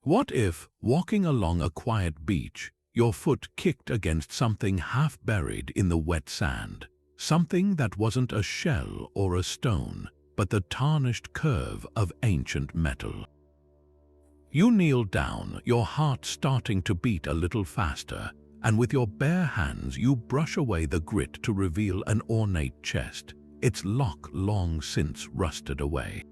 What if, walking along a quiet beach, your foot kicked against something half buried in the wet sand, something that wasn't a shell or a stone, but the tarnished curve of ancient metal? You kneel down, your heart starting to beat a little faster, and with your bare hands you brush away the grit to reveal an ornate chest, its lock long since rusted away.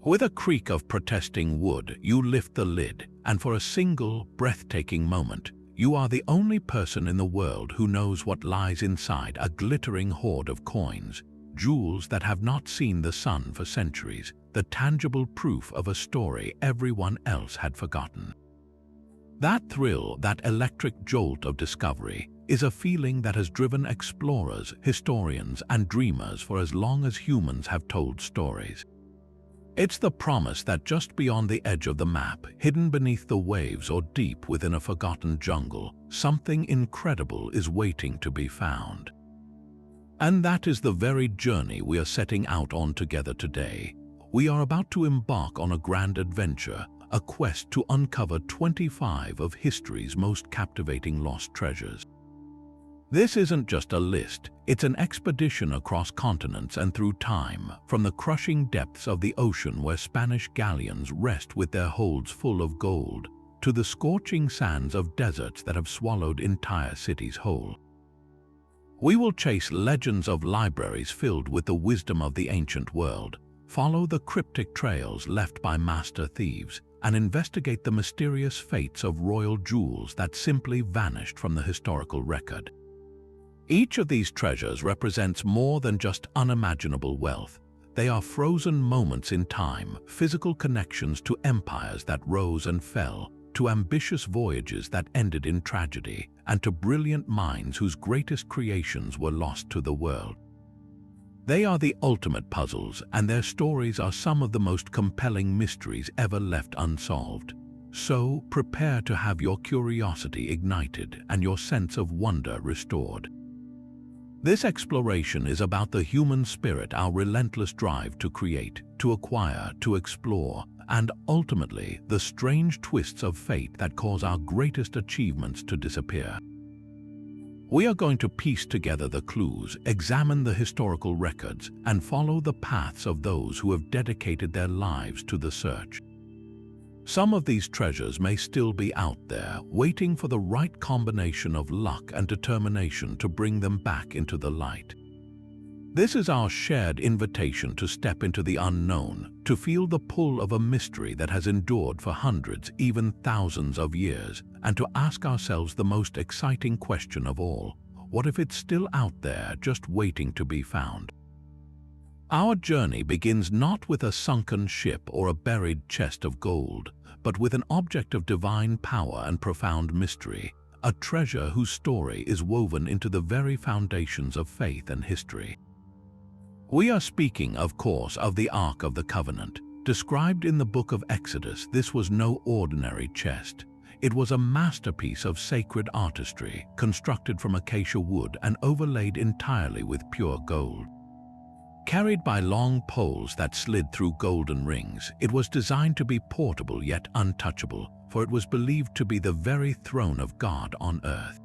With a creak of protesting wood, you lift the lid, and for a single, breathtaking moment, you are the only person in the world who knows what lies inside a glittering hoard of coins, jewels that have not seen the sun for centuries, the tangible proof of a story everyone else had forgotten. That thrill, that electric jolt of discovery, is a feeling that has driven explorers, historians, and dreamers for as long as humans have told stories. It's the promise that just beyond the edge of the map, hidden beneath the waves or deep within a forgotten jungle, something incredible is waiting to be found. And that is the very journey we are setting out on together today. We are about to embark on a grand adventure, a quest to uncover 25 of history's most captivating lost treasures. This isn't just a list, it's an expedition across continents and through time, from the crushing depths of the ocean where Spanish galleons rest with their holds full of gold, to the scorching sands of deserts that have swallowed entire cities whole. We will chase legends of libraries filled with the wisdom of the ancient world, follow the cryptic trails left by master thieves, and investigate the mysterious fates of royal jewels that simply vanished from the historical record. Each of these treasures represents more than just unimaginable wealth. They are frozen moments in time, physical connections to empires that rose and fell, to ambitious voyages that ended in tragedy, and to brilliant minds whose greatest creations were lost to the world. They are the ultimate puzzles, and their stories are some of the most compelling mysteries ever left unsolved. So, prepare to have your curiosity ignited and your sense of wonder restored. This exploration is about the human spirit, our relentless drive to create, to acquire, to explore, and ultimately the strange twists of fate that cause our greatest achievements to disappear. We are going to piece together the clues, examine the historical records, and follow the paths of those who have dedicated their lives to the search. Some of these treasures may still be out there, waiting for the right combination of luck and determination to bring them back into the light. This is our shared invitation to step into the unknown, to feel the pull of a mystery that has endured for hundreds, even thousands of years, and to ask ourselves the most exciting question of all: what if it's still out there, just waiting to be found? Our journey begins not with a sunken ship or a buried chest of gold, but with an object of divine power and profound mystery, a treasure whose story is woven into the very foundations of faith and history. We are speaking, of course, of the Ark of the Covenant. Described in the book of Exodus, this was no ordinary chest. It was a masterpiece of sacred artistry, constructed from acacia wood and overlaid entirely with pure gold. Carried by long poles that slid through golden rings, it was designed to be portable yet untouchable, for it was believed to be the very throne of God on earth.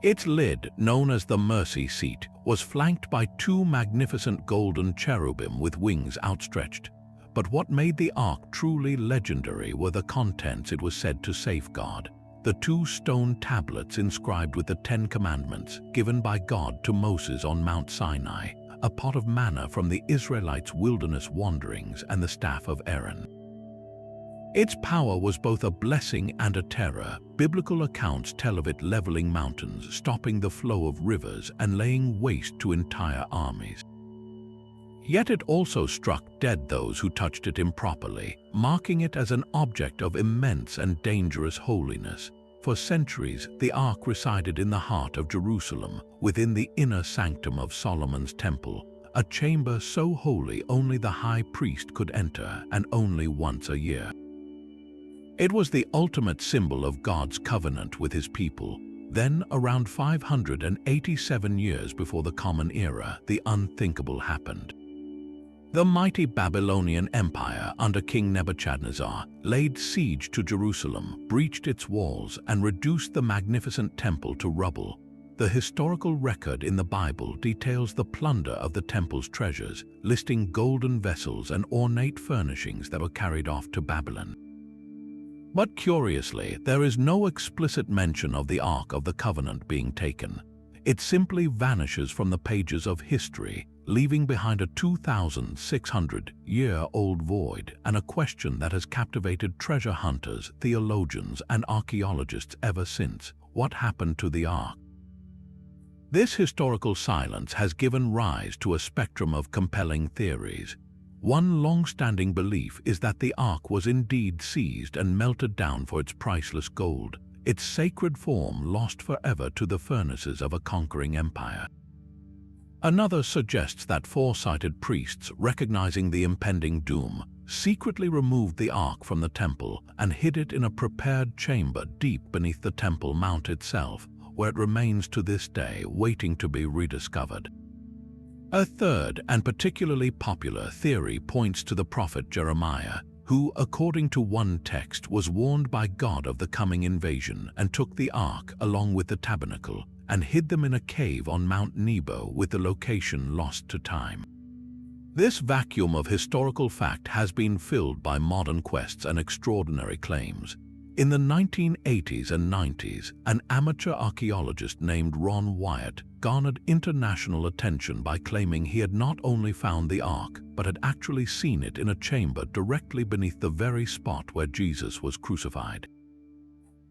Its lid, known as the mercy seat, was flanked by two magnificent golden cherubim with wings outstretched. But what made the ark truly legendary were the contents it was said to safeguard: the two stone tablets inscribed with the 10 Commandments given by God to Moses on Mount Sinai, a pot of manna from the Israelites' wilderness wanderings, and the staff of Aaron. Its power was both a blessing and a terror. Biblical accounts tell of it leveling mountains, stopping the flow of rivers, and laying waste to entire armies. Yet it also struck dead those who touched it improperly, marking it as an object of immense and dangerous holiness. For centuries, the Ark resided in the heart of Jerusalem, within the inner sanctum of Solomon's temple, a chamber so holy only the high priest could enter, and only once a year. It was the ultimate symbol of God's covenant with his people. Then, around 587 years before the Common Era, the unthinkable happened. The mighty Babylonian Empire under King Nebuchadnezzar laid siege to Jerusalem, breached its walls, and reduced the magnificent temple to rubble. The historical record in the Bible details the plunder of the temple's treasures, listing golden vessels and ornate furnishings that were carried off to Babylon. But curiously, there is no explicit mention of the Ark of the Covenant being taken. It simply vanishes from the pages of history, leaving behind a 2,600-year-old void and a question that has captivated treasure hunters, theologians, and archaeologists ever since. What happened to the Ark? This historical silence has given rise to a spectrum of compelling theories. One long-standing belief is that the Ark was indeed seized and melted down for its priceless gold, its sacred form lost forever to the furnaces of a conquering empire. Another suggests that foresighted priests, recognizing the impending doom, secretly removed the Ark from the temple and hid it in a prepared chamber deep beneath the temple mount itself, where it remains to this day, waiting to be rediscovered. A third and particularly popular theory points to the prophet Jeremiah, who, according to one text, was warned by God of the coming invasion and took the Ark along with the tabernacle and hid them in a cave on Mount Nebo, with the location lost to time. This vacuum of historical fact has been filled by modern quests and extraordinary claims. In the 1980s and 90s, an amateur archaeologist named Ron Wyatt garnered international attention by claiming he had not only found the Ark, but had actually seen it in a chamber directly beneath the very spot where Jesus was crucified.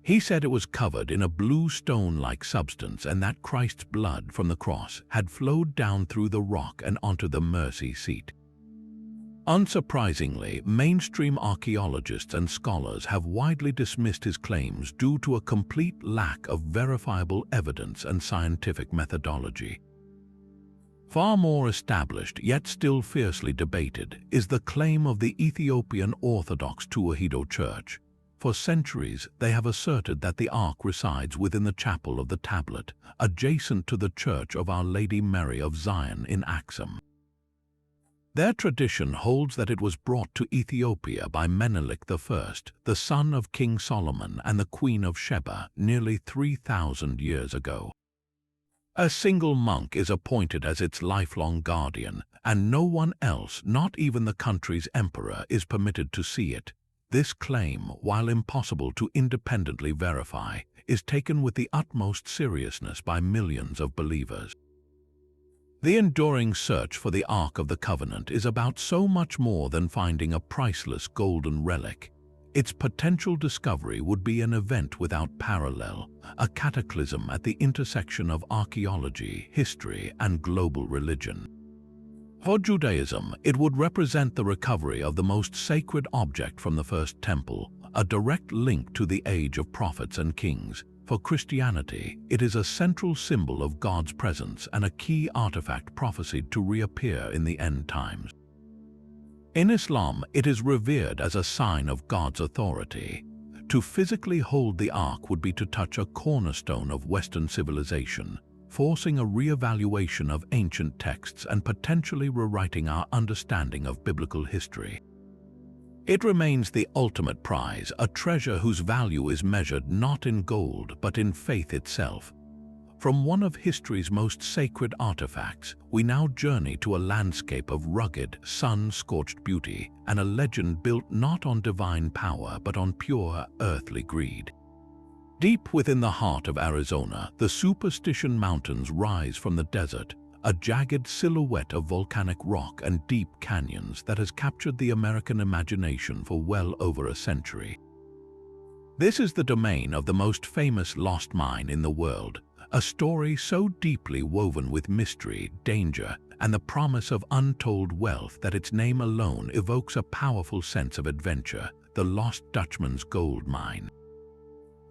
He said it was covered in a blue stone-like substance and that Christ's blood from the cross had flowed down through the rock and onto the mercy seat. Unsurprisingly, mainstream archaeologists and scholars have widely dismissed his claims due to a complete lack of verifiable evidence and scientific methodology. Far more established, yet still fiercely debated, is the claim of the Ethiopian Orthodox Tewahedo Church. For centuries, they have asserted that the Ark resides within the chapel of the tablet, adjacent to the Church of Our Lady Mary of Zion in Axum. Their tradition holds that it was brought to Ethiopia by Menelik I, the son of King Solomon and the Queen of Sheba, nearly 3,000 years ago. A single monk is appointed as its lifelong guardian, and no one else, not even the country's emperor, is permitted to see it. This claim, while impossible to independently verify, is taken with the utmost seriousness by millions of believers. The enduring search for the Ark of the Covenant is about so much more than finding a priceless golden relic. Its potential discovery would be an event without parallel, a cataclysm at the intersection of archaeology, history, and global religion. For Judaism, it would represent the recovery of the most sacred object from the First Temple, a direct link to the age of prophets and kings. For Christianity, it is a central symbol of God's presence and a key artifact prophesied to reappear in the end times. In Islam, it is revered as a sign of God's authority. To physically hold the Ark would be to touch a cornerstone of Western civilization, forcing a re-evaluation of ancient texts and potentially rewriting our understanding of biblical history. It remains the ultimate prize, a treasure whose value is measured not in gold but in faith itself. From one of history's most sacred artifacts, we now journey to a landscape of rugged, sun-scorched beauty and a legend built not on divine power but on pure, earthly greed. Deep within the heart of Arizona, the Superstition Mountains rise from the desert, a jagged silhouette of volcanic rock and deep canyons that has captured the American imagination for well over a century. This is the domain of the most famous lost mine in the world, a story so deeply woven with mystery, danger, and the promise of untold wealth that its name alone evokes a powerful sense of adventure, the Lost Dutchman Gold Mine.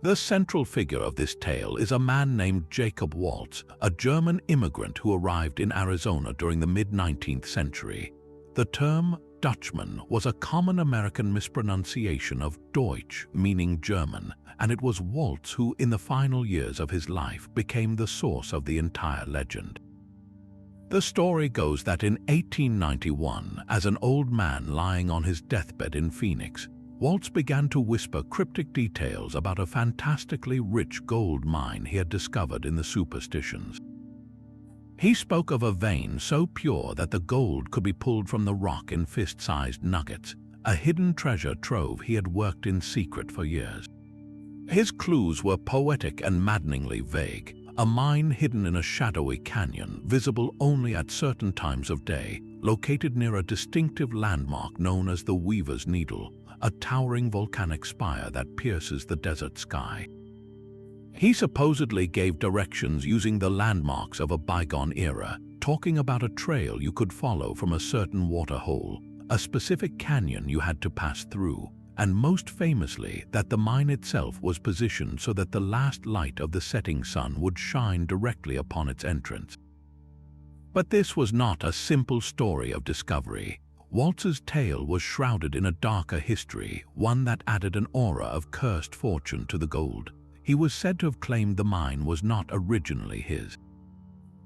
The central figure of this tale is a man named Jacob Waltz, a German immigrant who arrived in Arizona during the mid-19th century. The term Dutchman was a common American mispronunciation of Deutsch, meaning German, and it was Waltz who, in the final years of his life, became the source of the entire legend. The story goes that in 1891, as an old man lying on his deathbed in Phoenix, Waltz began to whisper cryptic details about a fantastically rich gold mine he had discovered in the superstitions. He spoke of a vein so pure that the gold could be pulled from the rock in fist-sized nuggets, a hidden treasure trove he had worked in secret for years. His clues were poetic and maddeningly vague: a mine hidden in a shadowy canyon, visible only at certain times of day, located near a distinctive landmark known as the Weaver's Needle, a towering volcanic spire that pierces the desert sky. He supposedly gave directions using the landmarks of a bygone era, talking about a trail you could follow from a certain waterhole, a specific canyon you had to pass through, and most famously that the mine itself was positioned so that the last light of the setting sun would shine directly upon its entrance. But this was not a simple story of discovery. Waltz's tale was shrouded in a darker history, one that added an aura of cursed fortune to the gold. He was said to have claimed the mine was not originally his.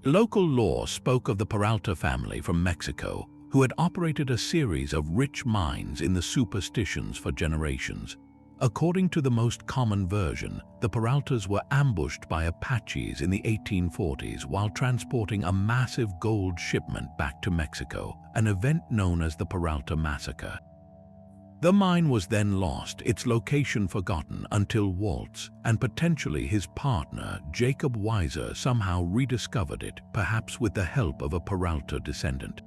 Local lore spoke of the Peralta family from Mexico, who had operated a series of rich mines in the superstitions for generations. According to the most common version, the Peraltas were ambushed by Apaches in the 1840s while transporting a massive gold shipment back to Mexico, an event known as the Peralta Massacre. The mine was then lost, its location forgotten, until Waltz, and potentially his partner, Jacob Weiser, somehow rediscovered it, perhaps with the help of a Peralta descendant.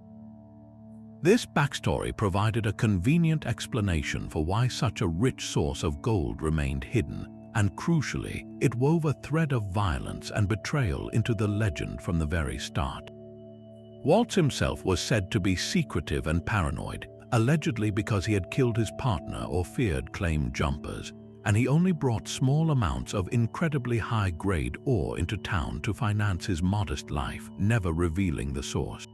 This backstory provided a convenient explanation for why such a rich source of gold remained hidden, and crucially, it wove a thread of violence and betrayal into the legend from the very start. Waltz himself was said to be secretive and paranoid, allegedly because he had killed his partner or feared claim jumpers, and he only brought small amounts of incredibly high-grade ore into town to finance his modest life, never revealing the source.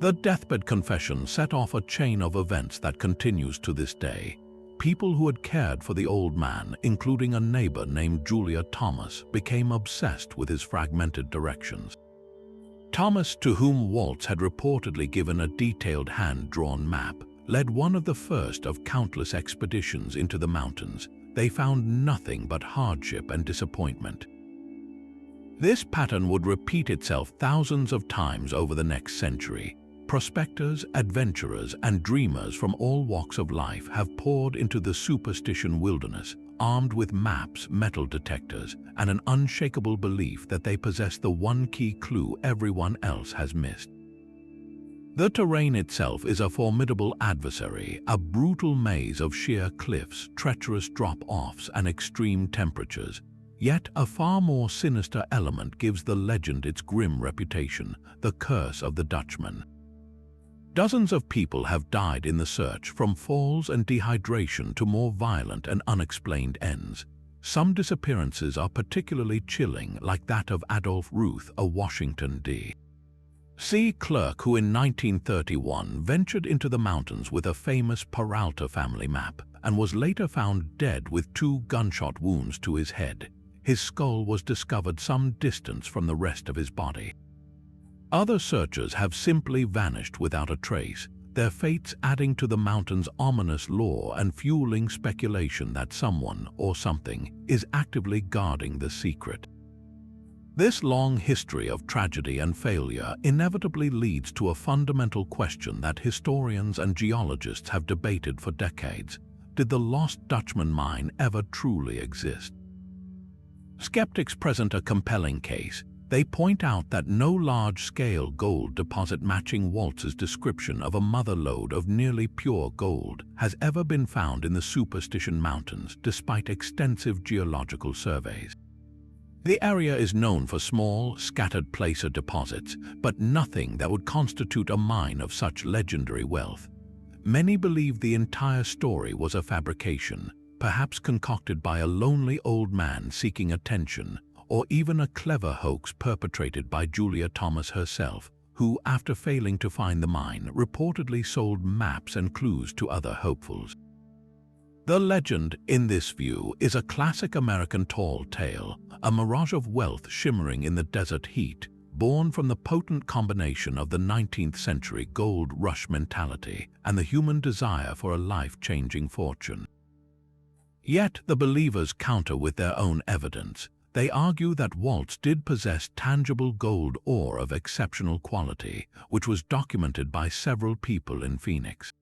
The deathbed confession set off a chain of events that continues to this day. People who had cared for the old man, including a neighbor named Julia Thomas, became obsessed with his fragmented directions. Thomas, to whom Waltz had reportedly given a detailed hand-drawn map, led one of the first of countless expeditions into the mountains. They found nothing but hardship and disappointment. This pattern would repeat itself thousands of times over the next century. Prospectors, adventurers, and dreamers from all walks of life have poured into the superstition wilderness, armed with maps, metal detectors, and an unshakable belief that they possess the one key clue everyone else has missed. The terrain itself is a formidable adversary, a brutal maze of sheer cliffs, treacherous drop-offs, and extreme temperatures. Yet a far more sinister element gives the legend its grim reputation: the curse of the Dutchman. Dozens of people have died in the search, from falls and dehydration to more violent and unexplained ends. Some disappearances are particularly chilling, like that of Adolph Ruth, a Washington, D.C. clerk who in 1931 ventured into the mountains with a famous Peralta family map and was later found dead with 2 gunshot wounds to his head. His skull was discovered some distance from the rest of his body. Other searchers have simply vanished without a trace, their fates adding to the mountain's ominous lore and fueling speculation that someone or something is actively guarding the secret. This long history of tragedy and failure inevitably leads to a fundamental question that historians and geologists have debated for decades: did the Lost Dutchman mine ever truly exist? Skeptics present a compelling case. They point out that no large-scale gold deposit matching Waltz's description of a mother lode of nearly pure gold has ever been found in the Superstition Mountains, despite extensive geological surveys. The area is known for small, scattered placer deposits, but nothing that would constitute a mine of such legendary wealth. Many believe the entire story was a fabrication, perhaps concocted by a lonely old man seeking attention, or even a clever hoax perpetrated by Julia Thomas herself, who, after failing to find the mine, reportedly sold maps and clues to other hopefuls. The legend, in this view, is a classic American tall tale, a mirage of wealth shimmering in the desert heat, born from the potent combination of the 19th century gold rush mentality and the human desire for a life-changing fortune. Yet the believers counter with their own evidence. They argue that Waltz did possess tangible gold ore of exceptional quality, which was documented by several people in Phoenix.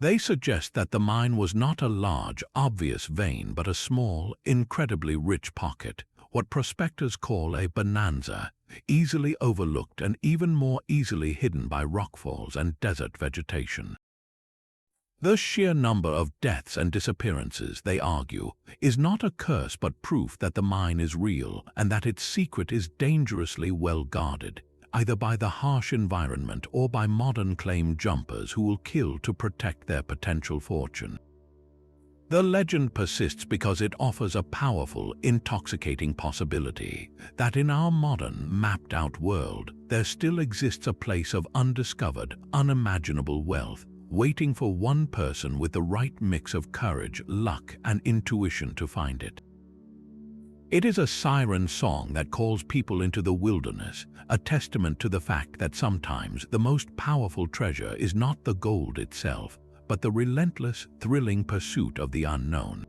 They suggest that the mine was not a large, obvious vein, but a small, incredibly rich pocket, what prospectors call a bonanza, easily overlooked and even more easily hidden by rockfalls and desert vegetation. The sheer number of deaths and disappearances, they argue, is not a curse but proof that the mine is real and that its secret is dangerously well guarded, either by the harsh environment or by modern claim jumpers who will kill to protect their potential fortune. The legend persists because it offers a powerful, intoxicating possibility that in our modern, mapped-out world, there still exists a place of undiscovered, unimaginable wealth, waiting for one person with the right mix of courage, luck, and intuition to find it. It is a siren song that calls people into the wilderness, a testament to the fact that sometimes the most powerful treasure is not the gold itself, but the relentless, thrilling pursuit of the unknown.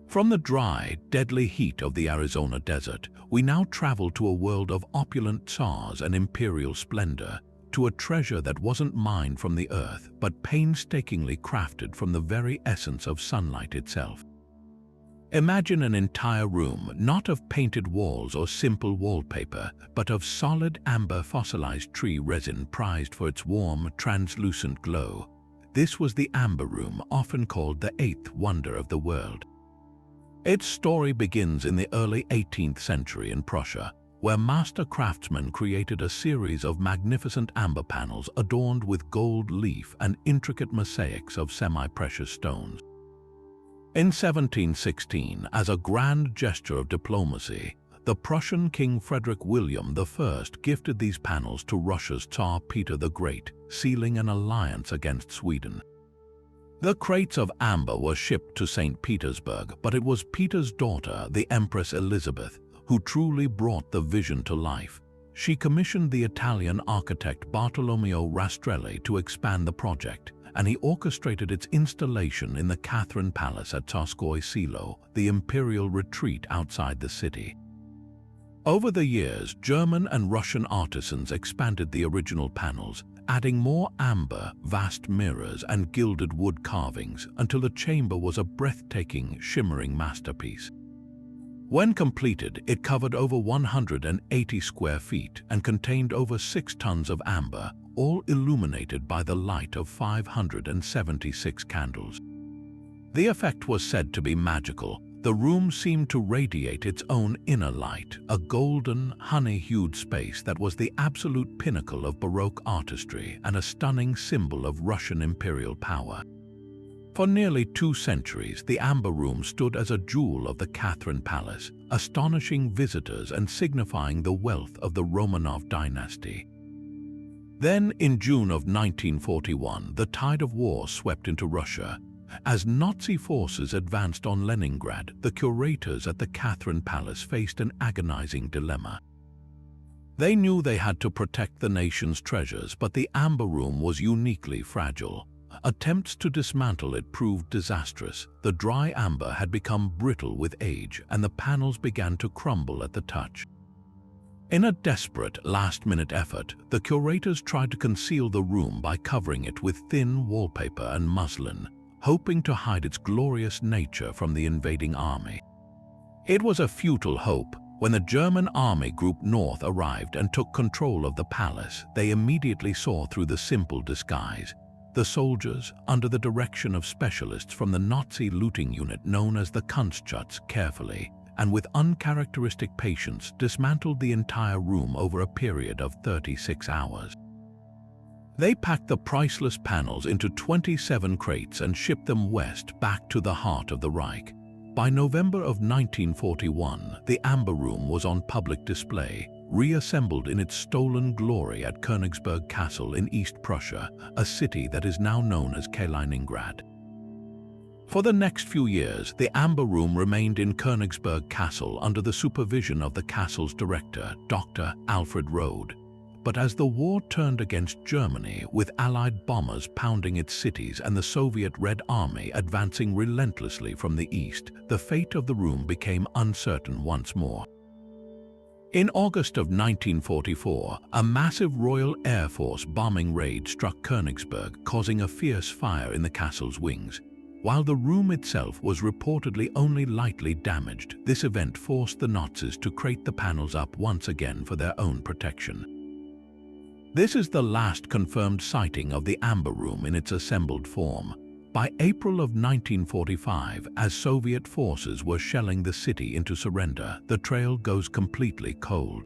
From the dry, deadly heat of the Arizona desert, we now travel to a world of opulent tsars and imperial splendor, to a treasure that wasn't mined from the earth, but painstakingly crafted from the very essence of sunlight itself. Imagine an entire room, not of painted walls or simple wallpaper, but of solid amber fossilized tree resin prized for its warm, translucent glow. This was the Amber Room, often called the eighth wonder of the world. Its story begins in the early 18th century in Prussia, where master craftsmen created a series of magnificent amber panels adorned with gold leaf and intricate mosaics of semi-precious stones. In 1716, as a grand gesture of diplomacy, the Prussian King Frederick William I gifted these panels to Russia's Tsar Peter the Great, sealing an alliance against Sweden. The crates of amber were shipped to St. Petersburg, but it was Peter's daughter, the Empress Elizabeth, who truly brought the vision to life. She commissioned the Italian architect Bartolomeo Rastrelli to expand the project, and he orchestrated its installation in the Catherine Palace at Tsarskoye Selo, the imperial retreat outside the city. Over the years, German and Russian artisans expanded the original panels, adding more amber, vast mirrors, and gilded wood carvings until the chamber was a breathtaking, shimmering masterpiece. When completed, it covered over 180 square feet and contained over 6 tons of amber, all illuminated by the light of 576 candles. The effect was said to be magical. The room seemed to radiate its own inner light, a golden, honey-hued space that was the absolute pinnacle of Baroque artistry and a stunning symbol of Russian imperial power. For nearly 2 centuries, the Amber Room stood as a jewel of the Catherine Palace, astonishing visitors and signifying the wealth of the Romanov dynasty. Then, in June of 1941, the tide of war swept into Russia. As Nazi forces advanced on Leningrad, the curators at the Catherine Palace faced an agonizing dilemma. They knew they had to protect the nation's treasures, but the Amber Room was uniquely fragile. Attempts to dismantle it proved disastrous. The dry amber had become brittle with age, and the panels began to crumble at the touch. In a desperate, last-minute effort, the curators tried to conceal the room by covering it with thin wallpaper and muslin, hoping to hide its glorious nature from the invading army. It was a futile hope. When the German Army Group North arrived and took control of the palace, they immediately saw through the simple disguise. The soldiers, under the direction of specialists from the Nazi looting unit known as the Kunstschutz, carefully and with uncharacteristic patience dismantled the entire room over a period of 36 hours. They packed the priceless panels into 27 crates and shipped them west back to the heart of the Reich. By November of 1941, the Amber Room was on public display, reassembled in its stolen glory at Königsberg Castle in East Prussia, a city that is now known as Kaliningrad. For the next few years, the Amber Room remained in Königsberg Castle under the supervision of the castle's director, Dr. Alfred Rode. But as the war turned against Germany, with Allied bombers pounding its cities and the Soviet Red Army advancing relentlessly from the east, the fate of the room became uncertain once more. In August of 1944, a massive Royal Air Force bombing raid struck Königsberg, causing a fierce fire in the castle's wings. While the room itself was reportedly only lightly damaged, this event forced the Nazis to crate the panels up once again for their own protection. This is the last confirmed sighting of the Amber Room in its assembled form. By April of 1945, as Soviet forces were shelling the city into surrender, the trail goes completely cold.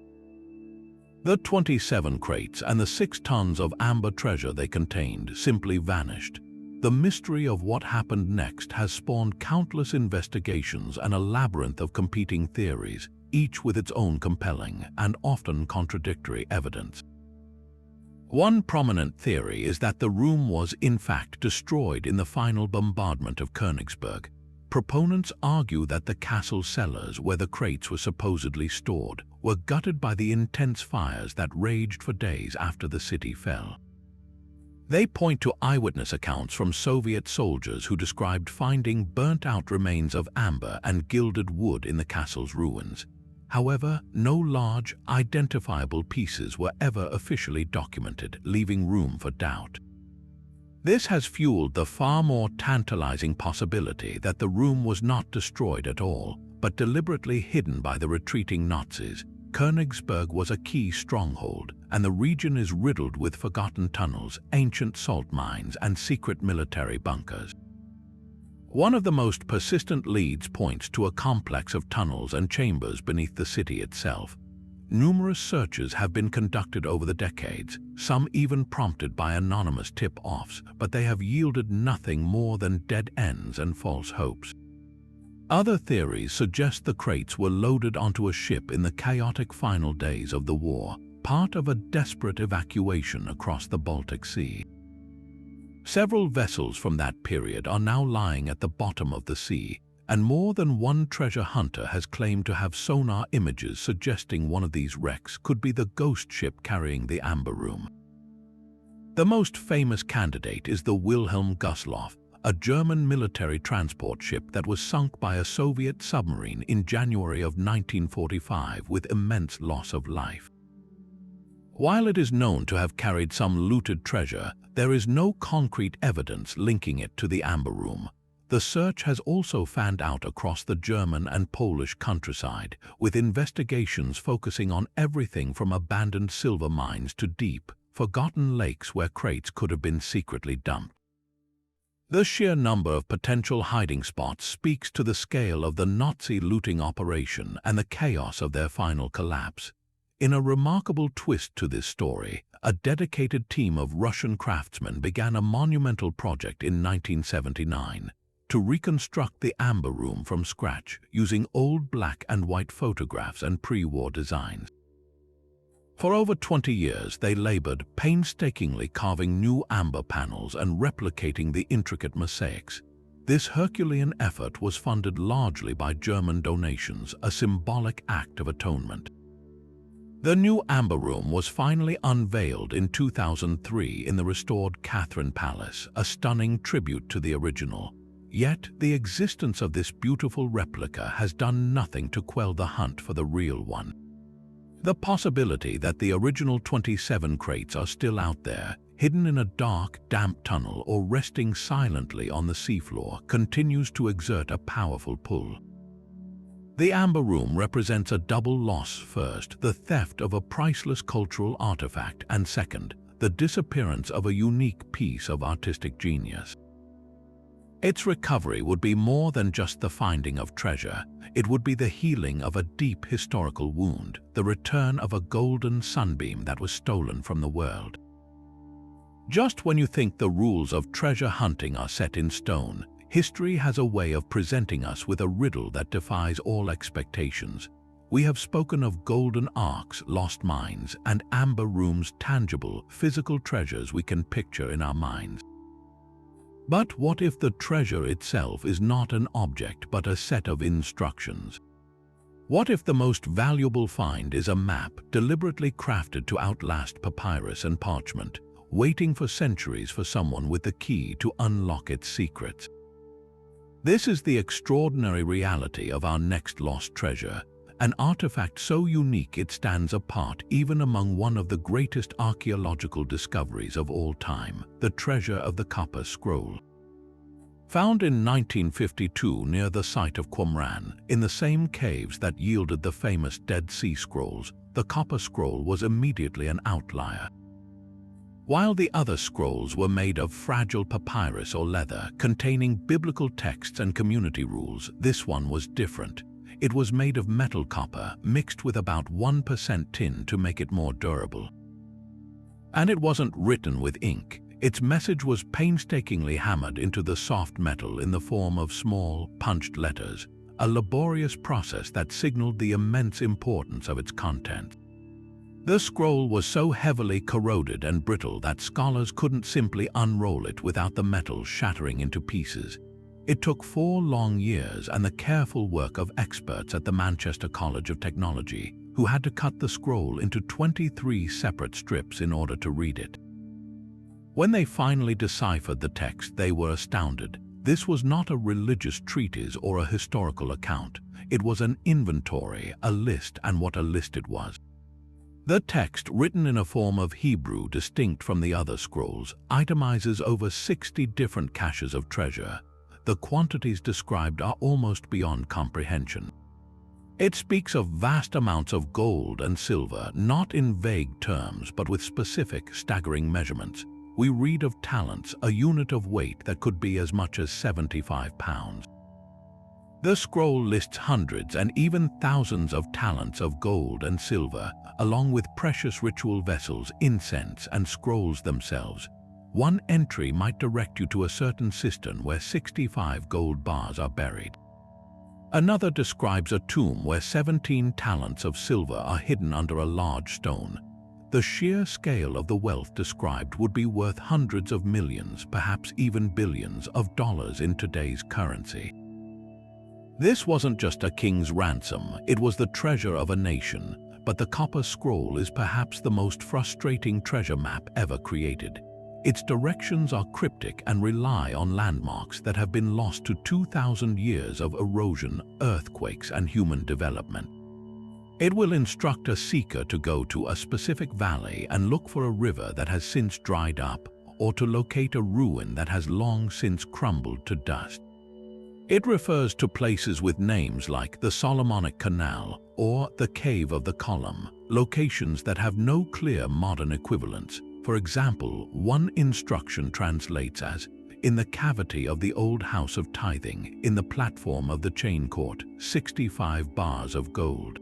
The 27 crates and the 6 tons of amber treasure they contained simply vanished. The mystery of what happened next has spawned countless investigations and a labyrinth of competing theories, each with its own compelling and often contradictory evidence. One prominent theory is that the room was, in fact, destroyed in the final bombardment of Königsberg. Proponents argue that the castle cellars, where the crates were supposedly stored, were gutted by the intense fires that raged for days after the city fell. They point to eyewitness accounts from Soviet soldiers who described finding burnt-out remains of amber and gilded wood in the castle's ruins. However, no large, identifiable pieces were ever officially documented, leaving room for doubt. This has fueled the far more tantalizing possibility that the room was not destroyed at all, but deliberately hidden by the retreating Nazis. Königsberg was a key stronghold, and the region is riddled with forgotten tunnels, ancient salt mines, and secret military bunkers. One of the most persistent leads points to a complex of tunnels and chambers beneath the city itself. Numerous searches have been conducted over the decades, some even prompted by anonymous tip-offs, but they have yielded nothing more than dead ends and false hopes. Other theories suggest the crates were loaded onto a ship in the chaotic final days of the war, part of a desperate evacuation across the Baltic Sea. Several vessels from that period are now lying at the bottom of the sea, and more than one treasure hunter has claimed to have sonar images suggesting one of these wrecks could be the ghost ship carrying the Amber Room. The most famous candidate is the Wilhelm Gustloff, a German military transport ship that was sunk by a Soviet submarine in January of 1945 with immense loss of life. While it is known to have carried some looted treasure, there is no concrete evidence linking it to the Amber Room. The search has also fanned out across the German and Polish countryside, with investigations focusing on everything from abandoned silver mines to deep, forgotten lakes where crates could have been secretly dumped. The sheer number of potential hiding spots speaks to the scale of the Nazi looting operation and the chaos of their final collapse. In a remarkable twist to this story, a dedicated team of Russian craftsmen began a monumental project in 1979 to reconstruct the Amber Room from scratch using old black and white photographs and pre-war designs. For over 20 years, they labored painstakingly carving new amber panels and replicating the intricate mosaics. This Herculean effort was funded largely by German donations, a symbolic act of atonement. The new Amber Room was finally unveiled in 2003 in the restored Catherine Palace, a stunning tribute to the original. Yet, the existence of this beautiful replica has done nothing to quell the hunt for the real one. The possibility that the original 27 crates are still out there, hidden in a dark, damp tunnel or resting silently on the seafloor, continues to exert a powerful pull. The Amber Room represents a double loss: first, the theft of a priceless cultural artifact, and second, the disappearance of a unique piece of artistic genius. Its recovery would be more than just the finding of treasure. It would be the healing of a deep historical wound, the return of a golden sunbeam that was stolen from the world. Just when you think the rules of treasure hunting are set in stone, history has a way of presenting us with a riddle that defies all expectations. We have spoken of golden arks, lost mines, and Amber Rooms, tangible, physical treasures we can picture in our minds. But what if the treasure itself is not an object but a set of instructions? What if the most valuable find is a map deliberately crafted to outlast papyrus and parchment, waiting for centuries for someone with the key to unlock its secrets? This is the extraordinary reality of our next lost treasure, an artifact so unique it stands apart even among one of the greatest archaeological discoveries of all time, the treasure of the Copper Scroll. Found in 1952 near the site of Qumran, in the same caves that yielded the famous Dead Sea Scrolls, the Copper Scroll was immediately an outlier. While the other scrolls were made of fragile papyrus or leather containing biblical texts and community rules, this one was different. It was made of metal copper mixed with about 1% tin to make it more durable. And it wasn't written with ink. Its message was painstakingly hammered into the soft metal in the form of small, punched letters, a laborious process that signaled the immense importance of its content. The scroll was so heavily corroded and brittle that scholars couldn't simply unroll it without the metal shattering into pieces. It took 4 long years and the careful work of experts at the Manchester College of Technology, who had to cut the scroll into 23 separate strips in order to read it. When they finally deciphered the text, they were astounded. This was not a religious treatise or a historical account. It was an inventory, a list, and what a list it was. The text, written in a form of Hebrew distinct from the other scrolls, itemizes over 60 different caches of treasure. The quantities described are almost beyond comprehension. It speaks of vast amounts of gold and silver, not in vague terms, but with specific, staggering measurements. We read of talents, a unit of weight that could be as much as 75 pounds. The scroll lists hundreds and even thousands of talents of gold and silver, along with precious ritual vessels, incense, and scrolls themselves. One entry might direct you to a certain cistern where 65 gold bars are buried. Another describes a tomb where 17 talents of silver are hidden under a large stone. The sheer scale of the wealth described would be worth hundreds of millions, perhaps even billions of dollars in today's currency. This wasn't just a king's ransom, it was the treasure of a nation, but the Copper Scroll is perhaps the most frustrating treasure map ever created. Its directions are cryptic and rely on landmarks that have been lost to 2,000 years of erosion, earthquakes, and human development. It will instruct a seeker to go to a specific valley and look for a river that has since dried up, or to locate a ruin that has long since crumbled to dust. It refers to places with names like the Solomonic Canal or the Cave of the Column, locations that have no clear modern equivalents. For example, one instruction translates as, "In the cavity of the old house of tithing, in the platform of the chain court, 65 bars of gold."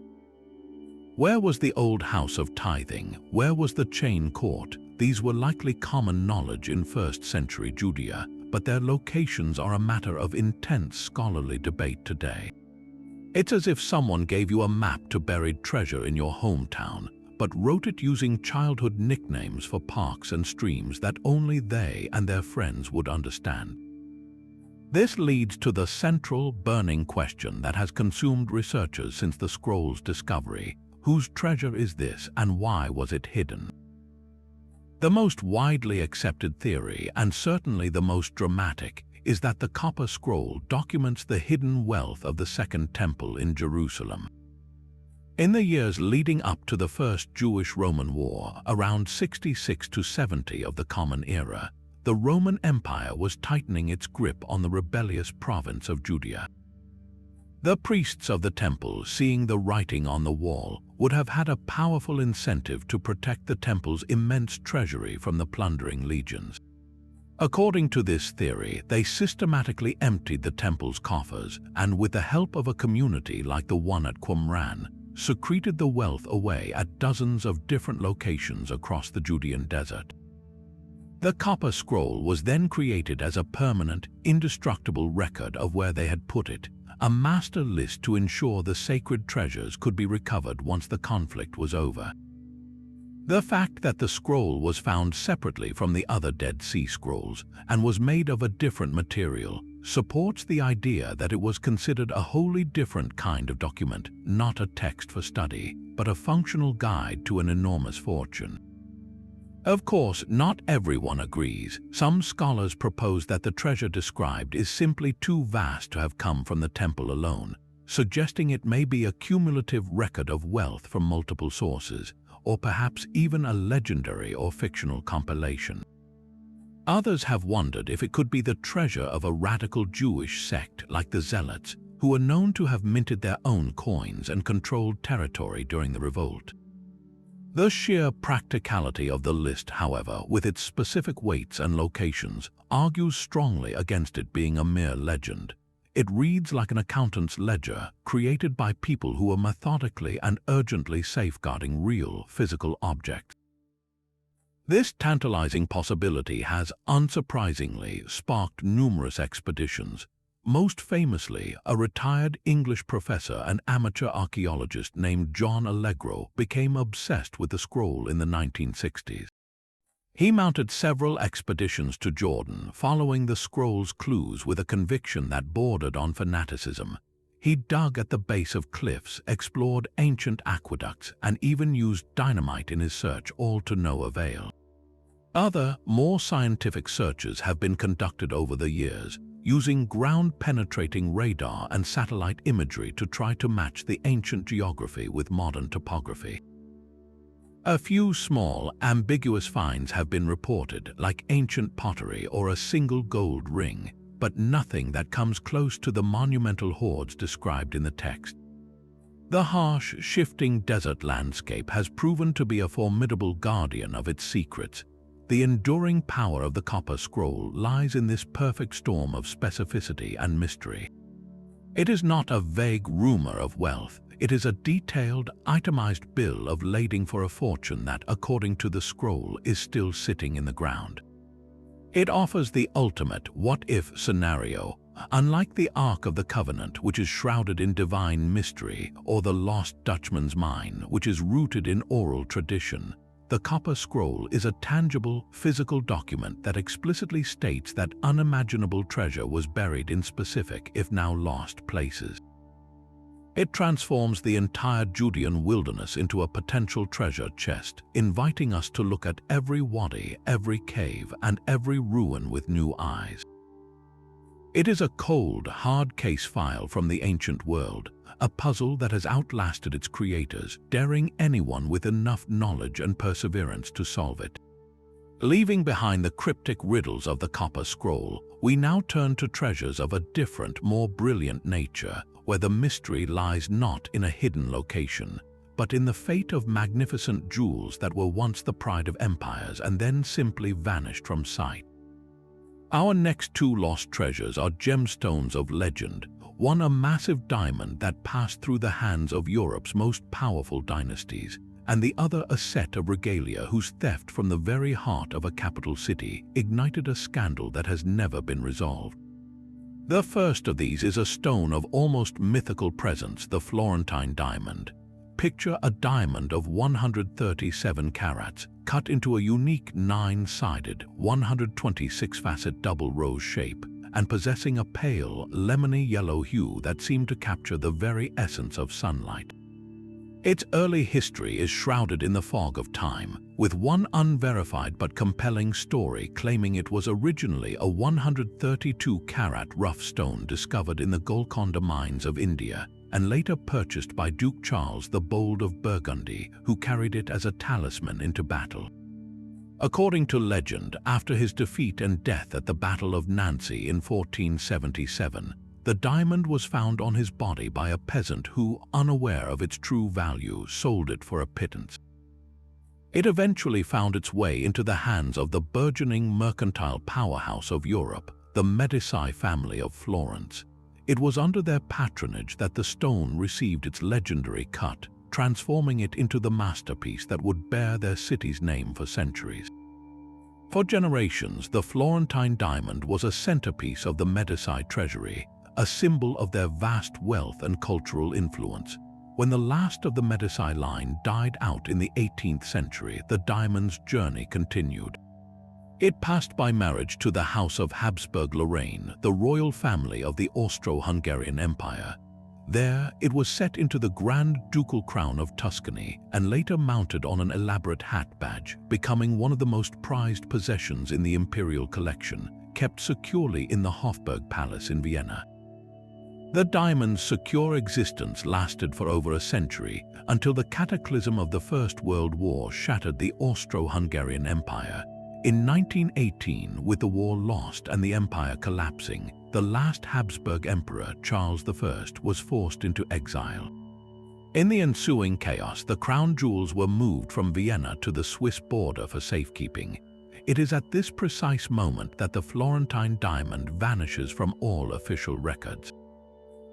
Where was the old house of tithing? Where was the chain court? These were likely common knowledge in 1st century Judea, but their locations are a matter of intense scholarly debate today. It's as if someone gave you a map to buried treasure in your hometown, but wrote it using childhood nicknames for parks and streams that only they and their friends would understand. This leads to the central, burning question that has consumed researchers since the scroll's discovery: whose treasure is this and why was it hidden? The most widely accepted theory, and certainly the most dramatic, is that the Copper Scroll documents the hidden wealth of the Second Temple in Jerusalem. In the years leading up to the First Jewish-Roman War, around 66 to 70 of the Common Era, the Roman Empire was tightening its grip on the rebellious province of Judea. The priests of the temple, seeing the writing on the wall, would have had a powerful incentive to protect the temple's immense treasury from the plundering legions. According to this theory, they systematically emptied the temple's coffers and, with the help of a community like the one at Qumran, secreted the wealth away at dozens of different locations across the Judean desert. The Copper Scroll was then created as a permanent, indestructible record of where they had put it, a master list to ensure the sacred treasures could be recovered once the conflict was over. The fact that the scroll was found separately from the other Dead Sea Scrolls and was made of a different material supports the idea that it was considered a wholly different kind of document, not a text for study, but a functional guide to an enormous fortune. Of course, not everyone agrees. Some scholars propose that the treasure described is simply too vast to have come from the temple alone, suggesting it may be a cumulative record of wealth from multiple sources, or perhaps even a legendary or fictional compilation. Others have wondered if it could be the treasure of a radical Jewish sect like the Zealots, who are known to have minted their own coins and controlled territory during the revolt. The sheer practicality of the list, however, with its specific weights and locations, argues strongly against it being a mere legend. It reads like an accountant's ledger created by people who are methodically and urgently safeguarding real physical objects. This tantalizing possibility has, unsurprisingly, sparked numerous expeditions. Most famously, a retired English professor and amateur archaeologist named John Allegro became obsessed with the scroll in the 1960s. He mounted several expeditions to Jordan, following the scroll's clues with a conviction that bordered on fanaticism. He dug at the base of cliffs, explored ancient aqueducts, and even used dynamite in his search, all to no avail. Other, more scientific searches have been conducted over the years, using ground-penetrating radar and satellite imagery to try to match the ancient geography with modern topography. A few small, ambiguous finds have been reported, like ancient pottery or a single gold ring, but nothing that comes close to the monumental hoards described in the text. The harsh, shifting desert landscape has proven to be a formidable guardian of its secrets. The enduring power of the copper scroll lies in this perfect storm of specificity and mystery. It is not a vague rumor of wealth. It is a detailed, itemized bill of lading for a fortune that, according to the scroll, is still sitting in the ground. It offers the ultimate what-if scenario. Unlike the Ark of the Covenant, which is shrouded in divine mystery, or the Lost Dutchman's Mine, which is rooted in oral tradition, the copper scroll is a tangible, physical document that explicitly states that unimaginable treasure was buried in specific, if now lost, places. It transforms the entire Judean wilderness into a potential treasure chest, inviting us to look at every wadi, every cave, and every ruin with new eyes. It is a cold, hard case file from the ancient world, a puzzle that has outlasted its creators, daring anyone with enough knowledge and perseverance to solve it. Leaving behind the cryptic riddles of the copper scroll, we now turn to treasures of a different, more brilliant nature, where the mystery lies not in a hidden location, but in the fate of magnificent jewels that were once the pride of empires and then simply vanished from sight. Our next two lost treasures are gemstones of legend, one a massive diamond that passed through the hands of Europe's most powerful dynasties, and the other a set of regalia whose theft from the very heart of a capital city ignited a scandal that has never been resolved. The first of these is a stone of almost mythical presence, the Florentine Diamond. Picture a diamond of 137 carats, cut into a unique 9-sided, 126-facet double rose shape, and possessing a pale, lemony yellow hue that seemed to capture the very essence of sunlight. Its early history is shrouded in the fog of time, with one unverified but compelling story claiming it was originally a 132-carat rough stone discovered in the Golconda mines of India, and later purchased by Duke Charles the Bold of Burgundy, who carried it as a talisman into battle. According to legend, after his defeat and death at the Battle of Nancy in 1477, the diamond was found on his body by a peasant who, unaware of its true value, sold it for a pittance. It eventually found its way into the hands of the burgeoning mercantile powerhouse of Europe, the Medici family of Florence. It was under their patronage that the stone received its legendary cut, transforming it into the masterpiece that would bear their city's name for centuries. For generations, the Florentine diamond was a centerpiece of the Medici treasury, a symbol of their vast wealth and cultural influence. When the last of the Medici line died out in the 18th century, the diamond's journey continued. It passed by marriage to the House of Habsburg-Lorraine, the royal family of the Austro-Hungarian Empire. There, it was set into the Grand Ducal Crown of Tuscany and later mounted on an elaborate hat badge, becoming one of the most prized possessions in the imperial collection, kept securely in the Hofburg Palace in Vienna. The diamond's secure existence lasted for over a century, until the cataclysm of the First World War shattered the Austro-Hungarian Empire. In 1918, with the war lost and the empire collapsing, the last Habsburg emperor, Charles I, was forced into exile. In the ensuing chaos, the crown jewels were moved from Vienna to the Swiss border for safekeeping. It is at this precise moment that the Florentine diamond vanishes from all official records.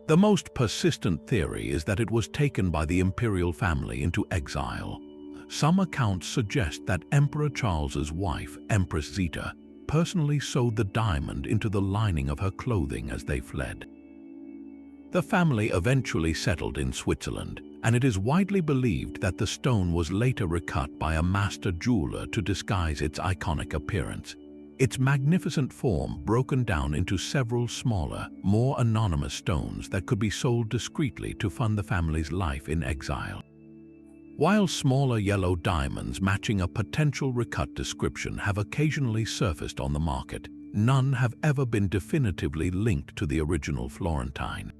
The most persistent theory is that it was taken by the imperial family into exile. Some accounts suggest that Emperor Charles's wife, Empress Zita, personally sewed the diamond into the lining of her clothing as they fled. The family eventually settled in Switzerland, and it is widely believed that the stone was later recut by a master jeweler to disguise its iconic appearance, its magnificent form broken down into several smaller, more anonymous stones that could be sold discreetly to fund the family's life in exile. While smaller yellow diamonds matching a potential recut description have occasionally surfaced on the market, none have ever been definitively linked to the original Florentine.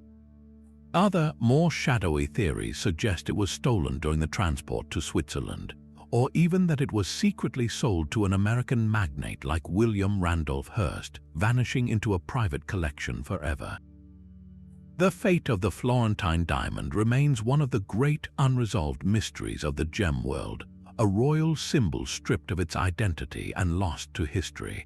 Other, more shadowy theories suggest it was stolen during the transport to Switzerland, or even that it was secretly sold to an American magnate like William Randolph Hearst, vanishing into a private collection forever. The fate of the Florentine diamond remains one of the great unresolved mysteries of the gem world, a royal symbol stripped of its identity and lost to history.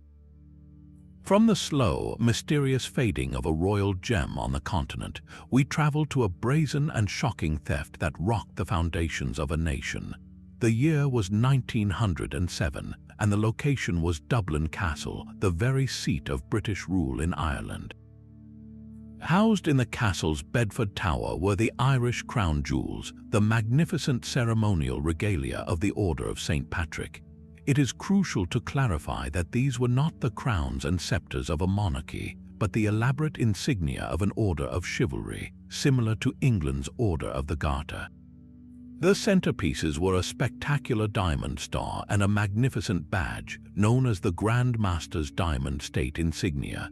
From the slow, mysterious fading of a royal gem on the continent, we travel to a brazen and shocking theft that rocked the foundations of a nation. The year was 1907, and the location was Dublin Castle, the very seat of British rule in Ireland. Housed in the castle's Bedford Tower were the Irish crown jewels, the magnificent ceremonial regalia of the Order of St. Patrick. It is crucial to clarify that these were not the crowns and scepters of a monarchy, but the elaborate insignia of an order of chivalry, similar to England's Order of the Garter. The centerpieces were a spectacular diamond star and a magnificent badge, known as the Grand Master's Diamond State Insignia.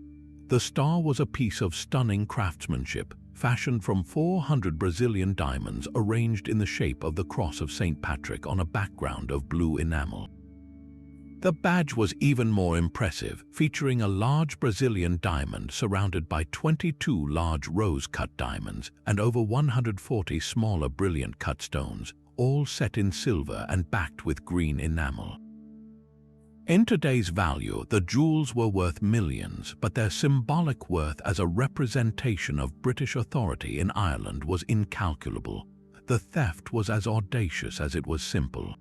The star was a piece of stunning craftsmanship, fashioned from 400 Brazilian diamonds arranged in the shape of the Cross of St. Patrick on a background of blue enamel. The badge was even more impressive, featuring a large Brazilian diamond surrounded by 22 large rose-cut diamonds and over 140 smaller brilliant cut stones, all set in silver and backed with green enamel. In today's value, the jewels were worth millions, but their symbolic worth as a representation of British authority in Ireland was incalculable. The theft was as audacious as it was simple.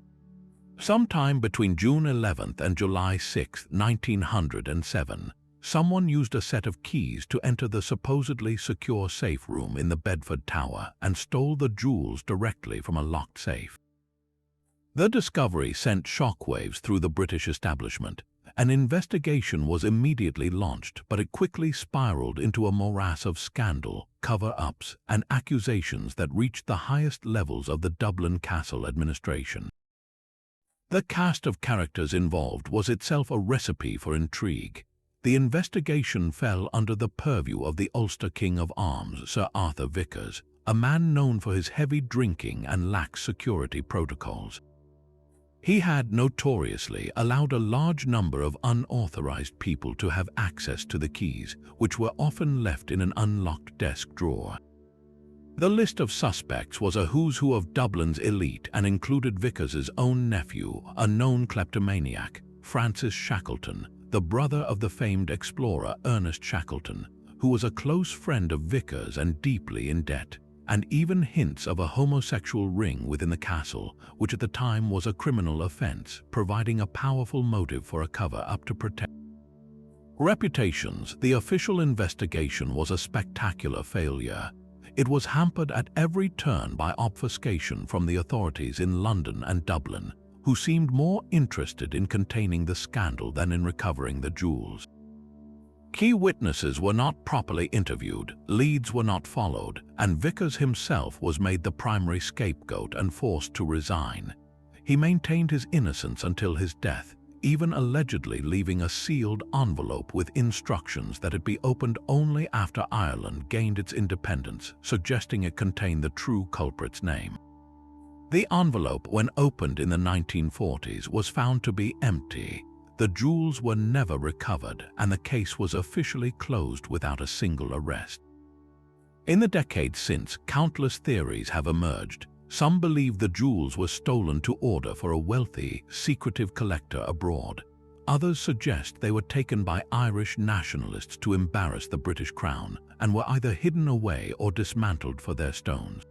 Sometime between June 11th and July 6, 1907, someone used a set of keys to enter the supposedly secure safe room in the Bedford Tower and stole the jewels directly from a locked safe. The discovery sent shockwaves through the British establishment. An investigation was immediately launched, but it quickly spiraled into a morass of scandal, cover-ups, and accusations that reached the highest levels of the Dublin Castle administration. The cast of characters involved was itself a recipe for intrigue. The investigation fell under the purview of the Ulster King of Arms, Sir Arthur Vickers, a man known for his heavy drinking and lax security protocols. He had notoriously allowed a large number of unauthorized people to have access to the keys, which were often left in an unlocked desk drawer. The list of suspects was a who's who of Dublin's elite and included Vickers's own nephew, a known kleptomaniac, Francis Shackleton, the brother of the famed explorer Ernest Shackleton, who was a close friend of Vickers and deeply in debt, and even hints of a homosexual ring within the castle, which at the time was a criminal offense, providing a powerful motive for a cover-up to protect reputations. The official investigation was a spectacular failure. it was hampered at every turn by obfuscation from the authorities in London and Dublin, who seemed more interested in containing the scandal than in recovering the jewels. Key witnesses were not properly interviewed, leads were not followed, and Vickers himself was made the primary scapegoat and forced to resign. He maintained his innocence until his death, even allegedly leaving a sealed envelope with instructions that it be opened only after Ireland gained its independence, suggesting it contained the true culprit's name. The envelope, when opened in the 1940s, was found to be empty. The jewels were never recovered, and the case was officially closed without a single arrest. In the decades since, countless theories have emerged. Some believe the jewels were stolen to order for a wealthy, secretive collector abroad. Others suggest they were taken by Irish nationalists to embarrass the British Crown and were either hidden away or dismantled for their stones.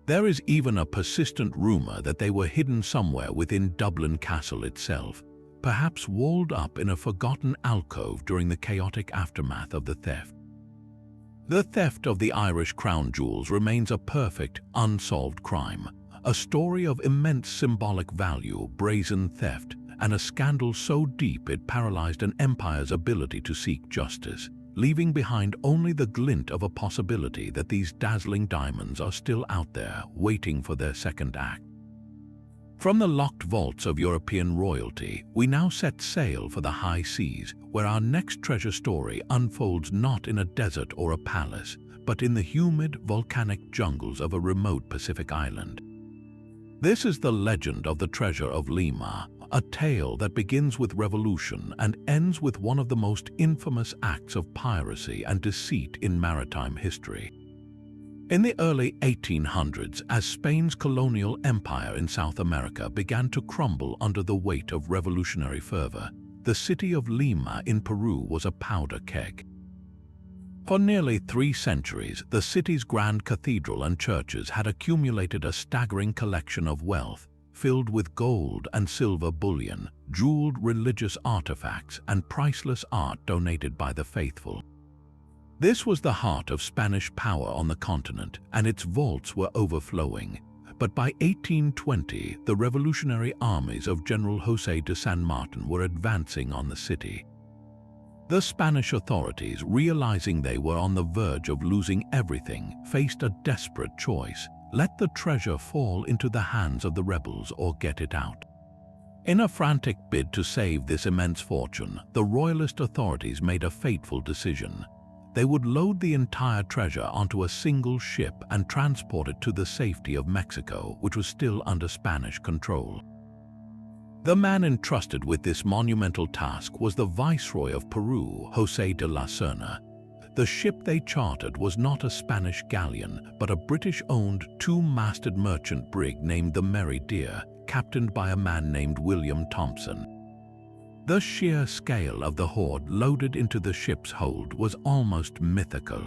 There is even a persistent rumor that they were hidden somewhere within Dublin Castle itself, perhaps walled up in a forgotten alcove during the chaotic aftermath of the theft. The theft of the Irish crown jewels remains a perfect, unsolved crime, a story of immense symbolic value, brazen theft, and a scandal so deep it paralyzed an empire's ability to seek justice, leaving behind only the glint of a possibility that these dazzling diamonds are still out there, waiting for their second act. From the locked vaults of European royalty, we now set sail for the high seas, where our next treasure story unfolds not in a desert or a palace, but in the humid, volcanic jungles of a remote Pacific island. This is the legend of the Treasure of Lima, a tale that begins with revolution and ends with one of the most infamous acts of piracy and deceit in maritime history. In the early 1800s, as Spain's colonial empire in South America began to crumble under the weight of revolutionary fervor, the city of Lima in Peru was a powder keg. For nearly 3 centuries, the city's grand cathedral and churches had accumulated a staggering collection of wealth, filled with gold and silver bullion, jeweled religious artifacts, and priceless art donated by the faithful. This was the heart of Spanish power on the continent, and its vaults were overflowing. But by 1820, the revolutionary armies of General José de San Martin were advancing on the city. The Spanish authorities, realizing they were on the verge of losing everything, faced a desperate choice: let the treasure fall into the hands of the rebels or get it out. In a frantic bid to save this immense fortune, the royalist authorities made a fateful decision. They would load the entire treasure onto a single ship and transport it to the safety of Mexico, which was still under Spanish control. The man entrusted with this monumental task was the Viceroy of Peru, José de la Serna. The ship they chartered was not a Spanish galleon, but a British-owned 2-masted merchant brig named the Merry Deer, captained by a man named William Thompson. The sheer scale of the hoard loaded into the ship's hold was almost mythical.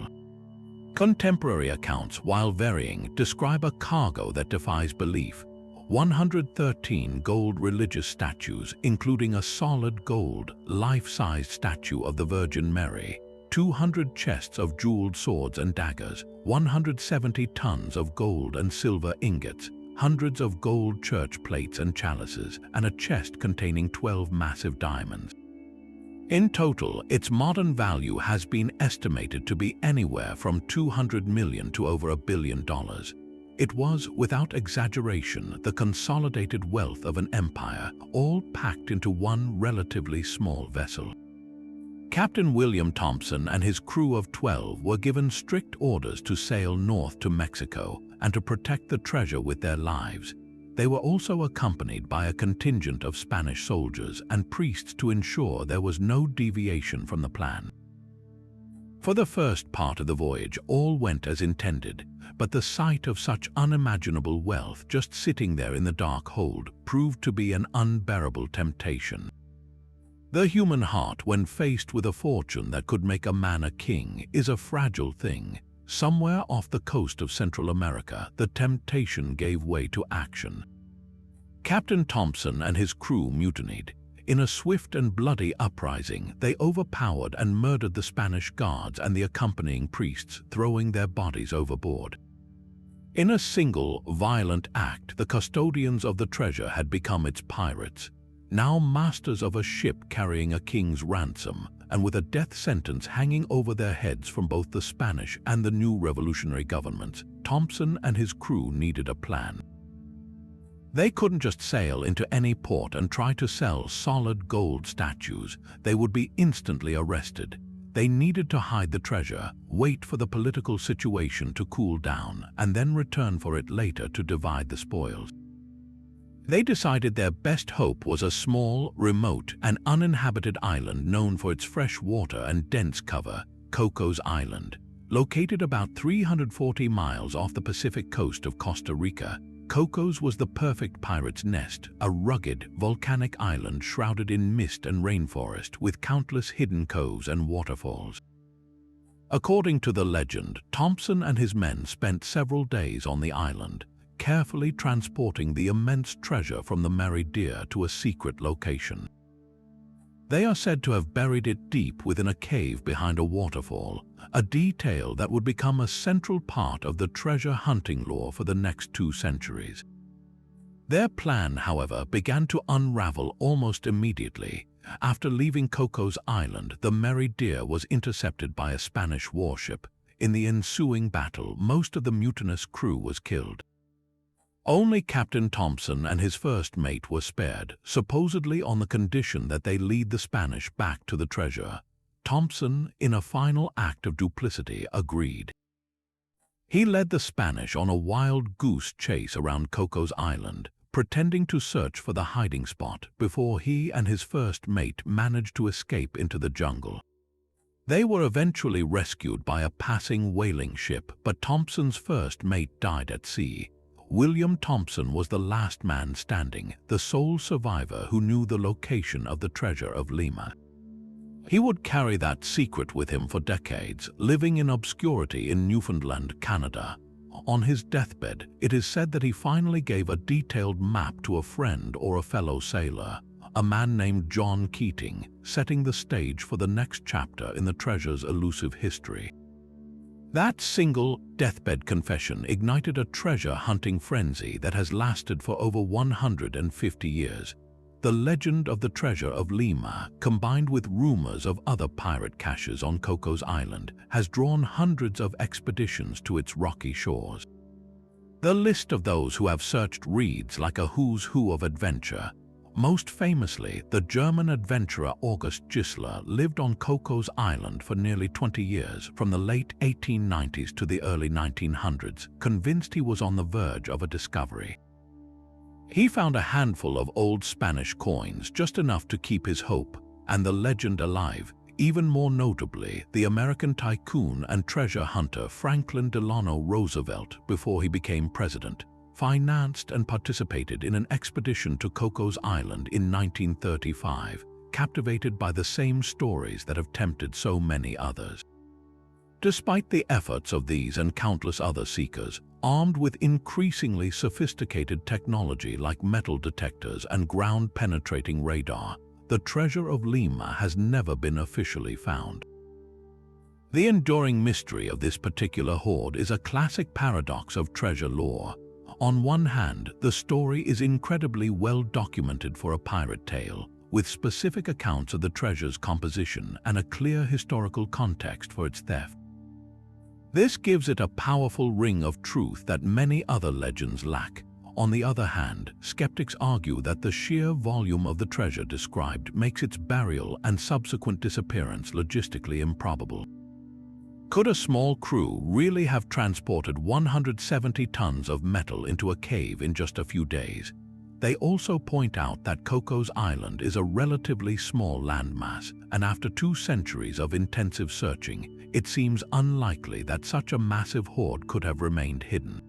Contemporary accounts, while varying, describe a cargo that defies belief. 113 gold religious statues, including a solid gold, life-sized statue of the Virgin Mary, 200 chests of jeweled swords and daggers, 170 tons of gold and silver ingots, hundreds of gold church plates and chalices, and a chest containing 12 massive diamonds. In total, its modern value has been estimated to be anywhere from $200 million to over $1 billion. It was, without exaggeration, the consolidated wealth of an empire, all packed into one relatively small vessel. Captain William Thompson and his crew of 12 were given strict orders to sail north to Mexico and to protect the treasure with their lives. They were also accompanied by a contingent of Spanish soldiers and priests to ensure there was no deviation from the plan. For the first part of the voyage, all went as intended, but the sight of such unimaginable wealth just sitting there in the dark hold proved to be an unbearable temptation. The human heart, when faced with a fortune that could make a man a king, is a fragile thing. Somewhere off the coast of Central America, the temptation gave way to action. Captain Thompson and his crew mutinied. In a swift and bloody uprising, they overpowered and murdered the Spanish guards and the accompanying priests, throwing their bodies overboard. In a single, violent act, the custodians of the treasure had become its pirates, now masters of a ship carrying a king's ransom, and with a death sentence hanging over their heads from both the Spanish and the new revolutionary governments. Thompson and his crew needed a plan. They couldn't just sail into any port and try to sell solid gold statues. They would be instantly arrested. They needed to hide the treasure, wait for the political situation to cool down, and then return for it later to divide the spoils. They decided their best hope was a small, remote, and uninhabited island known for its fresh water and dense cover, Cocos Island. Located about 340 miles off the Pacific coast of Costa Rica, Cocos was the perfect pirate's nest, a rugged, volcanic island shrouded in mist and rainforest with countless hidden coves and waterfalls. According to the legend, Thompson and his men spent several days on the island, carefully transporting the immense treasure from the Merry Deer to a secret location. They are said to have buried it deep within a cave behind a waterfall, a detail that would become a central part of the treasure hunting lore for the next 2 centuries. Their plan, however, began to unravel almost immediately. After leaving Cocos Island, the Merry Deer was intercepted by a Spanish warship. In the ensuing battle, most of the mutinous crew was killed. Only Captain Thompson and his first mate were spared, supposedly on the condition that they lead the Spanish back to the treasure. Thompson, in a final act of duplicity, agreed. He led the Spanish on a wild goose chase around Cocos Island, pretending to search for the hiding spot before he and his first mate managed to escape into the jungle. They were eventually rescued by a passing whaling ship, but Thompson's first mate died at sea. William Thompson was the last man standing, the sole survivor who knew the location of the Treasure of Lima. He would carry that secret with him for decades, living in obscurity in Newfoundland, Canada. On his deathbed, it is said that he finally gave a detailed map to a friend or a fellow sailor, a man named John Keating, setting the stage for the next chapter in the treasure's elusive history. That single deathbed confession ignited a treasure-hunting frenzy that has lasted for over 150 years. The legend of the Treasure of Lima, combined with rumors of other pirate caches on Cocos Island, has drawn hundreds of expeditions to its rocky shores. The list of those who have searched reads like a who's who of adventure. Most famously, the German adventurer August Gisler lived on Cocos Island for nearly 20 years, from the late 1890s to the early 1900s, convinced he was on the verge of a discovery. He found a handful of old Spanish coins, just enough to keep his hope and the legend alive. Even more notably, the American tycoon and treasure hunter Franklin Delano Roosevelt, before he became president, financed and participated in an expedition to Cocos Island in 1935, captivated by the same stories that have tempted so many others. Despite the efforts of these and countless other seekers, armed with increasingly sophisticated technology like metal detectors and ground-penetrating radar, the Treasure of Lima has never been officially found. The enduring mystery of this particular hoard is a classic paradox of treasure lore. On one hand, the story is incredibly well documented for a pirate tale, with specific accounts of the treasure's composition and a clear historical context for its theft. This gives it a powerful ring of truth that many other legends lack. On the other hand, skeptics argue that the sheer volume of the treasure described makes its burial and subsequent disappearance logistically improbable. Could a small crew really have transported 170 tons of metal into a cave in just a few days? They also point out that Cocos Island is a relatively small landmass, and after 2 centuries of intensive searching, it seems unlikely that such a massive hoard could have remained hidden.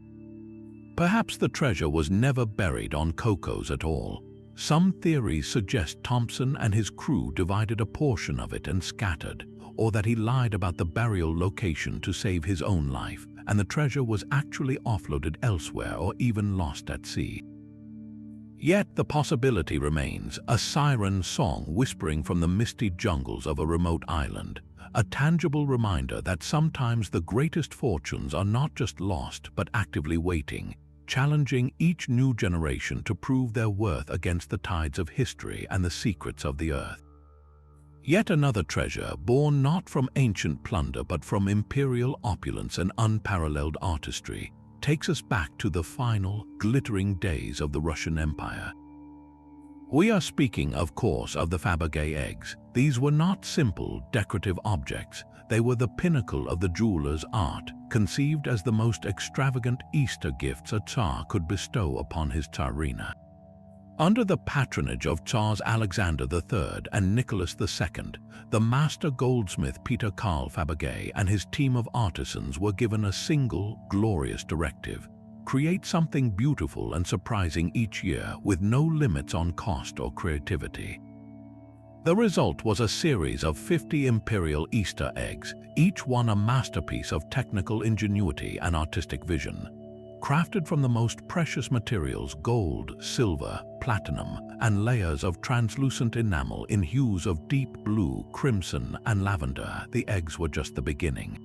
Perhaps the treasure was never buried on Cocos at all. Some theories suggest Thompson and his crew divided a portion of it and scattered, or that he lied about the burial location to save his own life, and the treasure was actually offloaded elsewhere or even lost at sea. Yet the possibility remains, a siren song whispering from the misty jungles of a remote island, a tangible reminder that sometimes the greatest fortunes are not just lost but actively waiting, challenging each new generation to prove their worth against the tides of history and the secrets of the earth. Yet another treasure, born not from ancient plunder but from imperial opulence and unparalleled artistry, takes us back to the final, glittering days of the Russian Empire. We are speaking, of course, of the Fabergé eggs. These were not simple, decorative objects. They were the pinnacle of the jeweler's art, conceived as the most extravagant Easter gifts a Tsar could bestow upon his Tsarina. Under the patronage of Tsars Alexander III and Nicholas II, the master goldsmith Peter Karl Fabergé and his team of artisans were given a single, glorious directive: create something beautiful and surprising each year with no limits on cost or creativity. The result was a series of 50 imperial Easter eggs, each one a masterpiece of technical ingenuity and artistic vision. Crafted from the most precious materials, gold, silver, platinum, and layers of translucent enamel in hues of deep blue, crimson, and lavender, the eggs were just the beginning.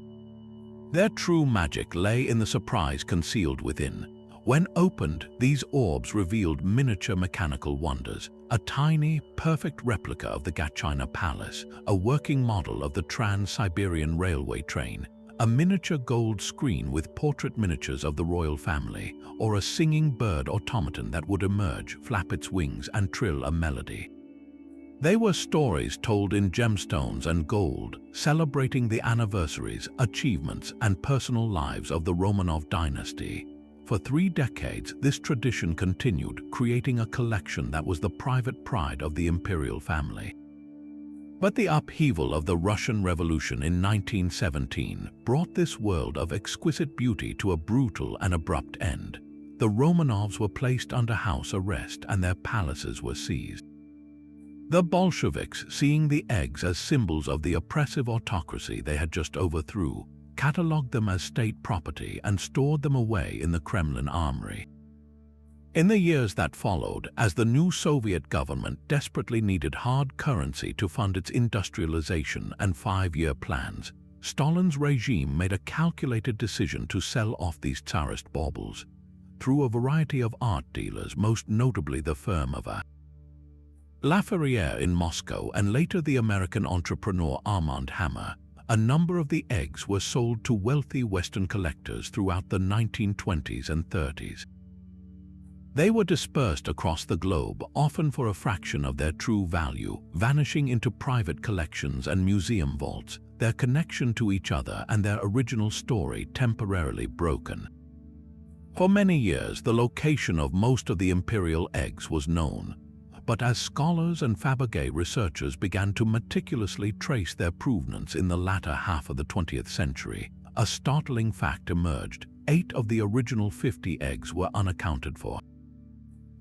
Their true magic lay in the surprise concealed within. When opened, these orbs revealed miniature mechanical wonders: a tiny, perfect replica of the Gatchina Palace, a working model of the Trans-Siberian Railway train, a miniature gold screen with portrait miniatures of the royal family, or a singing bird automaton that would emerge, flap its wings, and trill a melody. They were stories told in gemstones and gold, celebrating the anniversaries, achievements, and personal lives of the Romanov dynasty. For 3 decades, this tradition continued, creating a collection that was the private pride of the imperial family. But the upheaval of the Russian Revolution in 1917 brought this world of exquisite beauty to a brutal and abrupt end. The Romanovs were placed under house arrest and their palaces were seized. The Bolsheviks, seeing the eggs as symbols of the oppressive autocracy they had just overthrew, catalogued them as state property and stored them away in the Kremlin armory. In the years that followed, as the new Soviet government desperately needed hard currency to fund its industrialization and 5-year plans, Stalin's regime made a calculated decision to sell off these Tsarist baubles through a variety of art dealers, most notably the firm of La Ferrière in Moscow and later the American entrepreneur Armand Hammer. A number of the eggs were sold to wealthy Western collectors throughout the 1920s and 30s. They were dispersed across the globe, often for a fraction of their true value, vanishing into private collections and museum vaults, their connection to each other and their original story temporarily broken. For many years, the location of most of the imperial eggs was known, but as scholars and Fabergé researchers began to meticulously trace their provenance in the latter half of the 20th century, a startling fact emerged: 8 of the original 50 eggs were unaccounted for.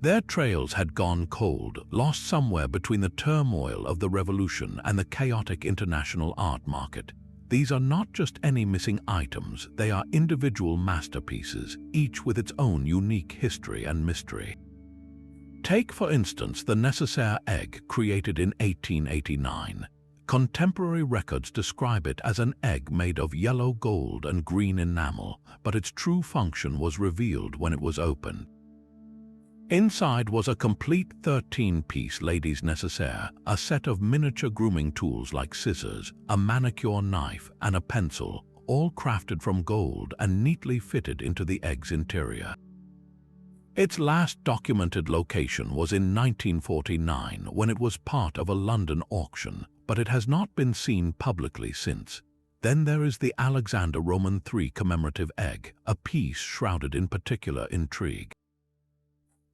Their trails had gone cold, lost somewhere between the turmoil of the revolution and the chaotic international art market. These are not just any missing items, they are individual masterpieces, each with its own unique history and mystery. Take, for instance, the Nécessaire egg created in 1889. Contemporary records describe it as an egg made of yellow gold and green enamel, but its true function was revealed when it was opened. Inside was a complete 13-piece ladies' nécessaire, a set of miniature grooming tools like scissors, a manicure knife, and a pencil, all crafted from gold and neatly fitted into the egg's interior. Its last documented location was in 1949 when it was part of a London auction, but it has not been seen publicly since. Then there is the Alexander Roman III commemorative egg, a piece shrouded in particular intrigue.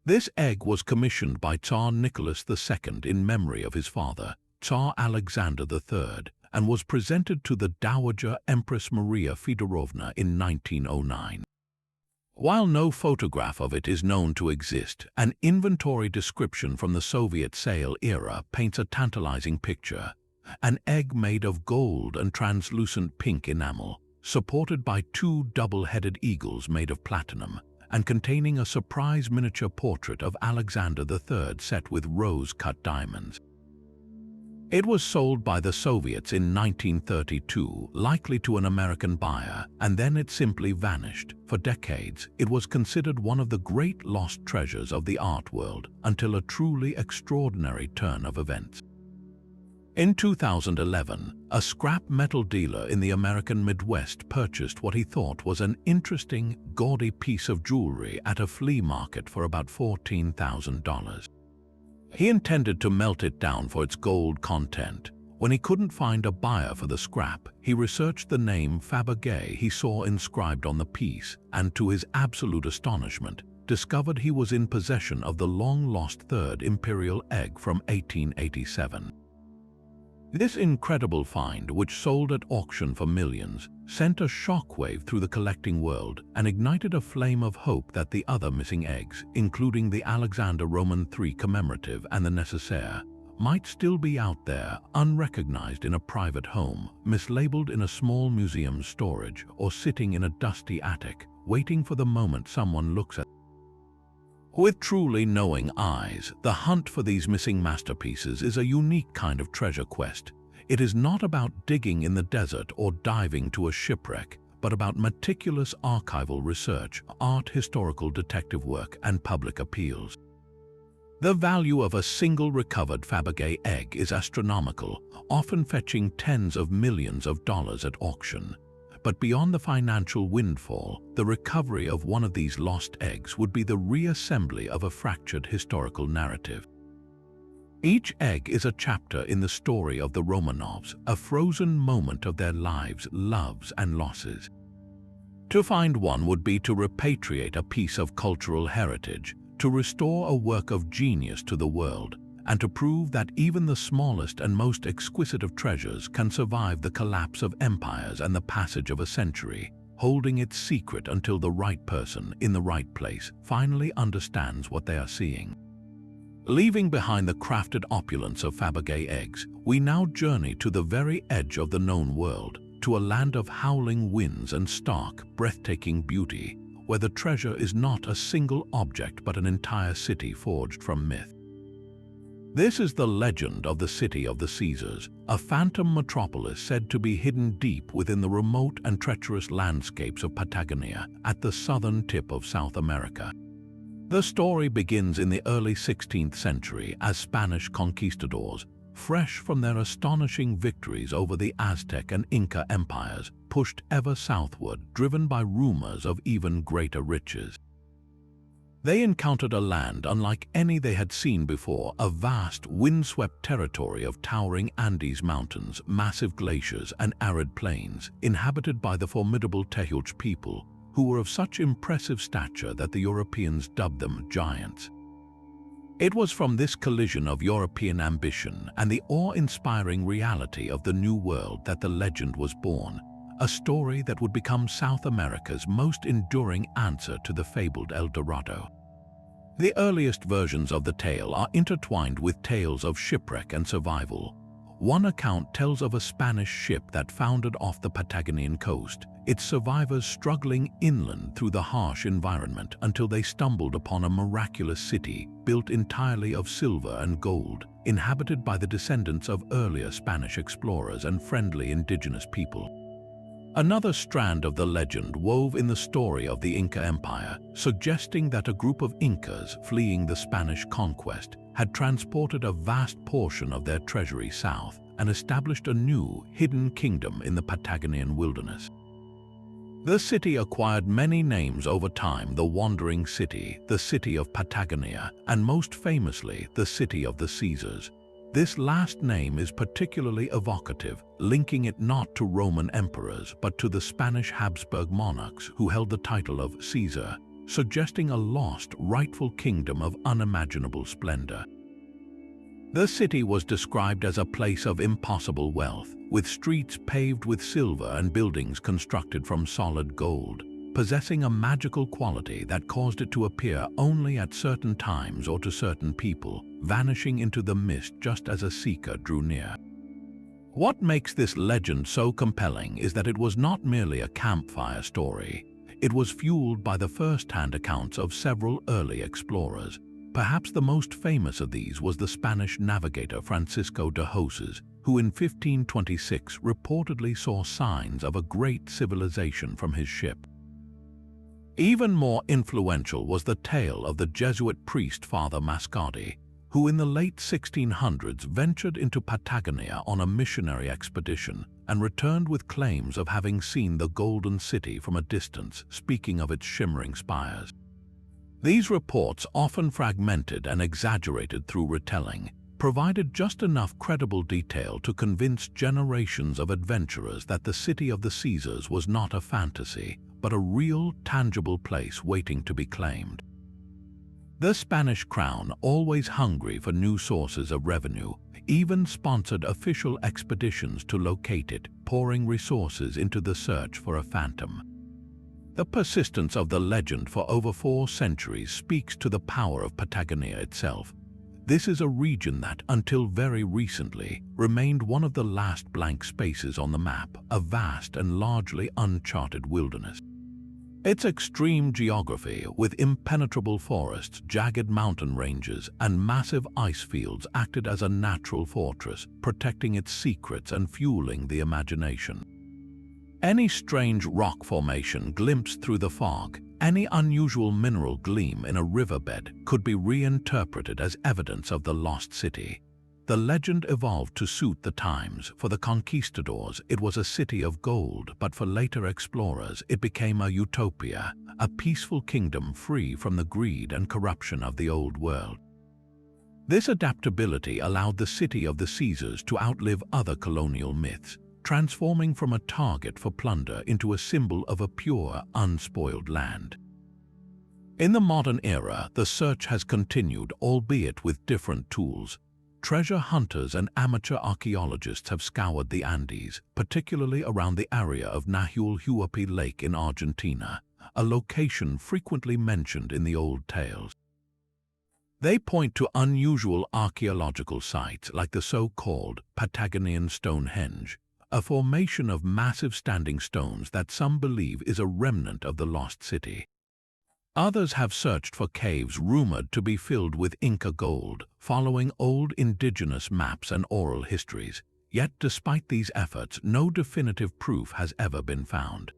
This egg was commissioned by Tsar Nicholas II in memory of his father, Tsar Alexander III, and was presented to the Dowager Empress Maria Feodorovna in 1909. While no photograph of it is known to exist, an inventory description from the Soviet sale era paints a tantalizing picture: an egg made of gold and translucent pink enamel, supported by 2 double-headed eagles made of platinum, and containing a surprise miniature portrait of Alexander III set with rose-cut diamonds. It was sold by the Soviets in 1932, likely to an American buyer, and then it simply vanished. For decades, it was considered one of the great lost treasures of the art world until a truly extraordinary turn of events. In 2011, a scrap metal dealer in the American Midwest purchased what he thought was an interesting, gaudy piece of jewelry at a flea market for about $14,000. He intended to melt it down for its gold content. When he couldn't find a buyer for the scrap, he researched the name Fabergé he saw inscribed on the piece, and to his absolute astonishment, discovered he was in possession of the long-lost third imperial egg from 1887. This incredible find, which sold at auction for millions, sent a shockwave through the collecting world and ignited a flame of hope that the other missing eggs, including the Alexander Roman III commemorative and the Nécessaire, might still be out there, unrecognized in a private home, mislabeled in a small museum's storage, or sitting in a dusty attic, waiting for the moment someone looks at. With truly knowing eyes, the hunt for these missing masterpieces is a unique kind of treasure quest. It is not about digging in the desert or diving to a shipwreck, but about meticulous archival research, art, historical detective work, and public appeals. The value of a single recovered Fabergé egg is astronomical, often fetching tens of millions of dollars at auction. But beyond the financial windfall, the recovery of one of these lost eggs would be the reassembly of a fractured historical narrative. Each egg is a chapter in the story of the Romanovs, a frozen moment of their lives, loves, and losses. To find one would be to repatriate a piece of cultural heritage, to restore a work of genius to the world, and to prove that even the smallest and most exquisite of treasures can survive the collapse of empires and the passage of a century, holding its secret until the right person in the right place finally understands what they are seeing. Leaving behind the crafted opulence of Fabergé eggs, we now journey to the very edge of the known world, to a land of howling winds and stark, breathtaking beauty, where the treasure is not a single object but an entire city forged from myth. This is the legend of the City of the Caesars, a phantom metropolis said to be hidden deep within the remote and treacherous landscapes of Patagonia at the southern tip of South America. The story begins in the early 16th century as Spanish conquistadors, fresh from their astonishing victories over the Aztec and Inca empires, pushed ever southward, driven by rumors of even greater riches. They encountered a land unlike any they had seen before, a vast, windswept territory of towering Andes mountains, massive glaciers, and arid plains, inhabited by the formidable Tehuelche people, who were of such impressive stature that the Europeans dubbed them giants. It was from this collision of European ambition and the awe-inspiring reality of the New World that the legend was born, a story that would become South America's most enduring answer to the fabled El Dorado. The earliest versions of the tale are intertwined with tales of shipwreck and survival. One account tells of a Spanish ship that foundered off the Patagonian coast, its survivors struggling inland through the harsh environment until they stumbled upon a miraculous city built entirely of silver and gold, inhabited by the descendants of earlier Spanish explorers and friendly indigenous people. Another strand of the legend wove in the story of the Inca Empire, suggesting that a group of Incas fleeing the Spanish conquest had transported a vast portion of their treasury south and established a new, hidden kingdom in the Patagonian wilderness. The city acquired many names over time: the Wandering City, the City of Patagonia, and most famously, the City of the Caesars. This last name is particularly evocative, linking it not to Roman emperors but to the Spanish Habsburg monarchs who held the title of Caesar, suggesting a lost, rightful kingdom of unimaginable splendor. The city was described as a place of impossible wealth, with streets paved with silver and buildings constructed from solid gold, possessing a magical quality that caused it to appear only at certain times or to certain people, vanishing into the mist just as a seeker drew near. What makes this legend so compelling is that it was not merely a campfire story. It was fueled by the first-hand accounts of several early explorers. Perhaps the most famous of these was the Spanish navigator Francisco de Hoses, who in 1526 reportedly saw signs of a great civilization from his ship. Even more influential was the tale of the Jesuit priest Father Mascati, who in the late 1600s ventured into Patagonia on a missionary expedition and returned with claims of having seen the Golden City from a distance, speaking of its shimmering spires. These reports, often fragmented and exaggerated through retelling, provided just enough credible detail to convince generations of adventurers that the city of the Caesars was not a fantasy, but a real, tangible place waiting to be claimed. The Spanish crown, always hungry for new sources of revenue, even sponsored official expeditions to locate it, pouring resources into the search for a phantom. The persistence of the legend for over 4 centuries speaks to the power of Patagonia itself. This is a region that, until very recently, remained one of the last blank spaces on the map, a vast and largely uncharted wilderness. Its extreme geography, with impenetrable forests, jagged mountain ranges, and massive ice fields, acted as a natural fortress, protecting its secrets and fueling the imagination. Any strange rock formation glimpsed through the fog, any unusual mineral gleam in a riverbed could be reinterpreted as evidence of the lost city. The legend evolved to suit the times. For the conquistadors, it was a city of gold, but for later explorers, it became a utopia, a peaceful kingdom free from the greed and corruption of the old world. This adaptability allowed the city of the Caesars to outlive other colonial myths, transforming from a target for plunder into a symbol of a pure, unspoiled land. In the modern era, the search has continued, albeit with different tools. Treasure hunters and amateur archaeologists have scoured the Andes, particularly around the area of Nahuel Huapi Lake in Argentina, a location frequently mentioned in the old tales. They point to unusual archaeological sites like the so-called Patagonian Stonehenge, a formation of massive standing stones that some believe is a remnant of the lost city. Others have searched for caves rumored to be filled with Inca gold, following old indigenous maps and oral histories. Yet despite these efforts, no definitive proof has ever been found.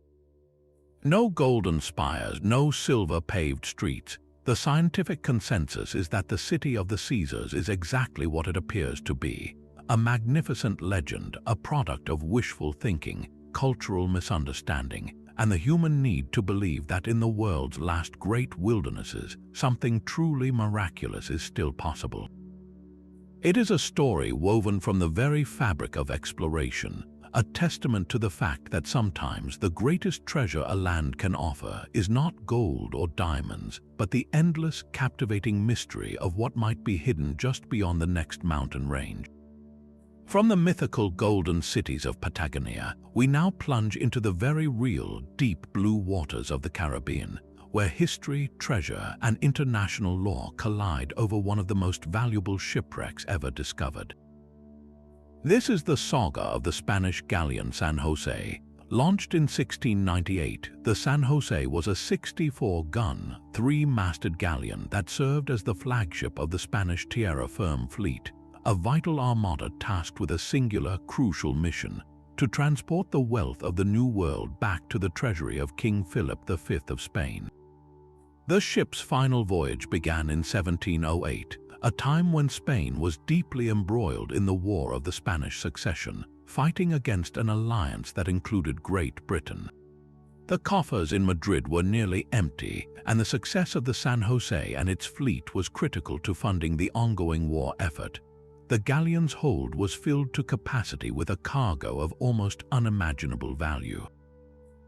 No golden spires, no silver-paved streets. The scientific consensus is that the city of the Caesars is exactly what it appears to be. A magnificent legend, a product of wishful thinking, cultural misunderstanding, and the human need to believe that in the world's last great wildernesses, something truly miraculous is still possible. It is a story woven from the very fabric of exploration, a testament to the fact that sometimes the greatest treasure a land can offer is not gold or diamonds, but the endless, captivating mystery of what might be hidden just beyond the next mountain range. From the mythical golden cities of Patagonia, we now plunge into the very real, deep blue waters of the Caribbean, where history, treasure, and international law collide over one of the most valuable shipwrecks ever discovered. This is the saga of the Spanish galleon San Jose. Launched in 1698, the San Jose was a 64-gun, 3-masted galleon that served as the flagship of the Spanish Tierra Firme fleet, a vital armada tasked with a singular, crucial mission: to transport the wealth of the New World back to the treasury of King Philip V of Spain. The ship's final voyage began in 1708, a time when Spain was deeply embroiled in the War of the Spanish Succession, fighting against an alliance that included Great Britain. The coffers in Madrid were nearly empty, and the success of the San Jose and its fleet was critical to funding the ongoing war effort. The galleon's hold was filled to capacity with a cargo of almost unimaginable value.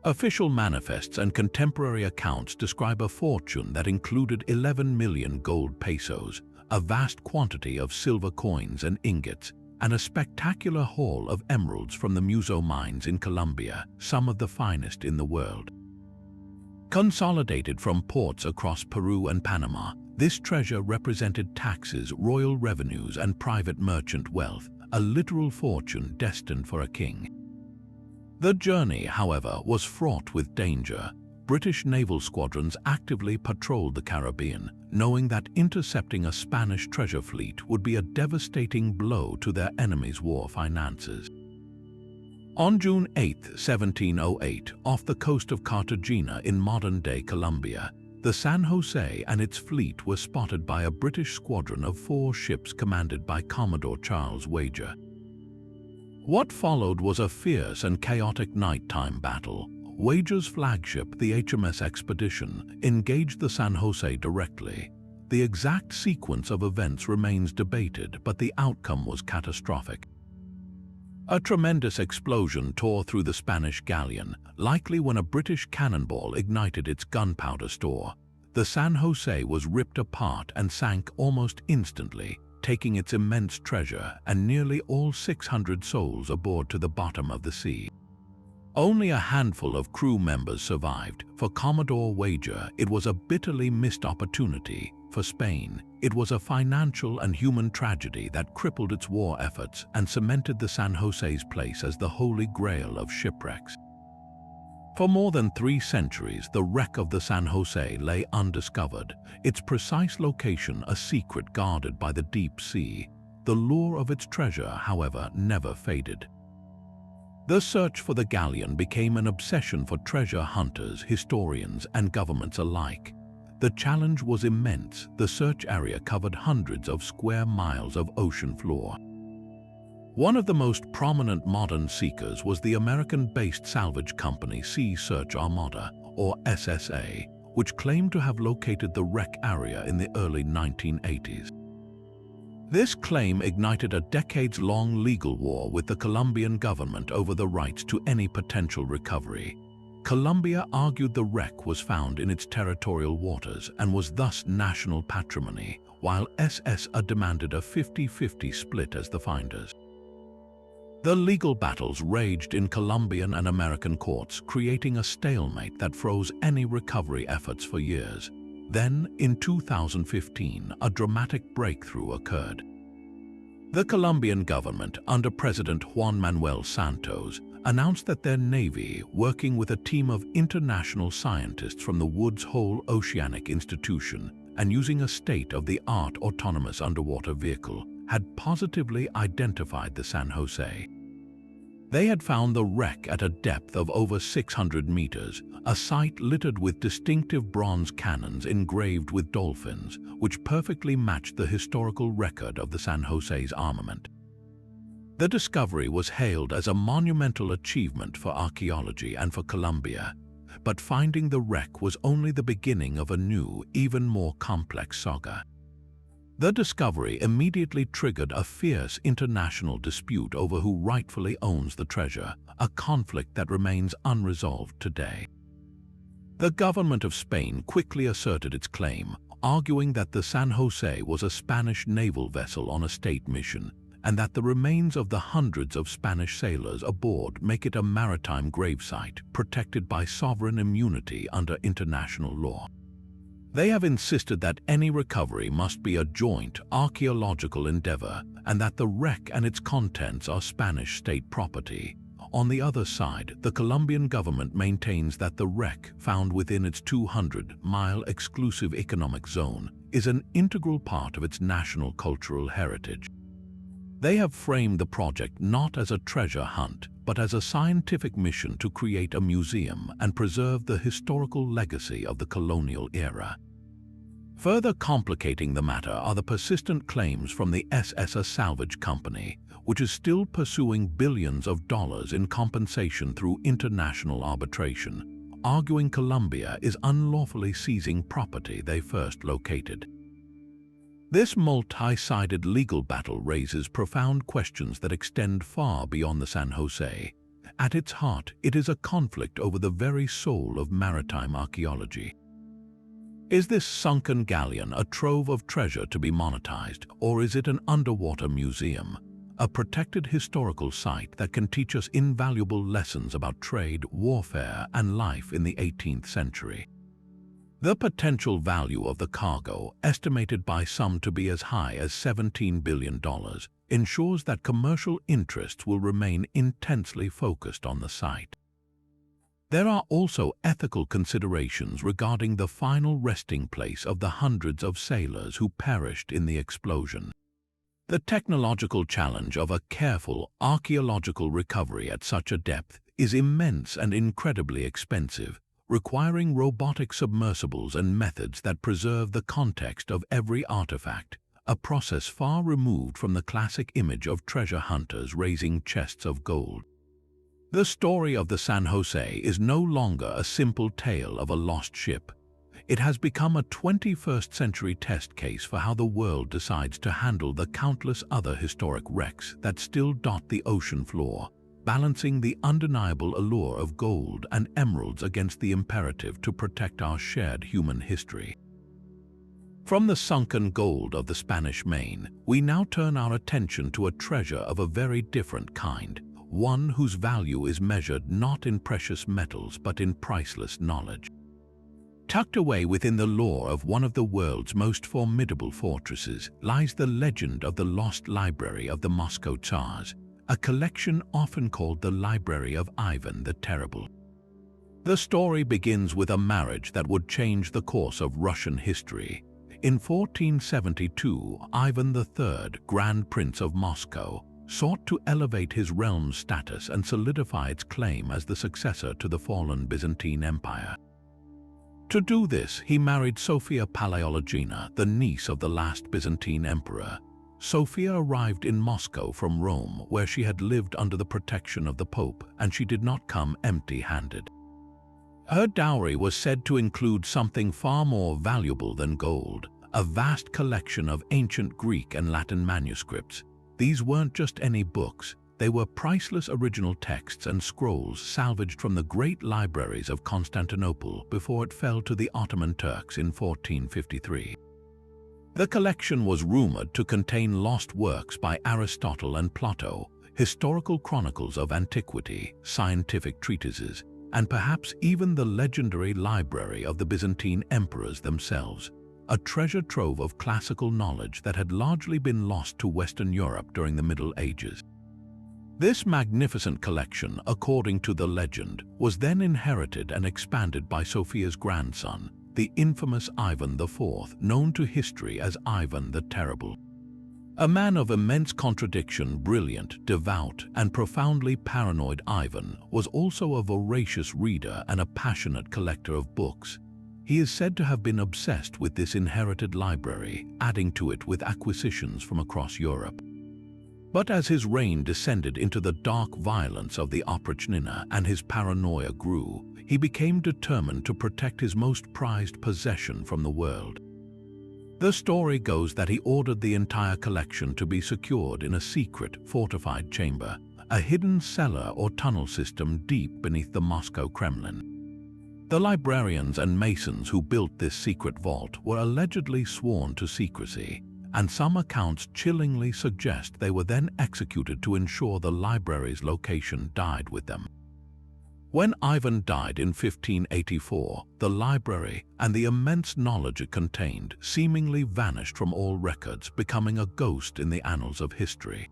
Official manifests and contemporary accounts describe a fortune that included 11 million gold pesos, a vast quantity of silver coins and ingots, and a spectacular haul of emeralds from the Muso mines in Colombia, some of the finest in the world. Consolidated from ports across Peru and Panama, this treasure represented taxes, royal revenues, and private merchant wealth, a literal fortune destined for a king. The journey, however, was fraught with danger. British naval squadrons actively patrolled the Caribbean, knowing that intercepting a Spanish treasure fleet would be a devastating blow to their enemy's war finances. On June 8, 1708, off the coast of Cartagena in modern-day Colombia, the San Jose and its fleet were spotted by a British squadron of 4 ships commanded by Commodore Charles Wager. What followed was a fierce and chaotic nighttime battle. Wager's flagship, the HMS Expedition, engaged the San Jose directly. The exact sequence of events remains debated, but the outcome was catastrophic. A tremendous explosion tore through the Spanish galleon, likely when a British cannonball ignited its gunpowder store. The San Jose was ripped apart and sank almost instantly, taking its immense treasure and nearly all 600 souls aboard to the bottom of the sea. Only a handful of crew members survived. For Commodore Wager, it was a bitterly missed opportunity. For Spain, it was a financial and human tragedy that crippled its war efforts and cemented the San Jose's place as the holy grail of shipwrecks. For more than 3 centuries, the wreck of the San Jose lay undiscovered, its precise location a secret guarded by the deep sea. The lure of its treasure, however, never faded. The search for the galleon became an obsession for treasure hunters, historians, and governments alike. The challenge was immense. The search area covered hundreds of square miles of ocean floor. One of the most prominent modern seekers was the American-based salvage company Sea Search Armada, or SSA, which claimed to have located the wreck area in the early 1980s. This claim ignited a decades-long legal war with the Colombian government over the rights to any potential recovery. Colombia argued the wreck was found in its territorial waters and was thus national patrimony, while SSA demanded a 50-50 split as the finders. The legal battles raged in Colombian and American courts, creating a stalemate that froze any recovery efforts for years. Then, in 2015, a dramatic breakthrough occurred. The Colombian government, under President Juan Manuel Santos, announced that their navy, working with a team of international scientists from the Woods Hole Oceanic Institution and using a state-of-the-art autonomous underwater vehicle, had positively identified the San Jose. They had found the wreck at a depth of over 600 meters, a site littered with distinctive bronze cannons engraved with dolphins, which perfectly matched the historical record of the San Jose's armament. The discovery was hailed as a monumental achievement for archaeology and for Colombia, but finding the wreck was only the beginning of a new, even more complex saga. The discovery immediately triggered a fierce international dispute over who rightfully owns the treasure, a conflict that remains unresolved today. The government of Spain quickly asserted its claim, arguing that the San Jose was a Spanish naval vessel on a state mission, and that the remains of the hundreds of Spanish sailors aboard make it a maritime gravesite protected by sovereign immunity under international law. They have insisted that any recovery must be a joint archaeological endeavor and that the wreck and its contents are Spanish state property. On the other side, the Colombian government maintains that the wreck, found within its 200-mile exclusive economic zone, is an integral part of its national cultural heritage. They have framed the project not as a treasure hunt, but as a scientific mission to create a museum and preserve the historical legacy of the colonial era. Further complicating the matter are the persistent claims from the SSA Salvage Company, which is still pursuing billions of dollars in compensation through international arbitration, arguing Colombia is unlawfully seizing property they first located. This multi-sided legal battle raises profound questions that extend far beyond the San Jose. At its heart, it is a conflict over the very soul of maritime archaeology. Is this sunken galleon a trove of treasure to be monetized, or is it an underwater museum, a protected historical site that can teach us invaluable lessons about trade, warfare, and life in the 18th century? The potential value of the cargo, estimated by some to be as high as $17 billion, ensures that commercial interests will remain intensely focused on the site. There are also ethical considerations regarding the final resting place of the hundreds of sailors who perished in the explosion. The technological challenge of a careful archaeological recovery at such a depth is immense and incredibly expensive, requiring robotic submersibles and methods that preserve the context of every artifact, a process far removed from the classic image of treasure hunters raising chests of gold. The story of the San Jose is no longer a simple tale of a lost ship. It has become a 21st century test case for how the world decides to handle the countless other historic wrecks that still dot the ocean floor, balancing the undeniable allure of gold and emeralds against the imperative to protect our shared human history. From the sunken gold of the Spanish Main, we now turn our attention to a treasure of a very different kind, one whose value is measured not in precious metals but in priceless knowledge. Tucked away within the lore of one of the world's most formidable fortresses lies the legend of the Lost Library of the Moscow Tsars, a collection often called the Library of Ivan the Terrible. The story begins with a marriage that would change the course of Russian history. In 1472, Ivan III, Grand Prince of Moscow, sought to elevate his realm's status and solidify its claim as the successor to the fallen Byzantine Empire. To do this, he married Sophia Palaeologina, the niece of the last Byzantine emperor. Sophia arrived in Moscow from Rome, where she had lived under the protection of the Pope, and she did not come empty-handed. Her dowry was said to include something far more valuable than gold, a vast collection of ancient Greek and Latin manuscripts. These weren't just any books, they were priceless original texts and scrolls salvaged from the great libraries of Constantinople before it fell to the Ottoman Turks in 1453. The collection was rumored to contain lost works by Aristotle and Plato, historical chronicles of antiquity, scientific treatises, and perhaps even the legendary library of the Byzantine emperors themselves, a treasure trove of classical knowledge that had largely been lost to Western Europe during the Middle Ages. This magnificent collection, according to the legend, was then inherited and expanded by Sophia's grandson, the infamous Ivan IV, known to history as Ivan the Terrible. A man of immense contradiction, brilliant, devout, and profoundly paranoid, Ivan was also a voracious reader and a passionate collector of books. He is said to have been obsessed with this inherited library, adding to it with acquisitions from across Europe. But as his reign descended into the dark violence of the Oprichnina and his paranoia grew, he became determined to protect his most prized possession from the world. The story goes that he ordered the entire collection to be secured in a secret, fortified chamber, a hidden cellar or tunnel system deep beneath the Moscow Kremlin. The librarians and masons who built this secret vault were allegedly sworn to secrecy, and some accounts chillingly suggest they were then executed to ensure the library's location died with them. When Ivan died in 1584, the library and the immense knowledge it contained seemingly vanished from all records, becoming a ghost in the annals of history.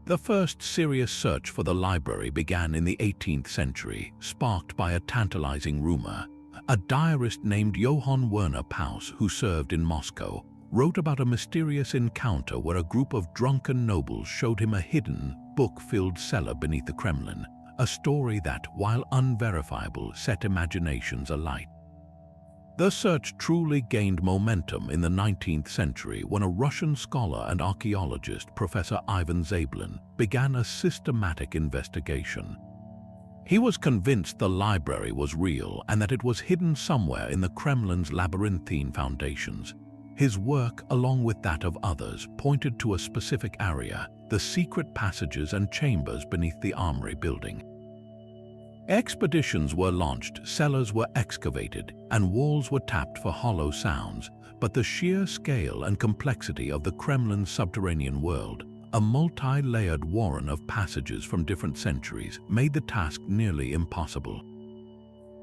The first serious search for the library began in the 18th century, sparked by a tantalizing rumor. A diarist named Johann Werner Paus, who served in Moscow, wrote about a mysterious encounter where a group of drunken nobles showed him a hidden, book-filled cellar beneath the Kremlin, a story that, while unverifiable, set imaginations alight. The search truly gained momentum in the 19th century when a Russian scholar and archaeologist, Professor Ivan Zablin, began a systematic investigation. He was convinced the library was real and that it was hidden somewhere in the Kremlin's labyrinthine foundations. His work, along with that of others, pointed to a specific area, the secret passages and chambers beneath the armory building. Expeditions were launched, cellars were excavated, and walls were tapped for hollow sounds, but the sheer scale and complexity of the Kremlin's subterranean world, a multi-layered warren of passages from different centuries, made the task nearly impossible.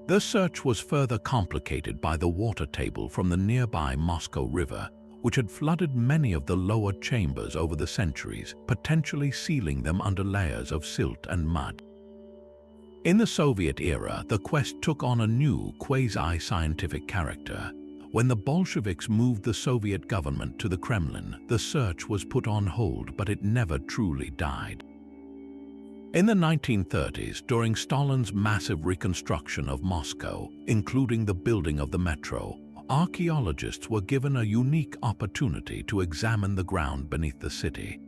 The search was further complicated by the water table from the nearby Moscow River, which had flooded many of the lower chambers over the centuries, potentially sealing them under layers of silt and mud. In the Soviet era, the quest took on a new quasi-scientific character. When the Bolsheviks moved the Soviet government to the Kremlin, the search was put on hold, but it never truly died. In the 1930s, during Stalin's massive reconstruction of Moscow, including the building of the metro, archaeologists were given a unique opportunity to examine the ground beneath the city.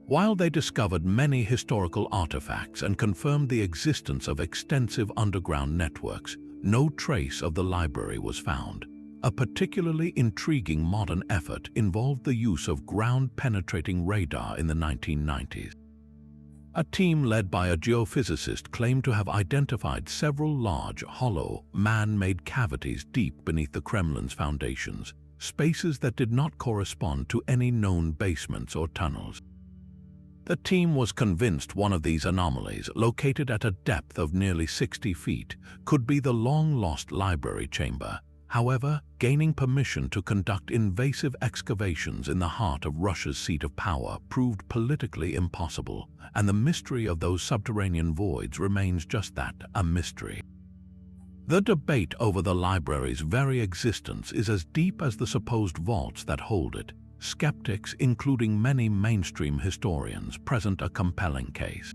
While they discovered many historical artifacts and confirmed the existence of extensive underground networks, no trace of the library was found. A particularly intriguing modern effort involved the use of ground-penetrating radar in the 1990s. A team led by a geophysicist claimed to have identified several large, hollow, man-made cavities deep beneath the Kremlin's foundations, spaces that did not correspond to any known basements or tunnels. The team was convinced one of these anomalies, located at a depth of nearly 60 feet, could be the long-lost library chamber. However, gaining permission to conduct invasive excavations in the heart of Russia's seat of power proved politically impossible, and the mystery of those subterranean voids remains just that, a mystery. The debate over the library's very existence is as deep as the supposed vaults that hold it. Skeptics, including many mainstream historians, present a compelling case.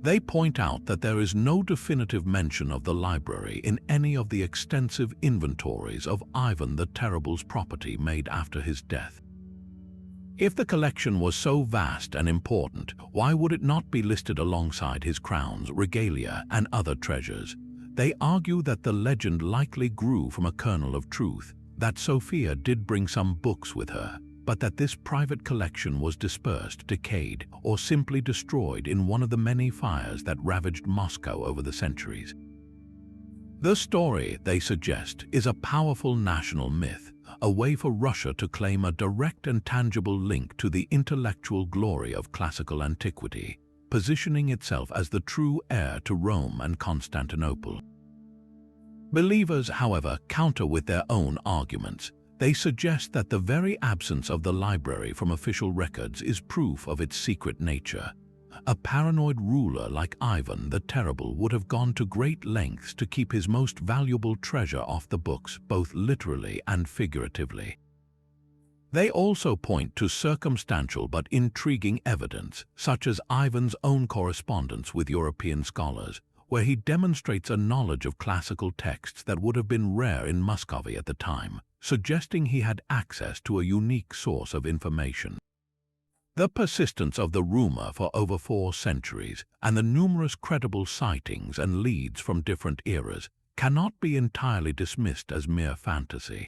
They point out that there is no definitive mention of the library in any of the extensive inventories of Ivan the Terrible's property made after his death. If the collection was so vast and important, why would it not be listed alongside his crowns, regalia, and other treasures? They argue that the legend likely grew from a kernel of truth, that Sophia did bring some books with her, but that this private collection was dispersed, decayed, or simply destroyed in one of the many fires that ravaged Moscow over the centuries. The story, they suggest, is a powerful national myth, a way for Russia to claim a direct and tangible link to the intellectual glory of classical antiquity, positioning itself as the true heir to Rome and Constantinople. Believers, however, counter with their own arguments. They suggest that the very absence of the library from official records is proof of its secret nature. A paranoid ruler like Ivan the Terrible would have gone to great lengths to keep his most valuable treasure off the books, both literally and figuratively. They also point to circumstantial but intriguing evidence, such as Ivan's own correspondence with European scholars, where he demonstrates a knowledge of classical texts that would have been rare in Muscovy at the time, suggesting he had access to a unique source of information. The persistence of the rumor for over 4 centuries and the numerous credible sightings and leads from different eras cannot be entirely dismissed as mere fantasy.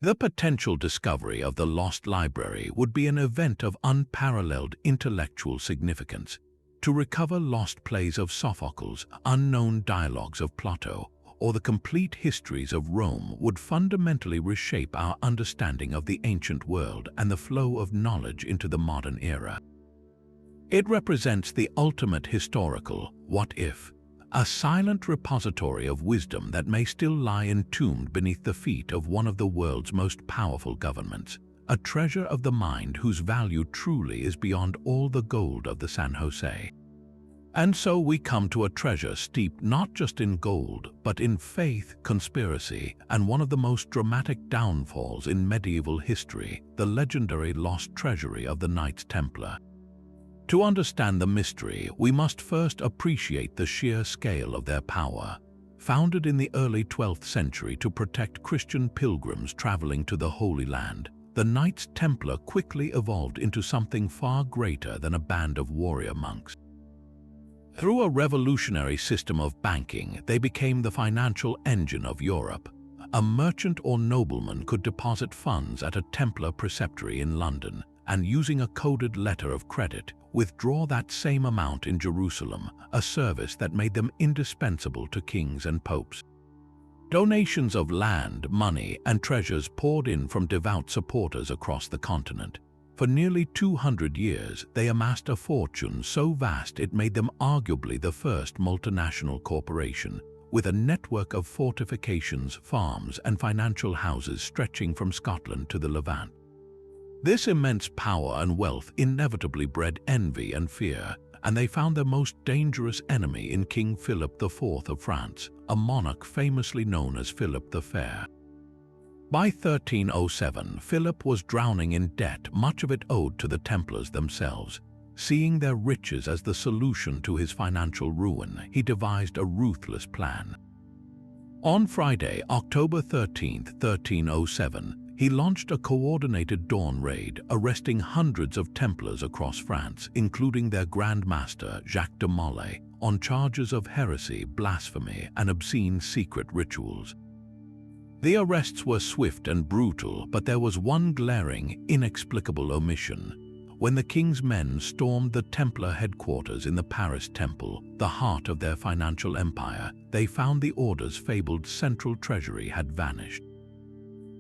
The potential discovery of the lost library would be an event of unparalleled intellectual significance. To recover lost plays of Sophocles, unknown dialogues of Plato, or the complete histories of Rome would fundamentally reshape our understanding of the ancient world and the flow of knowledge into the modern era. It represents the ultimate historical what if, a silent repository of wisdom that may still lie entombed beneath the feet of one of the world's most powerful governments, a treasure of the mind whose value truly is beyond all the gold of the San Jose. And so we come to a treasure steeped not just in gold, but in faith, conspiracy, and one of the most dramatic downfalls in medieval history, the legendary lost treasury of the Knights Templar. To understand the mystery, we must first appreciate the sheer scale of their power. Founded in the early 12th century to protect Christian pilgrims traveling to the Holy Land, the Knights Templar quickly evolved into something far greater than a band of warrior monks. Through a revolutionary system of banking, they became the financial engine of Europe. A merchant or nobleman could deposit funds at a Templar preceptory in London and, using a coded letter of credit, withdraw that same amount in Jerusalem, a service that made them indispensable to kings and popes. Donations of land, money, and treasures poured in from devout supporters across the continent. For nearly 200 years, they amassed a fortune so vast it made them arguably the first multinational corporation, with a network of fortifications, farms, and financial houses stretching from Scotland to the Levant. This immense power and wealth inevitably bred envy and fear, and they found their most dangerous enemy in King Philip IV of France, a monarch famously known as Philip the Fair. By 1307, Philip was drowning in debt, much of it owed to the Templars themselves. Seeing their riches as the solution to his financial ruin, he devised a ruthless plan. On Friday, October 13, 1307, he launched a coordinated dawn raid, arresting hundreds of Templars across France, including their Grand Master, Jacques de Molay, on charges of heresy, blasphemy, and obscene secret rituals. The arrests were swift and brutal, but there was one glaring, inexplicable omission. When the king's men stormed the Templar headquarters in the Paris Temple, the heart of their financial empire, they found the order's fabled central treasury had vanished.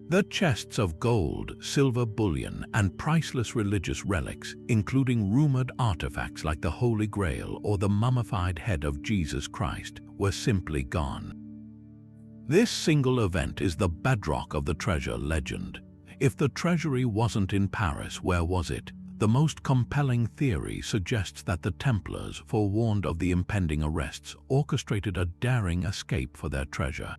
The chests of gold, silver bullion, and priceless religious relics, including rumored artifacts like the Holy Grail or the mummified head of Jesus Christ, were simply gone. This single event is the bedrock of the treasure legend. If the treasury wasn't in Paris, where was it? The most compelling theory suggests that the Templars, forewarned of the impending arrests, orchestrated a daring escape for their treasure.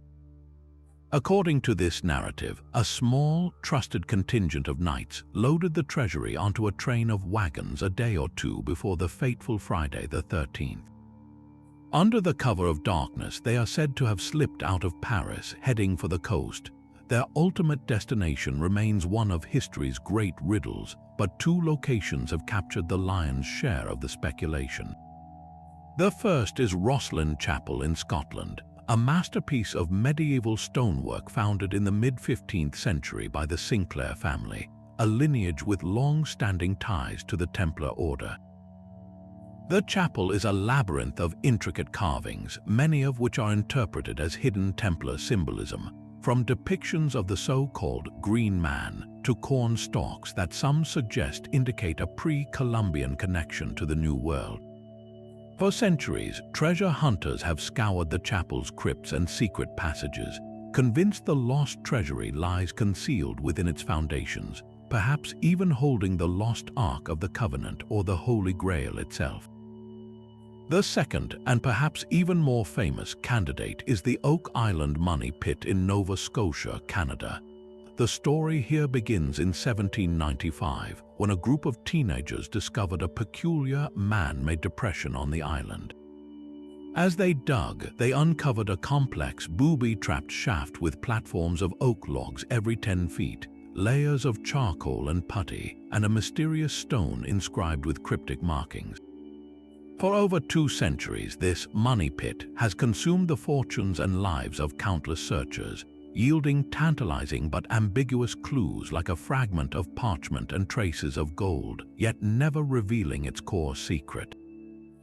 According to this narrative, a small, trusted contingent of knights loaded the treasury onto a train of wagons a day or two before the fateful Friday the 13th. Under the cover of darkness, they are said to have slipped out of Paris, heading for the coast. Their ultimate destination remains one of history's great riddles, but two locations have captured the lion's share of the speculation. The first is Rosslyn Chapel in Scotland, a masterpiece of medieval stonework founded in the mid-15th century by the Sinclair family, a lineage with long-standing ties to the Templar order. The chapel is a labyrinth of intricate carvings, many of which are interpreted as hidden Templar symbolism, from depictions of the so-called Green Man to corn stalks that some suggest indicate a pre-Columbian connection to the New World. For centuries, treasure hunters have scoured the chapel's crypts and secret passages, convinced the lost treasury lies concealed within its foundations, perhaps even holding the lost Ark of the Covenant or the Holy Grail itself. The second, and perhaps even more famous, candidate is the Oak Island Money Pit in Nova Scotia, Canada. The story here begins in 1795, when a group of teenagers discovered a peculiar man-made depression on the island. As they dug, they uncovered a complex, booby-trapped shaft with platforms of oak logs every 10 feet, layers of charcoal and putty, and a mysterious stone inscribed with cryptic markings. For over 2 centuries, this money pit has consumed the fortunes and lives of countless searchers, yielding tantalizing but ambiguous clues like a fragment of parchment and traces of gold, yet never revealing its core secret.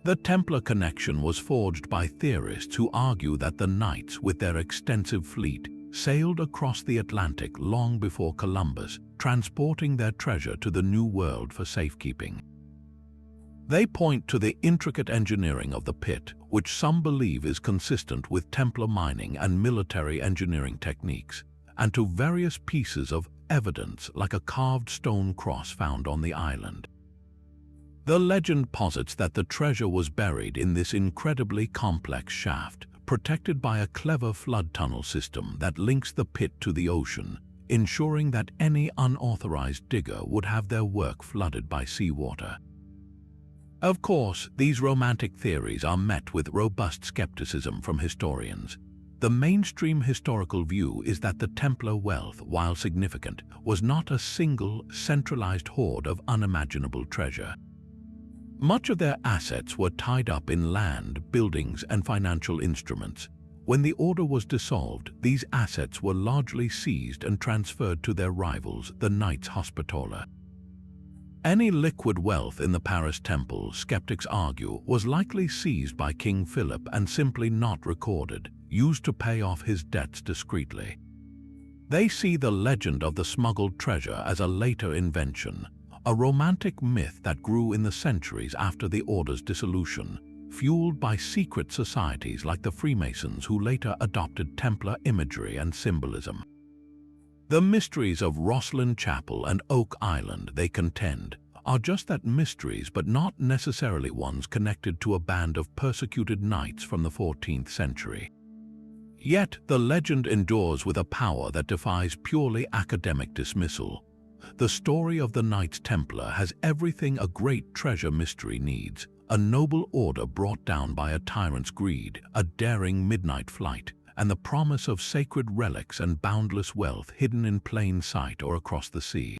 The Templar connection was forged by theorists who argue that the knights, with their extensive fleet, sailed across the Atlantic long before Columbus, transporting their treasure to the New World for safekeeping. They point to the intricate engineering of the pit, which some believe is consistent with Templar mining and military engineering techniques, and to various pieces of evidence like a carved stone cross found on the island. The legend posits that the treasure was buried in this incredibly complex shaft, protected by a clever flood tunnel system that links the pit to the ocean, ensuring that any unauthorized digger would have their work flooded by seawater. Of course, these romantic theories are met with robust skepticism from historians. The mainstream historical view is that the Templar wealth, while significant, was not a single, centralized hoard of unimaginable treasure. Much of their assets were tied up in land, buildings, and financial instruments. When the order was dissolved, these assets were largely seized and transferred to their rivals, the Knights Hospitaller. Any liquid wealth in the Paris Temple, skeptics argue, was likely seized by King Philip and simply not recorded, used to pay off his debts discreetly. They see the legend of the smuggled treasure as a later invention, a romantic myth that grew in the centuries after the order's dissolution, fueled by secret societies like the Freemasons who later adopted Templar imagery and symbolism. The mysteries of Rosslyn Chapel and Oak Island, they contend, are just that, mysteries, but not necessarily ones connected to a band of persecuted knights from the 14th century. Yet the legend endures with a power that defies purely academic dismissal. The story of the Knights Templar has everything a great treasure mystery needs: a noble order brought down by a tyrant's greed, a daring midnight flight, and the promise of sacred relics and boundless wealth hidden in plain sight or across the sea.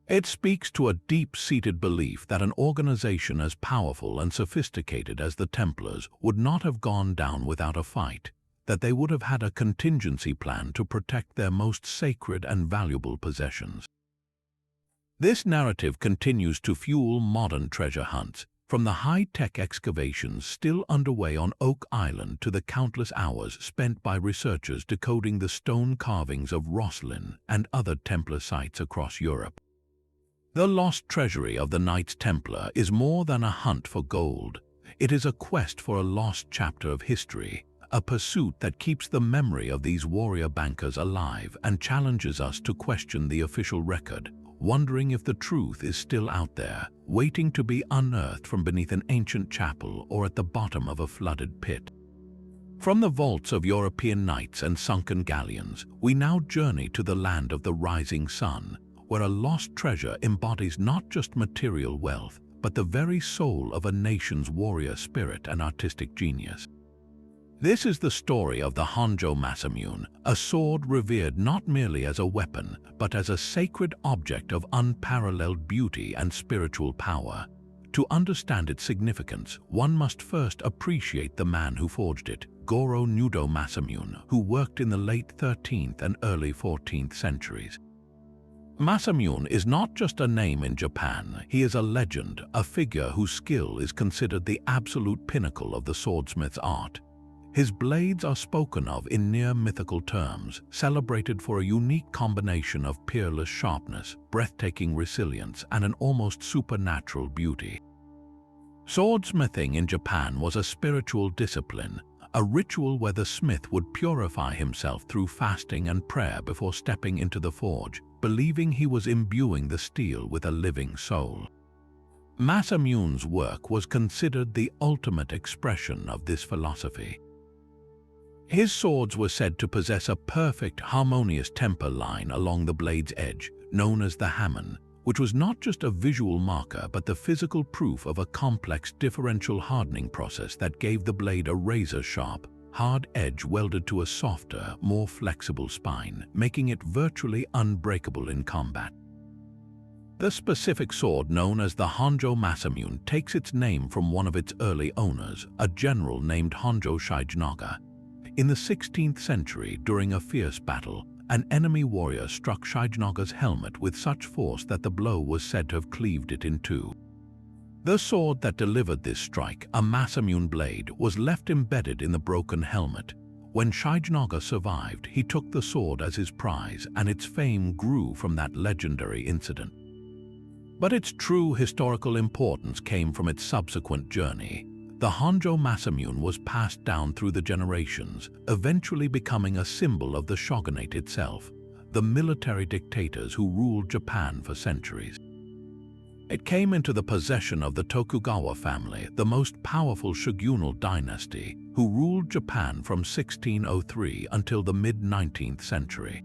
It speaks to a deep-seated belief that an organization as powerful and sophisticated as the Templars would not have gone down without a fight, that they would have had a contingency plan to protect their most sacred and valuable possessions. This narrative continues to fuel modern treasure hunts, from the high-tech excavations still underway on Oak Island to the countless hours spent by researchers decoding the stone carvings of Rosslyn and other Templar sites across Europe. The lost treasury of the Knights Templar is more than a hunt for gold. It is a quest for a lost chapter of history, a pursuit that keeps the memory of these warrior bankers alive and challenges us to question the official record, wondering if the truth is still out there, waiting to be unearthed from beneath an ancient chapel or at the bottom of a flooded pit. From the vaults of European knights and sunken galleons, we now journey to the land of the rising sun, where a lost treasure embodies not just material wealth, but the very soul of a nation's warrior spirit and artistic genius. This is the story of the Honjo Masamune, a sword revered not merely as a weapon, but as a sacred object of unparalleled beauty and spiritual power. To understand its significance, one must first appreciate the man who forged it, Goro Nudo Masamune, who worked in the late 13th and early 14th centuries. Masamune is not just a name in Japan, he is a legend, a figure whose skill is considered the absolute pinnacle of the swordsmith's art. His blades are spoken of in near-mythical terms, celebrated for a unique combination of peerless sharpness, breathtaking resilience, and an almost supernatural beauty. Swordsmithing in Japan was a spiritual discipline, a ritual where the smith would purify himself through fasting and prayer before stepping into the forge, believing he was imbuing the steel with a living soul. Masamune's work was considered the ultimate expression of this philosophy. His swords were said to possess a perfect, harmonious temper line along the blade's edge, known as the hamon, which was not just a visual marker but the physical proof of a complex differential hardening process that gave the blade a razor-sharp, hard edge welded to a softer, more flexible spine, making it virtually unbreakable in combat. The specific sword known as the Honjo Masamune takes its name from one of its early owners, a general named Honjo Shigenaga. In the 16th century, during a fierce battle, an enemy warrior struck Shigenaga's helmet with such force that the blow was said to have cleaved it in two. The sword that delivered this strike, a Masamune blade, was left embedded in the broken helmet. When Shigenaga survived, he took the sword as his prize, and its fame grew from that legendary incident. But its true historical importance came from its subsequent journey. The Honjo Masamune was passed down through the generations, eventually becoming a symbol of the shogunate itself, the military dictators who ruled Japan for centuries. It came into the possession of the Tokugawa family, the most powerful shogunal dynasty, who ruled Japan from 1603 until the mid-19th century.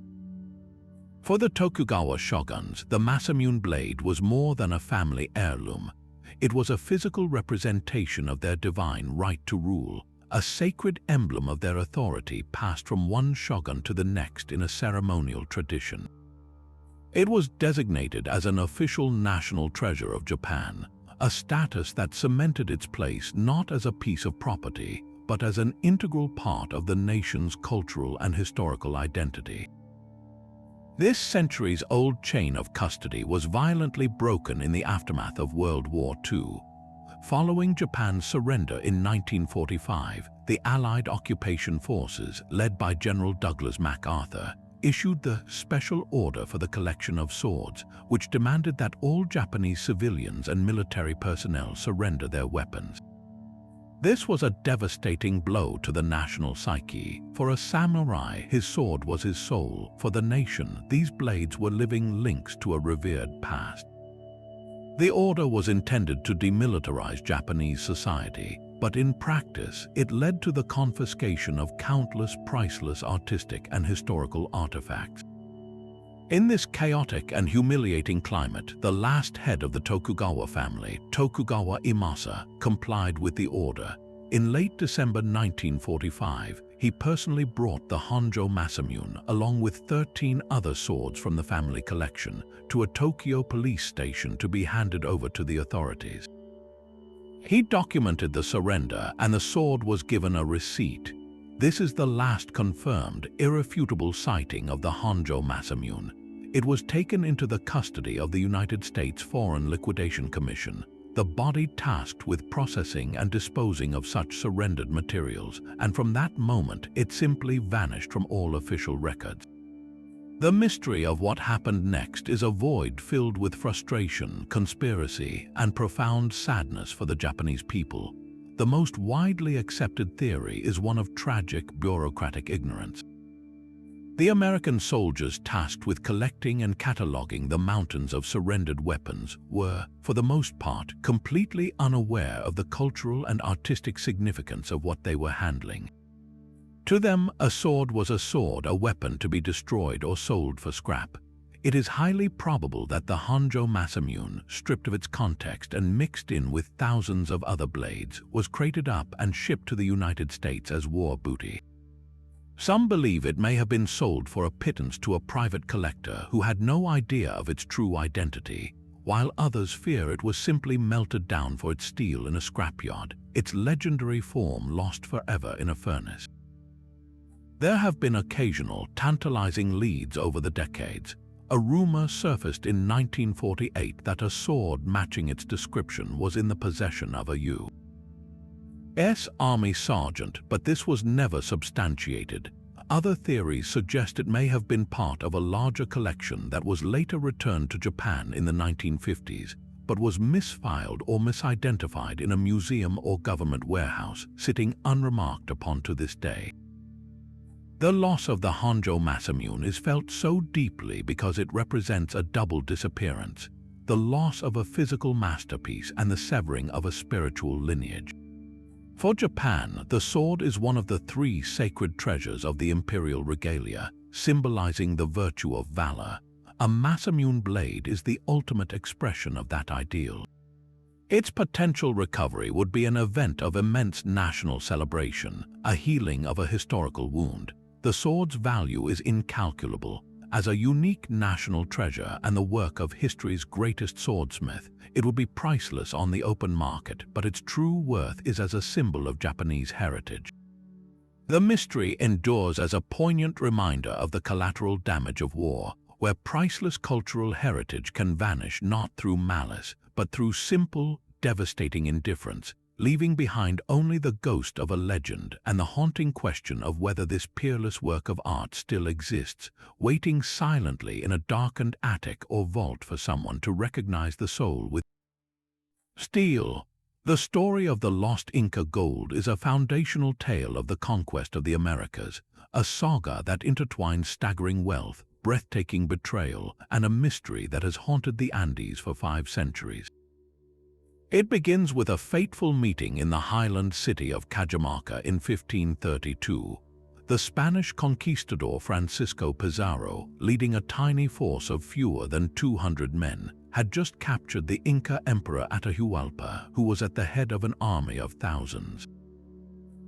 For the Tokugawa shoguns, the Masamune blade was more than a family heirloom. It was a physical representation of their divine right to rule, a sacred emblem of their authority passed from one shogun to the next in a ceremonial tradition. It was designated as an official national treasure of Japan, a status that cemented its place not as a piece of property, but as an integral part of the nation's cultural and historical identity. This centuries-old chain of custody was violently broken in the aftermath of World War II. Following Japan's surrender in 1945, the Allied occupation forces, led by General Douglas MacArthur, issued the Special Order for the Collection of Swords, which demanded that all Japanese civilians and military personnel surrender their weapons. This was a devastating blow to the national psyche. For a samurai, his sword was his soul. For the nation, these blades were living links to a revered past. The order was intended to demilitarize Japanese society, but in practice, it led to the confiscation of countless priceless artistic and historical artifacts. In this chaotic and humiliating climate, the last head of the Tokugawa family, Tokugawa Ieyasu, complied with the order. In late December 1945, he personally brought the Honjo Masamune, along with 13 other swords from the family collection, to a Tokyo police station to be handed over to the authorities. He documented the surrender, and the sword was given a receipt. This is the last confirmed, irrefutable sighting of the Honjo Masamune. It was taken into the custody of the United States Foreign Liquidation Commission, the body tasked with processing and disposing of such surrendered materials, and from that moment it simply vanished from all official records. The mystery of what happened next is a void filled with frustration, conspiracy, and profound sadness for the Japanese people. The most widely accepted theory is one of tragic bureaucratic ignorance. The American soldiers tasked with collecting and cataloging the mountains of surrendered weapons were, for the most part, completely unaware of the cultural and artistic significance of what they were handling. To them, a sword was a sword, a weapon to be destroyed or sold for scrap. It is highly probable that the Honjo Masamune, stripped of its context and mixed in with thousands of other blades, was crated up and shipped to the United States as war booty. Some believe it may have been sold for a pittance to a private collector who had no idea of its true identity, while others fear it was simply melted down for its steel in a scrapyard, its legendary form lost forever in a furnace. There have been occasional, tantalizing leads over the decades. A rumor surfaced in 1948 that a sword matching its description was in the possession of a U.S. Army sergeant, but this was never substantiated. Other theories suggest it may have been part of a larger collection that was later returned to Japan in the 1950s, but was misfiled or misidentified in a museum or government warehouse, sitting unremarked upon to this day. The loss of the Honjo Masamune is felt so deeply because it represents a double disappearance, the loss of a physical masterpiece and the severing of a spiritual lineage. For Japan, the sword is one of the three sacred treasures of the imperial regalia, symbolizing the virtue of valor. A Masamune blade is the ultimate expression of that ideal. Its potential recovery would be an event of immense national celebration, a healing of a historical wound. The sword's value is incalculable. As a unique national treasure and the work of history's greatest swordsmith, it would be priceless on the open market, but its true worth is as a symbol of Japanese heritage. The mystery endures as a poignant reminder of the collateral damage of war, where priceless cultural heritage can vanish not through malice, but through simple, devastating indifference, leaving behind only the ghost of a legend and the haunting question of whether this peerless work of art still exists, waiting silently in a darkened attic or vault for someone to recognize the soul with steel. The story of the lost Inca gold is a foundational tale of the conquest of the Americas, a saga that intertwines staggering wealth, breathtaking betrayal, and a mystery that has haunted the Andes for 5 centuries. It begins with a fateful meeting in the highland city of Cajamarca in 1532. The Spanish conquistador Francisco Pizarro, leading a tiny force of fewer than 200 men, had just captured the Inca Emperor Atahualpa, who was at the head of an army of thousands.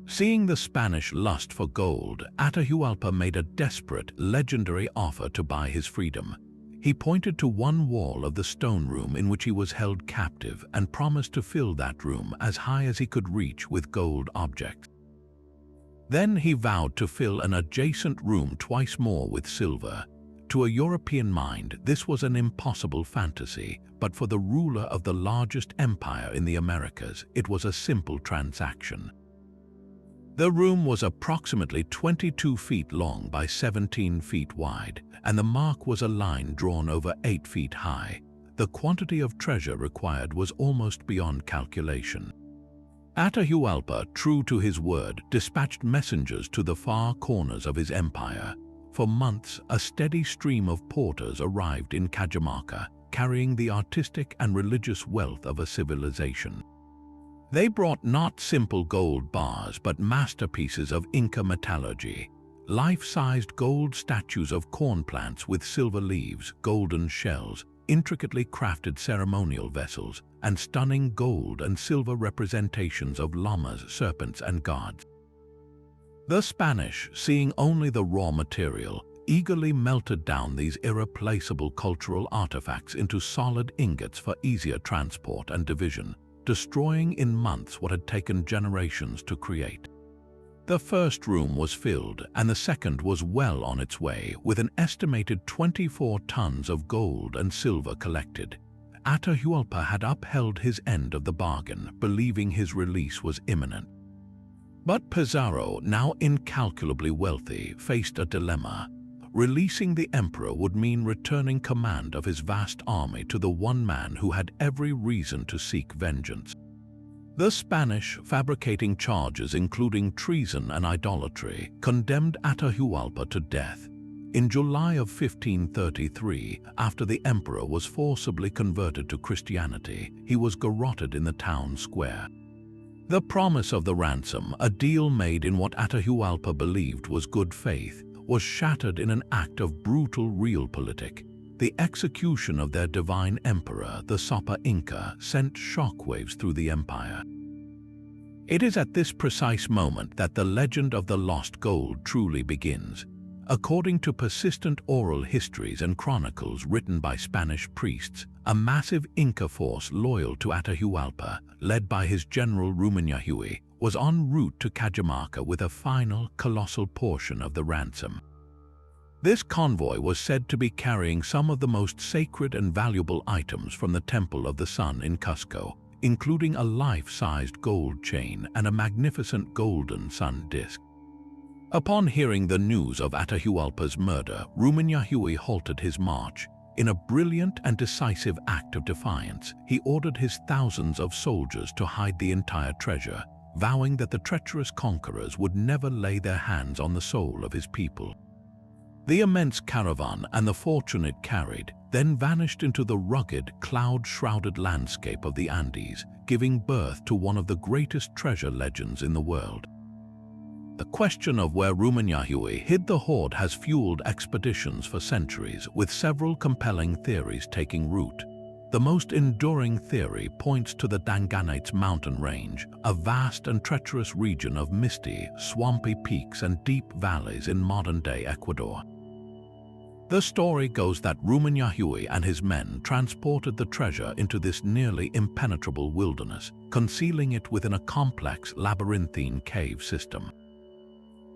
Seeing the Spanish lust for gold, Atahualpa made a desperate, legendary offer to buy his freedom. He pointed to one wall of the stone room in which he was held captive and promised to fill that room as high as he could reach with gold objects. Then he vowed to fill an adjacent room twice more with silver. To a European mind, this was an impossible fantasy, but for the ruler of the largest empire in the Americas, it was a simple transaction. The room was approximately 22 feet long by 17 feet wide, and the mark was a line drawn over 8 feet high. The quantity of treasure required was almost beyond calculation. Atahualpa, true to his word, dispatched messengers to the far corners of his empire. For months, a steady stream of porters arrived in Cajamarca, carrying the artistic and religious wealth of a civilization. They brought not simple gold bars but masterpieces of Inca metallurgy, life-sized gold statues of corn plants with silver leaves, golden shells, intricately crafted ceremonial vessels, and stunning gold and silver representations of llamas, serpents, and gods. The Spanish, seeing only the raw material, eagerly melted down these irreplaceable cultural artifacts into solid ingots for easier transport and division, destroying in months what had taken generations to create. The first room was filled, and the second was well on its way, with an estimated 24 tons of gold and silver collected. Atahualpa had upheld his end of the bargain, believing his release was imminent. But Pizarro, now incalculably wealthy, faced a dilemma. Releasing the emperor would mean returning command of his vast army to the one man who had every reason to seek vengeance. The Spanish, fabricating charges including treason and idolatry, condemned Atahualpa to death. In July of 1533, after the emperor was forcibly converted to Christianity, he was garroted in the town square. The promise of the ransom, a deal made in what Atahualpa believed was good faith, was shattered in an act of brutal realpolitik. The execution of their divine emperor, the Sopa Inca, sent shockwaves through the empire. It is at this precise moment that the legend of the lost gold truly begins. According to persistent oral histories and chronicles written by Spanish priests, a massive Inca force loyal to Atahualpa, led by his general Rumiñahui, was en route to Cajamarca with a final, colossal portion of the ransom. This convoy was said to be carrying some of the most sacred and valuable items from the Temple of the Sun in Cusco, including a life-sized gold chain and a magnificent golden sun disk. Upon hearing the news of Atahualpa's murder, Rumiñahui halted his march. In a brilliant and decisive act of defiance, he ordered his thousands of soldiers to hide the entire treasure, vowing that the treacherous conquerors would never lay their hands on the soul of his people. The immense caravan and the fortune it carried then vanished into the rugged, cloud-shrouded landscape of the Andes, giving birth to one of the greatest treasure legends in the world. The question of where Rumiñahui hid the hoard has fueled expeditions for centuries, with several compelling theories taking root. The most enduring theory points to the Danganates mountain range, a vast and treacherous region of misty, swampy peaks and deep valleys in modern-day Ecuador. The story goes that Rumiñahui and his men transported the treasure into this nearly impenetrable wilderness, concealing it within a complex labyrinthine cave system.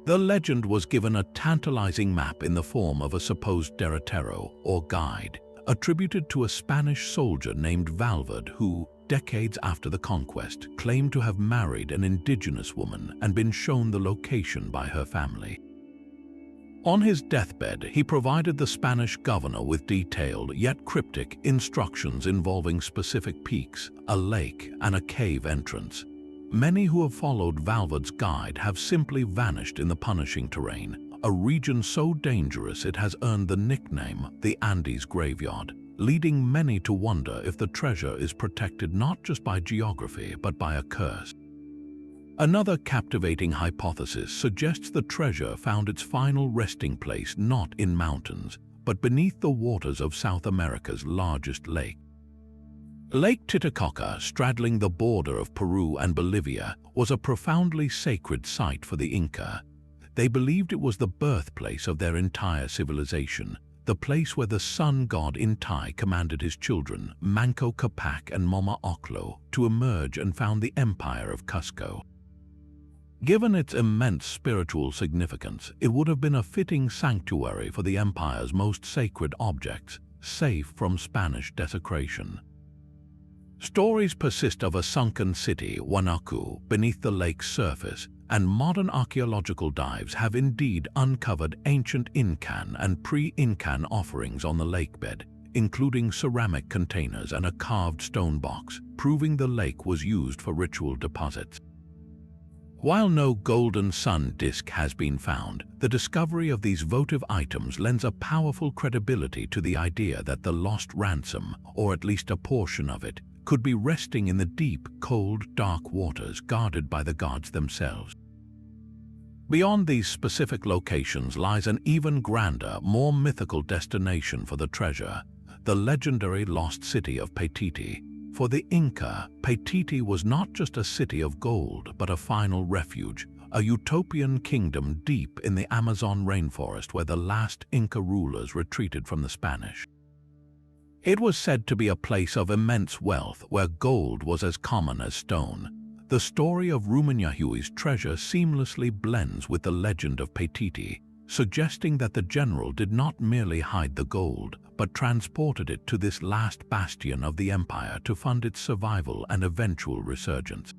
The legend was given a tantalizing map in the form of a supposed derrotero, or guide, attributed to a Spanish soldier named Valverde who, decades after the conquest, claimed to have married an indigenous woman and been shown the location by her family. On his deathbed, he provided the Spanish governor with detailed yet cryptic instructions involving specific peaks, a lake, and a cave entrance. Many who have followed Valverde's guide have simply vanished in the punishing terrain, a region so dangerous it has earned the nickname the Andes Graveyard, leading many to wonder if the treasure is protected not just by geography but by a curse. Another captivating hypothesis suggests the treasure found its final resting place not in mountains, but beneath the waters of South America's largest lake. Lake Titicaca, straddling the border of Peru and Bolivia, was a profoundly sacred site for the Inca. They believed it was the birthplace of their entire civilization, the place where the sun god Inti commanded his children, Manco Capac and Moma Oclo, to emerge and found the empire of Cusco. Given its immense spiritual significance, it would have been a fitting sanctuary for the empire's most sacred objects, safe from Spanish desecration. Stories persist of a sunken city, Huanacu, beneath the lake's surface, and modern archaeological dives have indeed uncovered ancient Incan and pre-Incan offerings on the lakebed, including ceramic containers and a carved stone box, proving the lake was used for ritual deposits. While no golden sun disk has been found, the discovery of these votive items lends a powerful credibility to the idea that the lost ransom, or at least a portion of it, could be resting in the deep, cold, dark waters guarded by the gods themselves. Beyond these specific locations lies an even grander, more mythical destination for the treasure, the legendary lost city of Paititi. For the Inca, Paititi was not just a city of gold, but a final refuge, a utopian kingdom deep in the Amazon rainforest where the last Inca rulers retreated from the Spanish. It was said to be a place of immense wealth where gold was as common as stone. The story of Rumenyahui's treasure seamlessly blends with the legend of Paititi, suggesting that the general did not merely hide the gold, but transported it to this last bastion of the empire to fund its survival and eventual resurgence.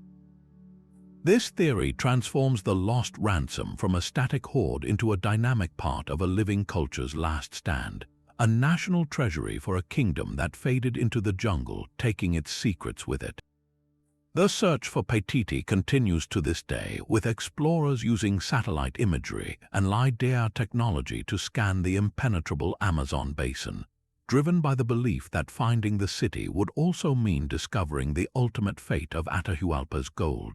This theory transforms the lost ransom from a static hoard into a dynamic part of a living culture's last stand, a national treasury for a kingdom that faded into the jungle, taking its secrets with it. The search for Paititi continues to this day, with explorers using satellite imagery and LiDAR technology to scan the impenetrable Amazon basin, driven by the belief that finding the city would also mean discovering the ultimate fate of Atahualpa's gold.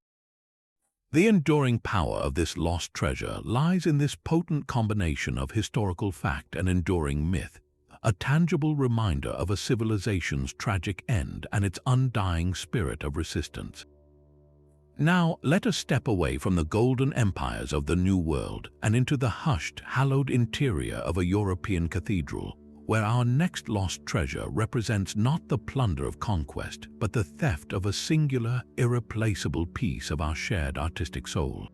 The enduring power of this lost treasure lies in this potent combination of historical fact and enduring myth, a tangible reminder of a civilization's tragic end and its undying spirit of resistance. Now, let us step away from the golden empires of the New World and into the hushed, hallowed interior of a European cathedral, where our next lost treasure represents not the plunder of conquest, but the theft of a singular, irreplaceable piece of our shared artistic soul.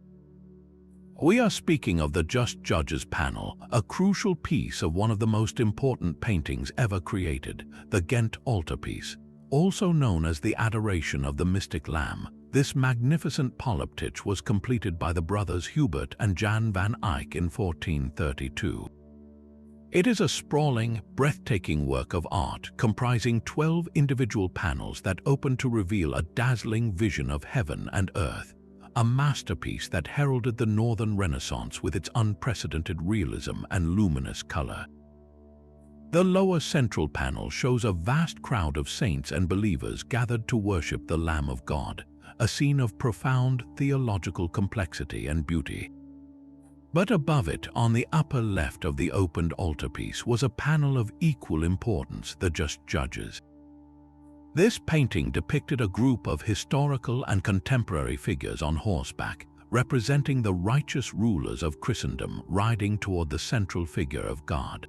We are speaking of the Just Judges panel, a crucial piece of one of the most important paintings ever created, the Ghent altarpiece. Also known as the Adoration of the Mystic Lamb, this magnificent polyptych was completed by the brothers Hubert and Jan van Eyck in 1432. It is a sprawling, breathtaking work of art comprising 12 individual panels that open to reveal a dazzling vision of heaven and earth, a masterpiece that heralded the Northern Renaissance with its unprecedented realism and luminous color. The lower central panel shows a vast crowd of saints and believers gathered to worship the Lamb of God, a scene of profound theological complexity and beauty. But above it, on the upper left of the opened altarpiece, was a panel of equal importance, the Just Judges. This painting depicted a group of historical and contemporary figures on horseback, representing the righteous rulers of Christendom riding toward the central figure of God.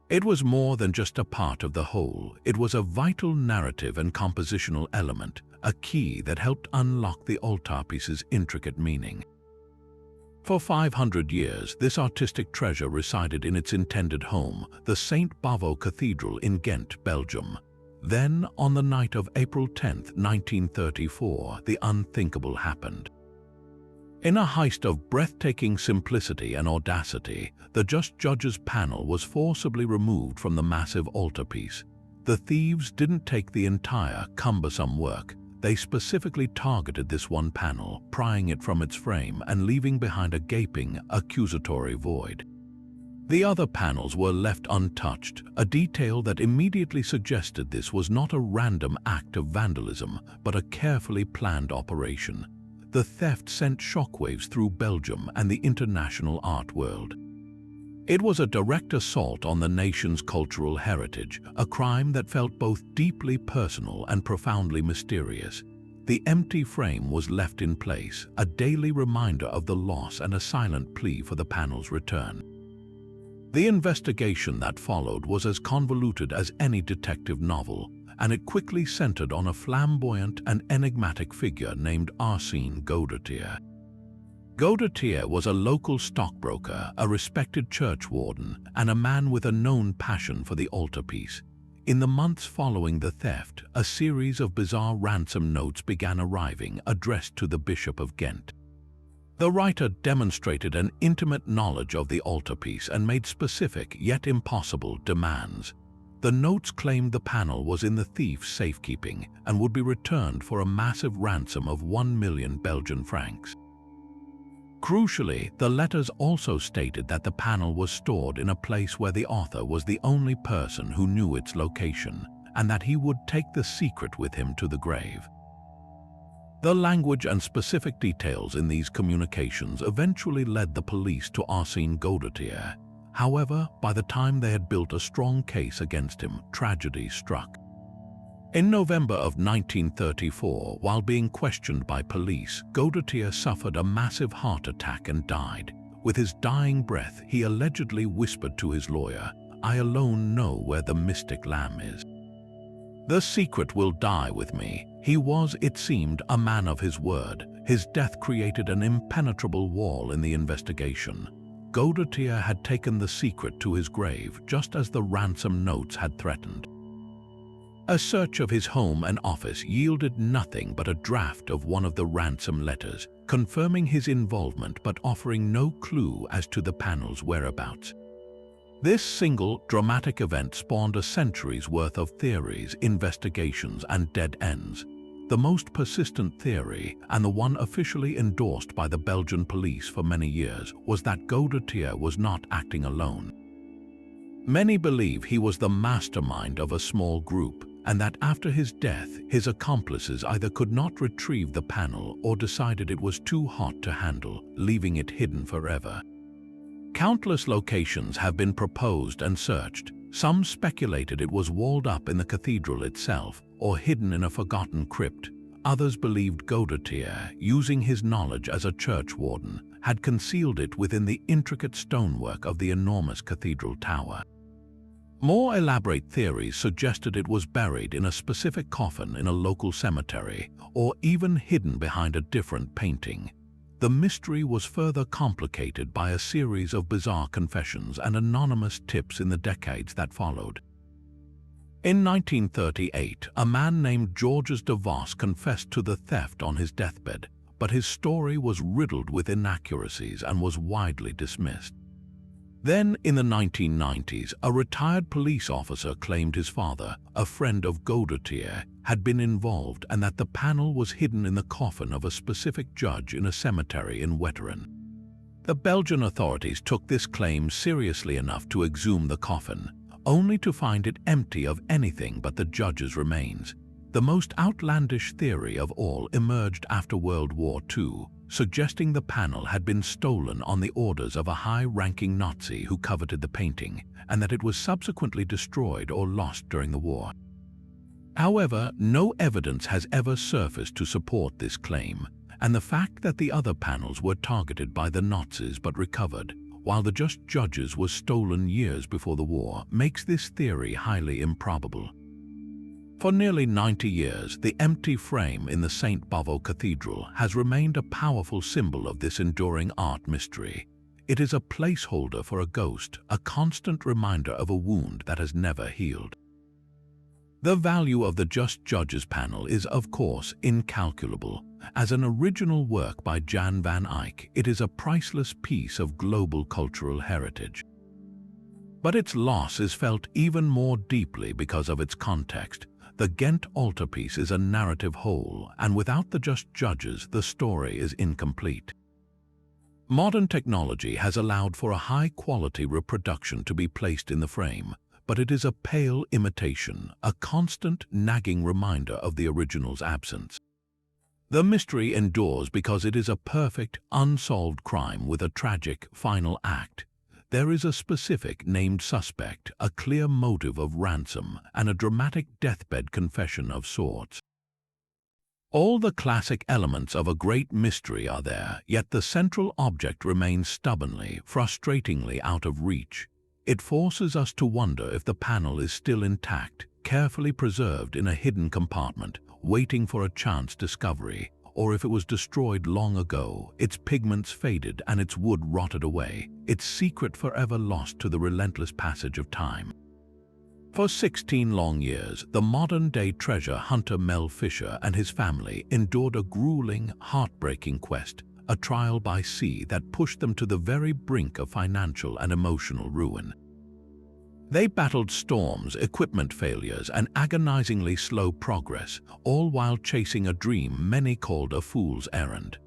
It was more than just a part of the whole, it was a vital narrative and compositional element, a key that helped unlock the altarpiece's intricate meaning. For 500 years, this artistic treasure resided in its intended home, the St. Bavo Cathedral in Ghent, Belgium. Then, on the night of April 10, 1934, the unthinkable happened. In a heist of breathtaking simplicity and audacity, the Just Judges panel was forcibly removed from the massive altarpiece. The thieves didn't take the entire, cumbersome work. They specifically targeted this one panel, prying it from its frame and leaving behind a gaping, accusatory void. The other panels were left untouched, a detail that immediately suggested this was not a random act of vandalism, but a carefully planned operation. The theft sent shockwaves through Belgium and the international art world. It was a direct assault on the nation's cultural heritage, a crime that felt both deeply personal and profoundly mysterious. The empty frame was left in place, a daily reminder of the loss and a silent plea for the panel's return. The investigation that followed was as convoluted as any detective novel, and it quickly centered on a flamboyant and enigmatic figure named Arsène Godetier. Godetier was a local stockbroker, a respected church warden, and a man with a known passion for the altarpiece. In the months following the theft, a series of bizarre ransom notes began arriving, addressed to the Bishop of Ghent. The writer demonstrated an intimate knowledge of the altarpiece and made specific, yet impossible, demands. The notes claimed the panel was in the thief's safekeeping and would be returned for a massive ransom of 1 million Belgian francs. Crucially, the letters also stated that the panel was stored in a place where the author was the only person who knew its location, and that he would take the secret with him to the grave. The language and specific details in these communications eventually led the police to Arsène Godetier. However, by the time they had built a strong case against him, tragedy struck. In November of 1934, while being questioned by police, Godetier suffered a massive heart attack and died. With his dying breath, he allegedly whispered to his lawyer, "I alone know where the mystic lamb is. The secret will die with me." He was, it seemed, a man of his word. His death created an impenetrable wall in the investigation. Godetier had taken the secret to his grave, just as the ransom notes had threatened. A search of his home and office yielded nothing but a draft of one of the ransom letters, confirming his involvement but offering no clue as to the panel's whereabouts. This single, dramatic event spawned a century's worth of theories, investigations, and dead ends. The most persistent theory, and the one officially endorsed by the Belgian police for many years, was that Godetier was not acting alone. Many believe he was the mastermind of a small group, and that after his death, his accomplices either could not retrieve the panel or decided it was too hot to handle, leaving it hidden forever. Countless locations have been proposed and searched. Some speculated it was walled up in the cathedral itself or hidden in a forgotten crypt. Others believed Godetier, using his knowledge as a church warden, had concealed it within the intricate stonework of the enormous cathedral tower. More elaborate theories suggested it was buried in a specific coffin in a local cemetery, or even hidden behind a different painting. The mystery was further complicated by a series of bizarre confessions and anonymous tips in the decades that followed. In 1938, a man named Georges de Vos confessed to the theft on his deathbed, but his story was riddled with inaccuracies and was widely dismissed. Then, in the 1990s, a retired police officer claimed his father, a friend of Godetier, had been involved and that the panel was hidden in the coffin of a specific judge in a cemetery in Wetteren. The Belgian authorities took this claim seriously enough to exhume the coffin, only to find it empty of anything but the judge's remains. The most outlandish theory of all emerged after World War II, suggesting the panel had been stolen on the orders of a high-ranking Nazi who coveted the painting, and that it was subsequently destroyed or lost during the war. However, no evidence has ever surfaced to support this claim, and the fact that the other panels were targeted by the Nazis but recovered, while the just judge's was stolen years before the war, makes this theory highly improbable. For nearly 90 years, the empty frame in the St. Bavo Cathedral has remained a powerful symbol of this enduring art mystery. It is a placeholder for a ghost, a constant reminder of a wound that has never healed. The value of the Just Judges panel is, of course, incalculable. As an original work by Jan van Eyck, it is a priceless piece of global cultural heritage. But its loss is felt even more deeply because of its context. The Ghent altarpiece is a narrative whole, and without the Just Judges, the story is incomplete. Modern technology has allowed for a high-quality reproduction to be placed in the frame, but it is a pale imitation, a constant, nagging reminder of the original's absence. The mystery endures because it is a perfect, unsolved crime with a tragic final act. There is a specific named suspect, a clear motive of ransom, and a dramatic deathbed confession of sorts. All the classic elements of a great mystery are there, yet the central object remains stubbornly, frustratingly out of reach. It forces us to wonder if the panel is still intact, carefully preserved in a hidden compartment, waiting for a chance discovery, or if it was destroyed long ago, its pigments faded and its wood rotted away, its secret forever lost to the relentless passage of time. For 16 long years, the modern-day treasure hunter Mel Fisher and his family endured a grueling, heartbreaking quest, a trial by sea that pushed them to the very brink of financial and emotional ruin. They battled storms, equipment failures, and agonizingly slow progress, all while chasing a dream many called a fool's errand.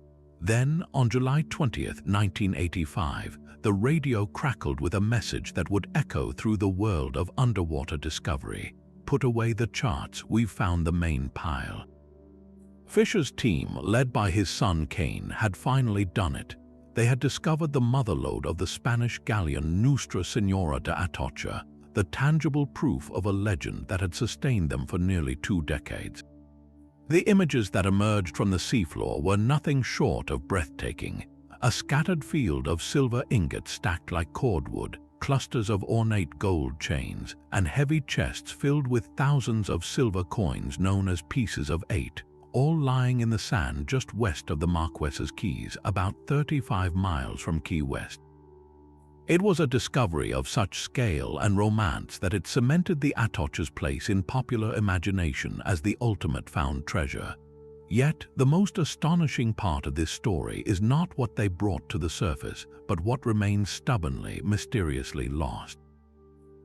Then, on July 20th, 1985, the radio crackled with a message that would echo through the world of underwater discovery. Put away the charts, we've found the main pile. Fisher's team, led by his son Kane, had finally done it. They had discovered the motherlode of the Spanish galleon Nuestra Señora de Atocha, the tangible proof of a legend that had sustained them for nearly 2 decades. The images that emerged from the seafloor were nothing short of breathtaking. A scattered field of silver ingots stacked like cordwood, clusters of ornate gold chains, and heavy chests filled with thousands of silver coins known as pieces of 8, all lying in the sand just west of the Marquesas Keys, about 35 miles from Key West. It was a discovery of such scale and romance that it cemented the Atocha's place in popular imagination as the ultimate found treasure. Yet, the most astonishing part of this story is not what they brought to the surface, but what remains stubbornly, mysteriously lost.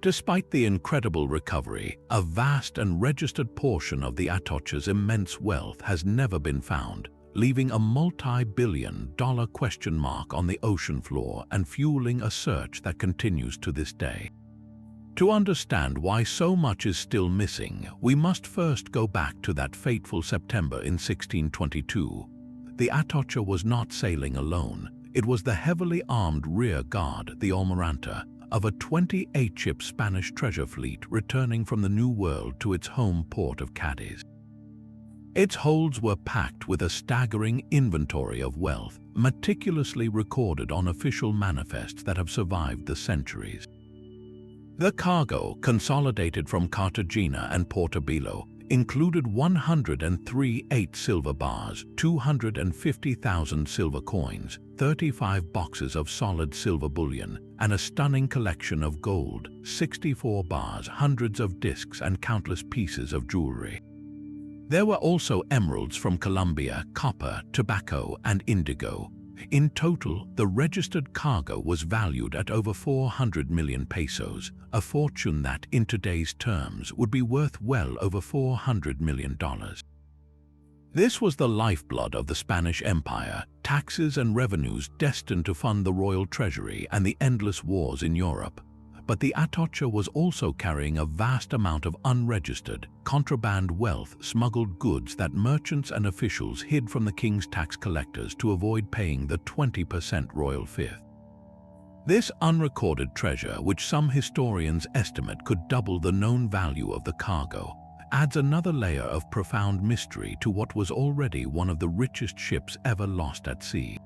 Despite the incredible recovery, a vast and registered portion of the Atocha's immense wealth has never been found, leaving a multi-billion-dollar question mark on the ocean floor and fueling a search that continues to this day. To understand why so much is still missing, we must first go back to that fateful September in 1622. The Atocha was not sailing alone. It was the heavily armed rear guard, the Almiranta, of a 28-ship Spanish treasure fleet returning from the New World to its home port of Cadiz. Its holds were packed with a staggering inventory of wealth, meticulously recorded on official manifests that have survived the centuries. The cargo, consolidated from Cartagena and Portobelo, included 103 8-silver bars, 250,000 silver coins, 35 boxes of solid silver bullion, and a stunning collection of gold, 64 bars, hundreds of discs, and countless pieces of jewelry. There were also emeralds from Colombia, copper, tobacco, and indigo. In total, the registered cargo was valued at over 400 million pesos, a fortune that, in today's terms, would be worth well over $400 million. This was the lifeblood of the Spanish Empire, taxes and revenues destined to fund the royal treasury and the endless wars in Europe. But the Atocha was also carrying a vast amount of unregistered, contraband wealth, smuggled goods that merchants and officials hid from the king's tax collectors to avoid paying the 20% royal fifth. This unrecorded treasure, which some historians estimate could double the known value of the cargo, adds another layer of profound mystery to what was already one of the richest ships ever lost at sea.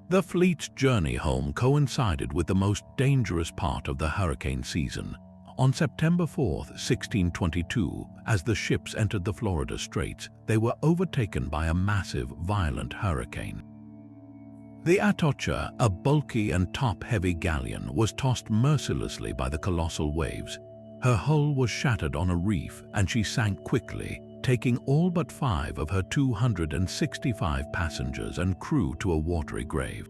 The fleet's journey home coincided with the most dangerous part of the hurricane season. On September 4, 1622, as the ships entered the Florida Straits, they were overtaken by a massive, violent hurricane. The Atocha, a bulky and top-heavy galleon, was tossed mercilessly by the colossal waves. Her hull was shattered on a reef, and she sank quickly, taking all but 5 of her 265 passengers and crew to a watery grave.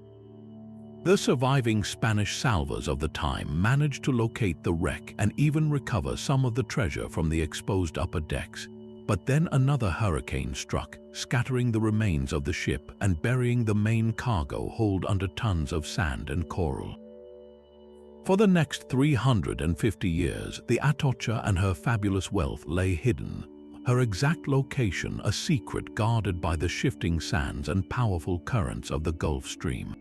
The surviving Spanish salvors of the time managed to locate the wreck and even recover some of the treasure from the exposed upper decks. But then another hurricane struck, scattering the remains of the ship and burying the main cargo hold under tons of sand and coral. For the next 350 years, the Atocha and her fabulous wealth lay hidden, her exact location a secret guarded by the shifting sands and powerful currents of the Gulf Stream.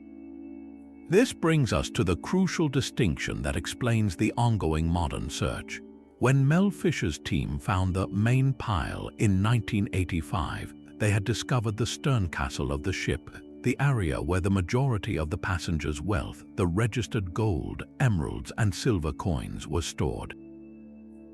This brings us to the crucial distinction that explains the ongoing modern search. When Mel Fisher's team found the main pile in 1985, they had discovered the stern castle of the ship, the area where the majority of the passengers' wealth, the registered gold, emeralds, and silver coins, was stored.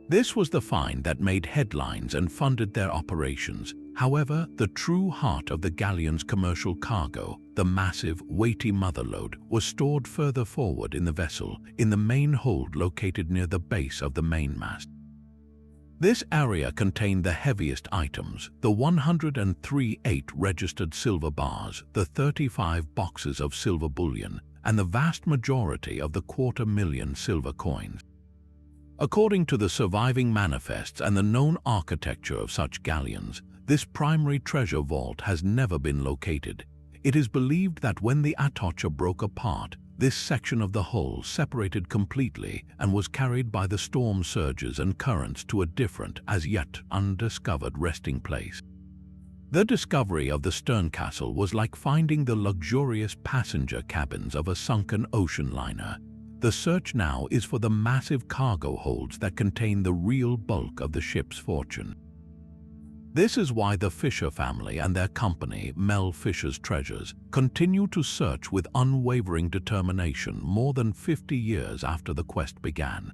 This was the find that made headlines and funded their operations. However, the true heart of the galleon's commercial cargo, the massive, weighty motherlode, was stored further forward in the vessel, in the main hold located near the base of the mainmast. This area contained the heaviest items, the 103 registered silver bars, the 35 boxes of silver bullion, and the vast majority of the 250,000 silver coins. According to the surviving manifests and the known architecture of such galleons, this primary treasure vault has never been located. It is believed that when the Atocha broke apart, this section of the hull separated completely and was carried by the storm surges and currents to a different, as yet undiscovered resting place. The discovery of the stern castle was like finding the luxurious passenger cabins of a sunken ocean liner. The search now is for the massive cargo holds that contain the real bulk of the ship's fortune. This is why the Fisher family and their company, Mel Fisher's Treasures, continue to search with unwavering determination more than 50 years after the quest began.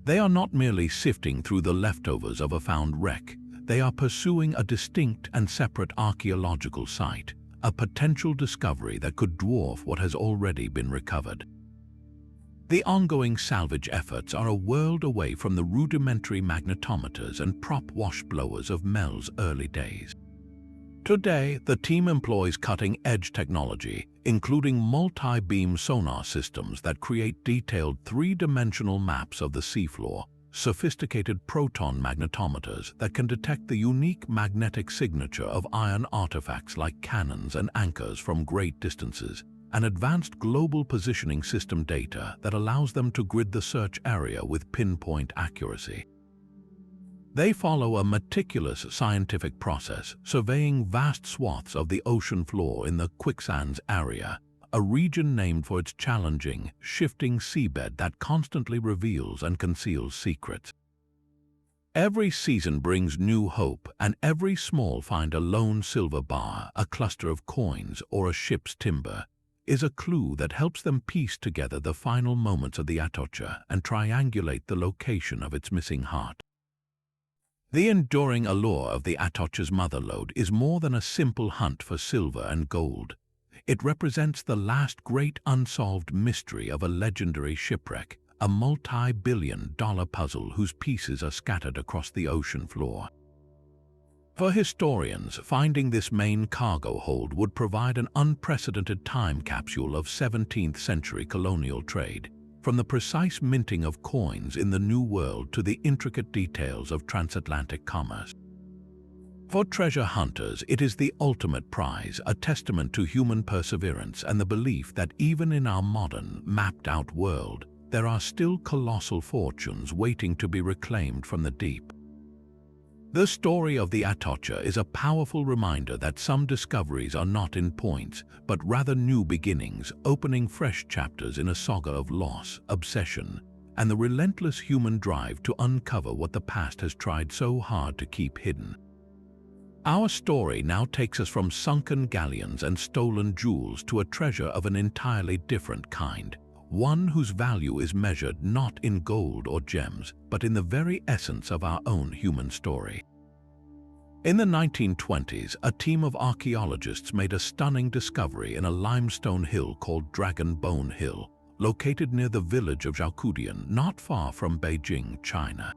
They are not merely sifting through the leftovers of a found wreck, they are pursuing a distinct and separate archaeological site, a potential discovery that could dwarf what has already been recovered. The ongoing salvage efforts are a world away from the rudimentary magnetometers and prop washblowers of Mel's early days. Today, the team employs cutting-edge technology, including multi-beam sonar systems that create detailed three-dimensional maps of the seafloor, sophisticated proton magnetometers that can detect the unique magnetic signature of iron artifacts like cannons and anchors from great distances, and advanced global positioning system data that allows them to grid the search area with pinpoint accuracy. They follow a meticulous scientific process, surveying vast swaths of the ocean floor in the quicksands area, a region named for its challenging, shifting seabed that constantly reveals and conceals secrets. Every season brings new hope, and every small find, a lone silver bar, a cluster of coins, or a ship's timber, is a clue that helps them piece together the final moments of the Atocha and triangulate the location of its missing heart. The enduring allure of the Atocha's motherlode is more than a simple hunt for silver and gold. It represents the last great unsolved mystery of a legendary shipwreck, a multi-billion-dollar puzzle whose pieces are scattered across the ocean floor. For historians, finding this main cargo hold would provide an unprecedented time capsule of 17th-century colonial trade, from the precise minting of coins in the New World to the intricate details of transatlantic commerce. For treasure hunters, it is the ultimate prize, a testament to human perseverance and the belief that even in our modern, mapped-out world, there are still colossal fortunes waiting to be reclaimed from the deep. The story of the Atocha is a powerful reminder that some discoveries are not in points, but rather new beginnings, opening fresh chapters in a saga of loss, obsession, and the relentless human drive to uncover what the past has tried so hard to keep hidden. Our story now takes us from sunken galleons and stolen jewels to a treasure of an entirely different kind, one whose value is measured not in gold or gems, but in the very essence of our own human story. In the 1920s, a team of archaeologists made a stunning discovery in a limestone hill called Dragon Bone Hill, located near the village of Zhaokudian, not far from Beijing, China.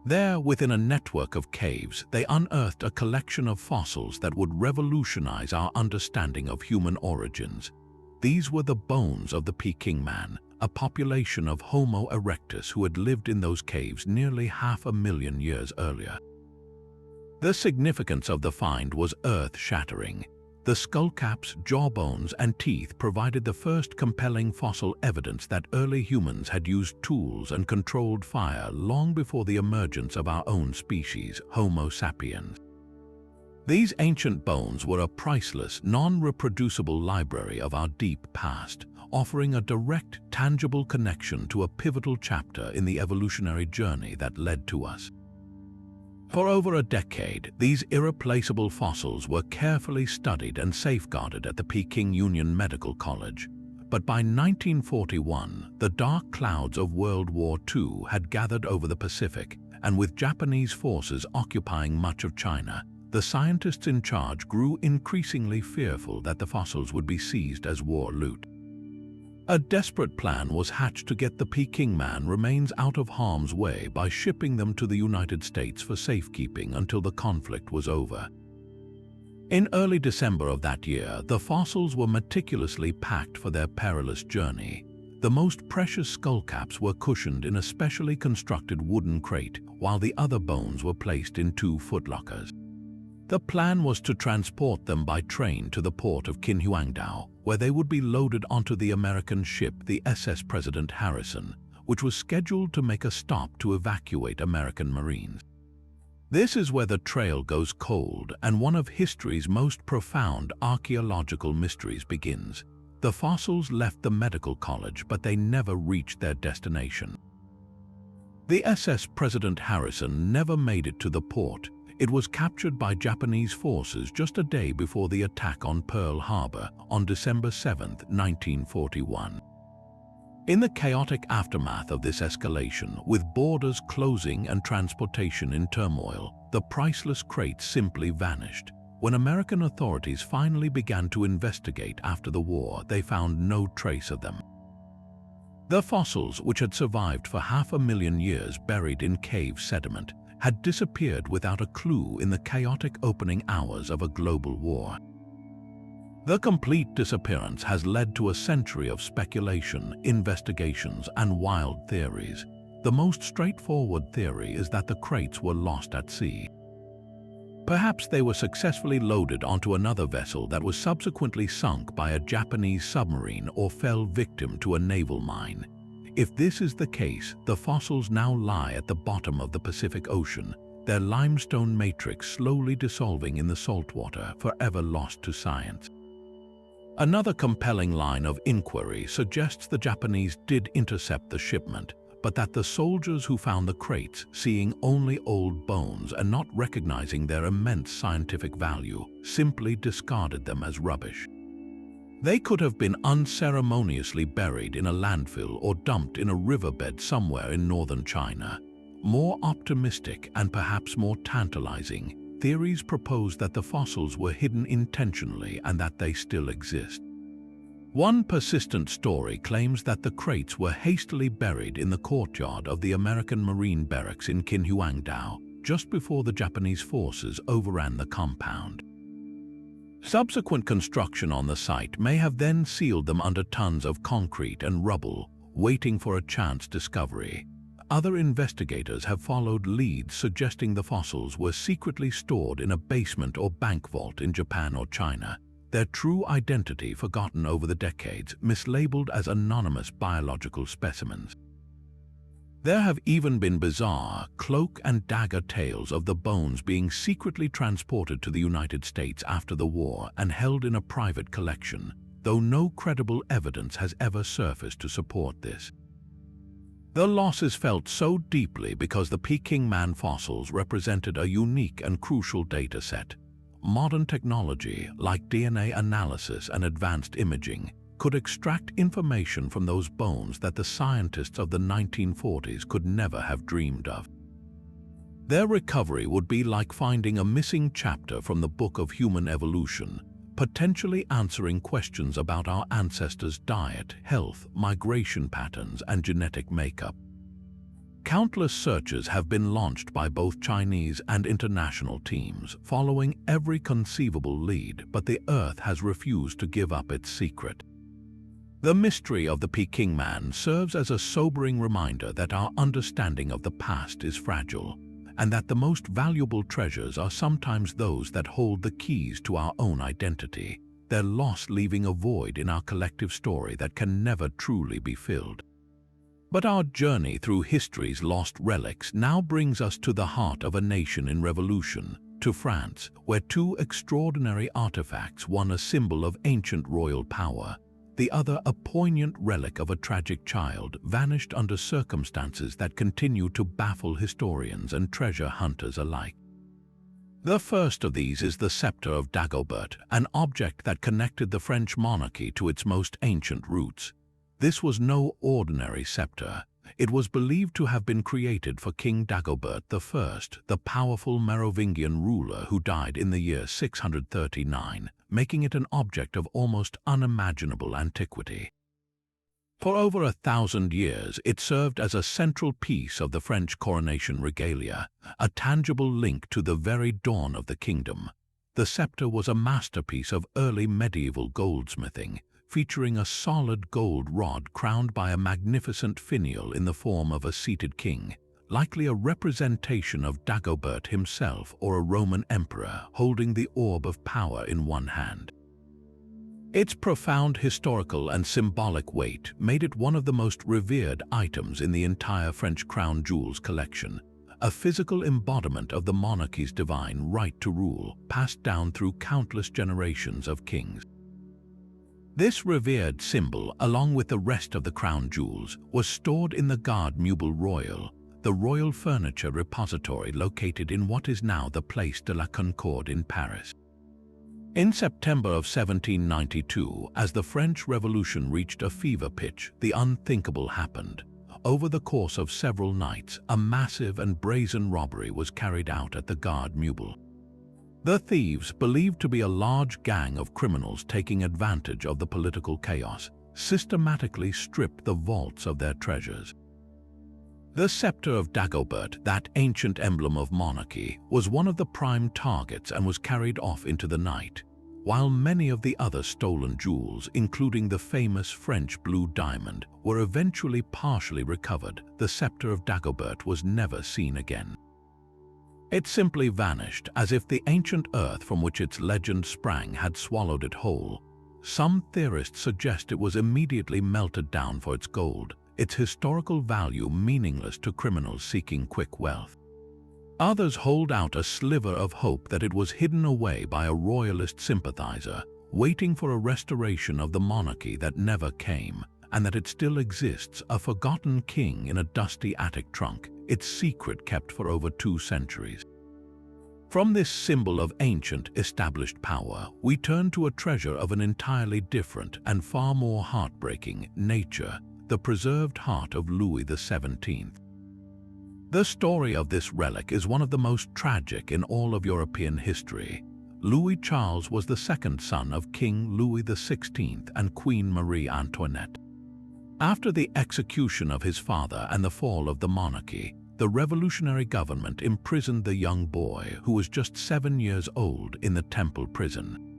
There, within a network of caves, they unearthed a collection of fossils that would revolutionize our understanding of human origins. These were the bones of the Peking man, a population of Homo erectus who had lived in those caves nearly 500,000 years earlier. The significance of the find was earth-shattering. The skullcaps, jawbones, and teeth provided the first compelling fossil evidence that early humans had used tools and controlled fire long before the emergence of our own species, Homo sapiens. These ancient bones were a priceless, non-reproducible library of our deep past, offering a direct, tangible connection to a pivotal chapter in the evolutionary journey that led to us. For over a decade, these irreplaceable fossils were carefully studied and safeguarded at the Peking Union Medical College. But by 1941, the dark clouds of World War II had gathered over the Pacific, and with Japanese forces occupying much of China, the scientists in charge grew increasingly fearful that the fossils would be seized as war loot. A desperate plan was hatched to get the Peking man remains out of harm's way by shipping them to the United States for safekeeping until the conflict was over. In early December of that year, the fossils were meticulously packed for their perilous journey. The most precious skullcaps were cushioned in a specially constructed wooden crate, while the other bones were placed in 2 footlockers. The plan was to transport them by train to the port of Qinhuangdao, where they would be loaded onto the American ship, the SS President Harrison, which was scheduled to make a stop to evacuate American Marines. This is where the trail goes cold and one of history's most profound archaeological mysteries begins. The fossils left the medical college, but they never reached their destination. The SS President Harrison never made it to the port. It was captured by Japanese forces just a day before the attack on Pearl Harbor on December 7, 1941. In the chaotic aftermath of this escalation, with borders closing and transportation in turmoil, the priceless crates simply vanished. When American authorities finally began to investigate after the war, they found no trace of them. The fossils, which had survived for 500,000 years buried in cave sediment, had disappeared without a clue in the chaotic opening hours of a global war. The complete disappearance has led to a century of speculation, investigations, and wild theories. The most straightforward theory is that the crates were lost at sea. Perhaps they were successfully loaded onto another vessel that was subsequently sunk by a Japanese submarine or fell victim to a naval mine. If this is the case, the fossils now lie at the bottom of the Pacific Ocean, their limestone matrix slowly dissolving in the saltwater, forever lost to science. Another compelling line of inquiry suggests the Japanese did intercept the shipment, but that the soldiers who found the crates, seeing only old bones and not recognizing their immense scientific value, simply discarded them as rubbish. They could have been unceremoniously buried in a landfill or dumped in a riverbed somewhere in northern China. More optimistic and perhaps more tantalizing, theories propose that the fossils were hidden intentionally and that they still exist. One persistent story claims that the crates were hastily buried in the courtyard of the American Marine Barracks in Qinhuangdao just before the Japanese forces overran the compound. Subsequent construction on the site may have then sealed them under tons of concrete and rubble, waiting for a chance discovery. Other investigators have followed leads suggesting the fossils were secretly stored in a basement or bank vault in Japan or China, their true identity forgotten over the decades, mislabeled as anonymous biological specimens. There have even been bizarre cloak and dagger tales of the bones being secretly transported to the United States after the war and held in a private collection, though no credible evidence has ever surfaced to support this. The loss is felt so deeply because the Peking Man fossils represented a unique and crucial data set. Modern technology, like DNA analysis and advanced imaging, could extract information from those bones that the scientists of the 1940s could never have dreamed of. Their recovery would be like finding a missing chapter from the book of human evolution, potentially answering questions about our ancestors' diet, health, migration patterns, and genetic makeup. Countless searches have been launched by both Chinese and international teams, following every conceivable lead, but the Earth has refused to give up its secret. The mystery of the Peking Man serves as a sobering reminder that our understanding of the past is fragile, and that the most valuable treasures are sometimes those that hold the keys to our own identity, their loss leaving a void in our collective story that can never truly be filled. But our journey through history's lost relics now brings us to the heart of a nation in revolution, to France, where two extraordinary artifacts, one a symbol of ancient royal power, the other a poignant relic of a tragic child, vanished under circumstances that continue to baffle historians and treasure hunters alike. The first of these is the scepter of Dagobert, an object that connected the French monarchy to its most ancient roots. This was no ordinary scepter. It was believed to have been created for King Dagobert I, the powerful Merovingian ruler who died in the year 639, making it an object of almost unimaginable antiquity. For over 1,000 years, it served as a central piece of the French coronation regalia, a tangible link to the very dawn of the kingdom. The scepter was a masterpiece of early medieval goldsmithing, featuring a solid gold rod crowned by a magnificent finial in the form of a seated king, likely a representation of Dagobert himself or a Roman emperor holding the orb of power in one hand. Its profound historical and symbolic weight made it one of the most revered items in the entire French crown jewels collection, a physical embodiment of the monarchy's divine right to rule, passed down through countless generations of kings. This revered symbol, along with the rest of the crown jewels, was stored in the Garde Meuble Royal, the royal furniture repository located in what is now the Place de la Concorde in Paris. In September of 1792, as the French Revolution reached a fever pitch, the unthinkable happened. Over the course of several nights, a massive and brazen robbery was carried out at the Garde Meuble. The thieves, believed to be a large gang of criminals taking advantage of the political chaos, systematically stripped the vaults of their treasures. The scepter of Dagobert, that ancient emblem of monarchy, was one of the prime targets and was carried off into the night, while many of the other stolen jewels, including the famous French blue diamond, were eventually partially recovered. The scepter of Dagobert was never seen again. It simply vanished, as if the ancient earth from which its legend sprang had swallowed it whole. Some theorists suggest it was immediately melted down for its gold, its historical value meaningless to criminals seeking quick wealth. Others hold out a sliver of hope that it was hidden away by a royalist sympathizer, waiting for a restoration of the monarchy that never came, and that it still exists, a forgotten king in a dusty attic trunk, its secret kept for over 2 centuries. From this symbol of ancient, established power, we turn to a treasure of an entirely different and far more heartbreaking nature, the preserved heart of Louis XVII. The story of this relic is one of the most tragic in all of European history. Louis Charles was the second son of King Louis XVI and Queen Marie Antoinette. After the execution of his father and the fall of the monarchy, the revolutionary government imprisoned the young boy, who was just 7 years old, in the Temple prison.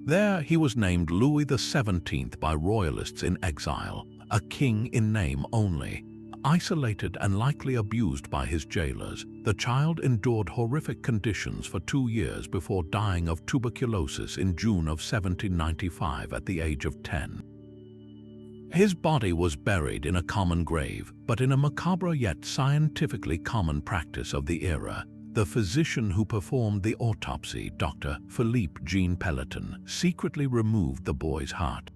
There he was named Louis XVII by royalists in exile, a king in name only. Isolated and likely abused by his jailers, the child endured horrific conditions for 2 years before dying of tuberculosis in June of 1795 at the age of 10. His body was buried in a common grave, but in a macabre yet scientifically common practice of the era, the physician who performed the autopsy, Dr. Philippe Jean Pelletan, secretly removed the boy's heart.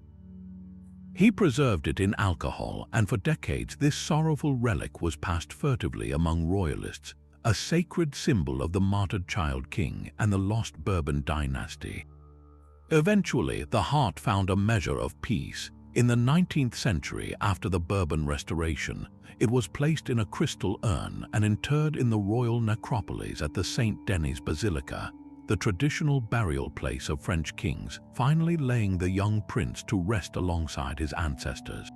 He preserved it in alcohol, and for decades this sorrowful relic was passed furtively among royalists, a sacred symbol of the martyred child king and the lost Bourbon dynasty. Eventually, the heart found a measure of peace. In the 19th century, after the Bourbon Restoration, it was placed in a crystal urn and interred in the royal necropolis at the Saint Denis Basilica, the traditional burial place of French kings, finally laying the young prince to rest alongside his ancestors.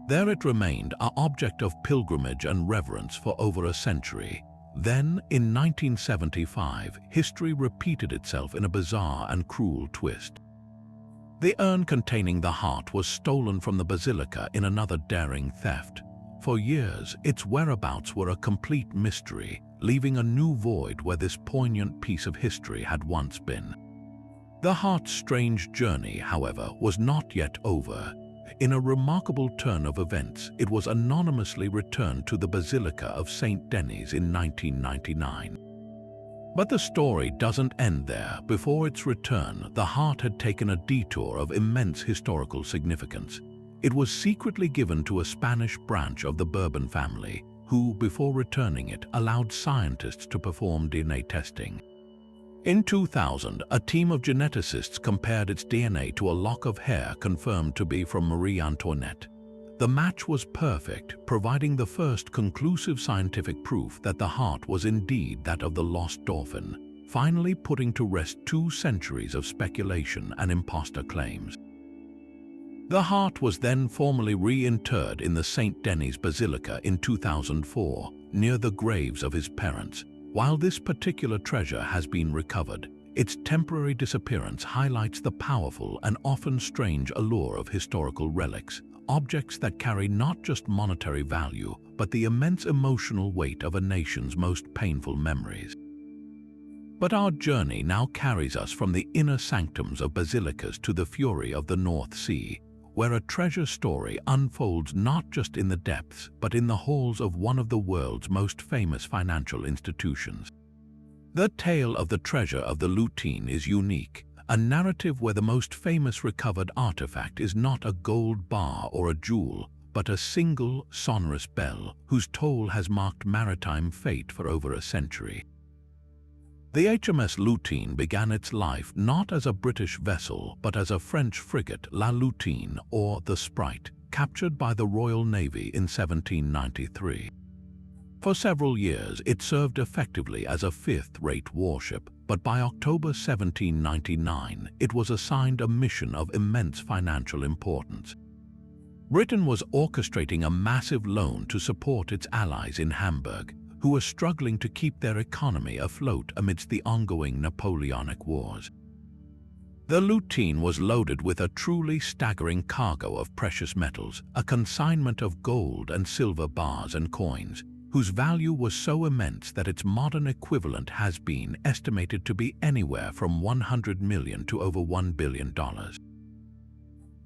There it remained, an object of pilgrimage and reverence for over a century. Then, in 1975, history repeated itself in a bizarre and cruel twist. The urn containing the heart was stolen from the basilica in another daring theft. For years, its whereabouts were a complete mystery, leaving a new void where this poignant piece of history had once been. The heart's strange journey, however, was not yet over. In a remarkable turn of events, it was anonymously returned to the Basilica of Saint Denis in 1999. But the story doesn't end there. Before its return, the heart had taken a detour of immense historical significance. It was secretly given to a Spanish branch of the Bourbon family, who, before returning it, allowed scientists to perform DNA testing. In 2000, a team of geneticists compared its DNA to a lock of hair confirmed to be from Marie Antoinette. The match was perfect, providing the first conclusive scientific proof that the heart was indeed that of the lost dauphin, finally putting to rest 2 centuries of speculation and imposter claims. The heart was then formally reinterred in the Saint Denis Basilica in 2004, near the graves of his parents. While this particular treasure has been recovered, its temporary disappearance highlights the powerful and often strange allure of historical relics, objects that carry not just monetary value, but the immense emotional weight of a nation's most painful memories. But our journey now carries us from the inner sanctums of basilicas to the fury of the North Sea, where a treasure story unfolds not just in the depths, but in the halls of one of the world's most famous financial institutions. The tale of the treasure of the Lutine is unique, a narrative where the most famous recovered artifact is not a gold bar or a jewel, but a single, sonorous bell whose toll has marked maritime fate for over a century. The HMS Lutine began its life not as a British vessel, but as a French frigate, La Lutine, or the Sprite, captured by the Royal Navy in 1793. For several years, it served effectively as a fifth-rate warship, but by October 1799, it was assigned a mission of immense financial importance. Britain was orchestrating a massive loan to support its allies in Hamburg, who were struggling to keep their economy afloat amidst the ongoing Napoleonic Wars. The Lutine was loaded with a truly staggering cargo of precious metals, a consignment of gold and silver bars and coins, whose value was so immense that its modern equivalent has been estimated to be anywhere from $100 million to over $1 billion.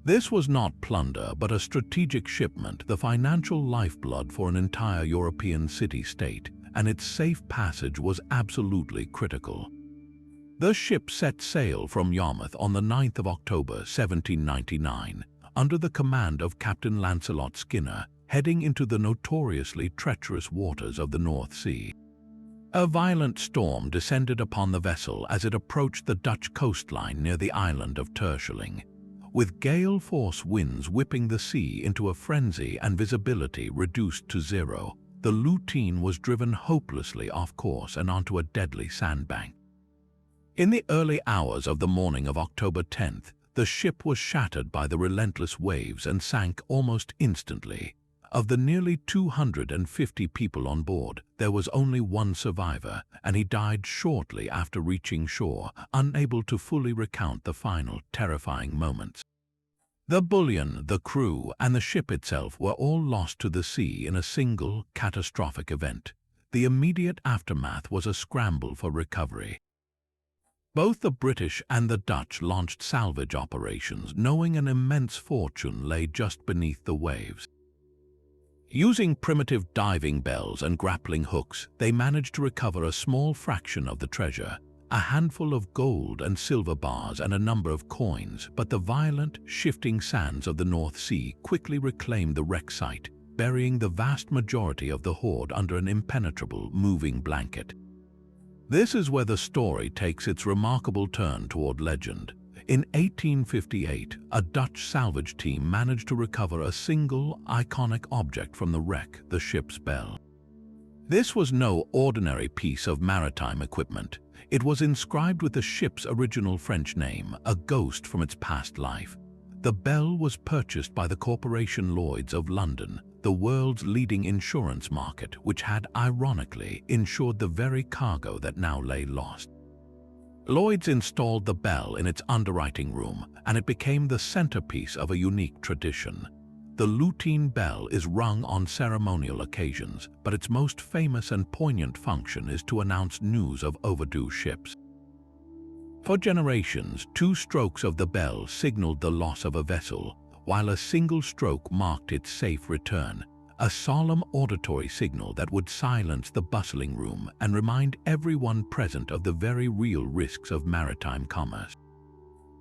This was not plunder, but a strategic shipment, the financial lifeblood for an entire European city-state, and its safe passage was absolutely critical. The ship set sail from Yarmouth on the 9th of October 1799, under the command of Captain Lancelot Skinner, heading into the notoriously treacherous waters of the North Sea. A violent storm descended upon the vessel as it approached the Dutch coastline near the island of Terschelling. With gale-force winds whipping the sea into a frenzy and visibility reduced to zero, the Lutine was driven hopelessly off course and onto a deadly sandbank. In the early hours of the morning of October 10th, the ship was shattered by the relentless waves and sank almost instantly. Of the nearly 250 people on board, there was only one survivor, and he died shortly after reaching shore, unable to fully recount the final terrifying moments. The bullion, the crew, and the ship itself were all lost to the sea in a single, catastrophic event. The immediate aftermath was a scramble for recovery. Both the British and the Dutch launched salvage operations, knowing an immense fortune lay just beneath the waves. Using primitive diving bells and grappling hooks, they managed to recover a small fraction of the treasure, a handful of gold and silver bars and a number of coins, but the violent, shifting sands of the North Sea quickly reclaimed the wreck site, burying the vast majority of the hoard under an impenetrable, moving blanket. This is where the story takes its remarkable turn toward legend. In 1858, a Dutch salvage team managed to recover a single, iconic object from the wreck, the ship's bell. This was no ordinary piece of maritime equipment. It was inscribed with the ship's original French name, a ghost from its past life. The bell was purchased by the Corporation Lloyd's of London, the world's leading insurance market, which had, ironically, insured the very cargo that now lay lost. Lloyd's installed the bell in its underwriting room, and it became the centerpiece of a unique tradition. The Lutine bell is rung on ceremonial occasions, but its most famous and poignant function is to announce news of overdue ships. For generations, 2 strokes of the bell signaled the loss of a vessel, while a single stroke marked its safe return, a solemn auditory signal that would silence the bustling room and remind everyone present of the very real risks of maritime commerce.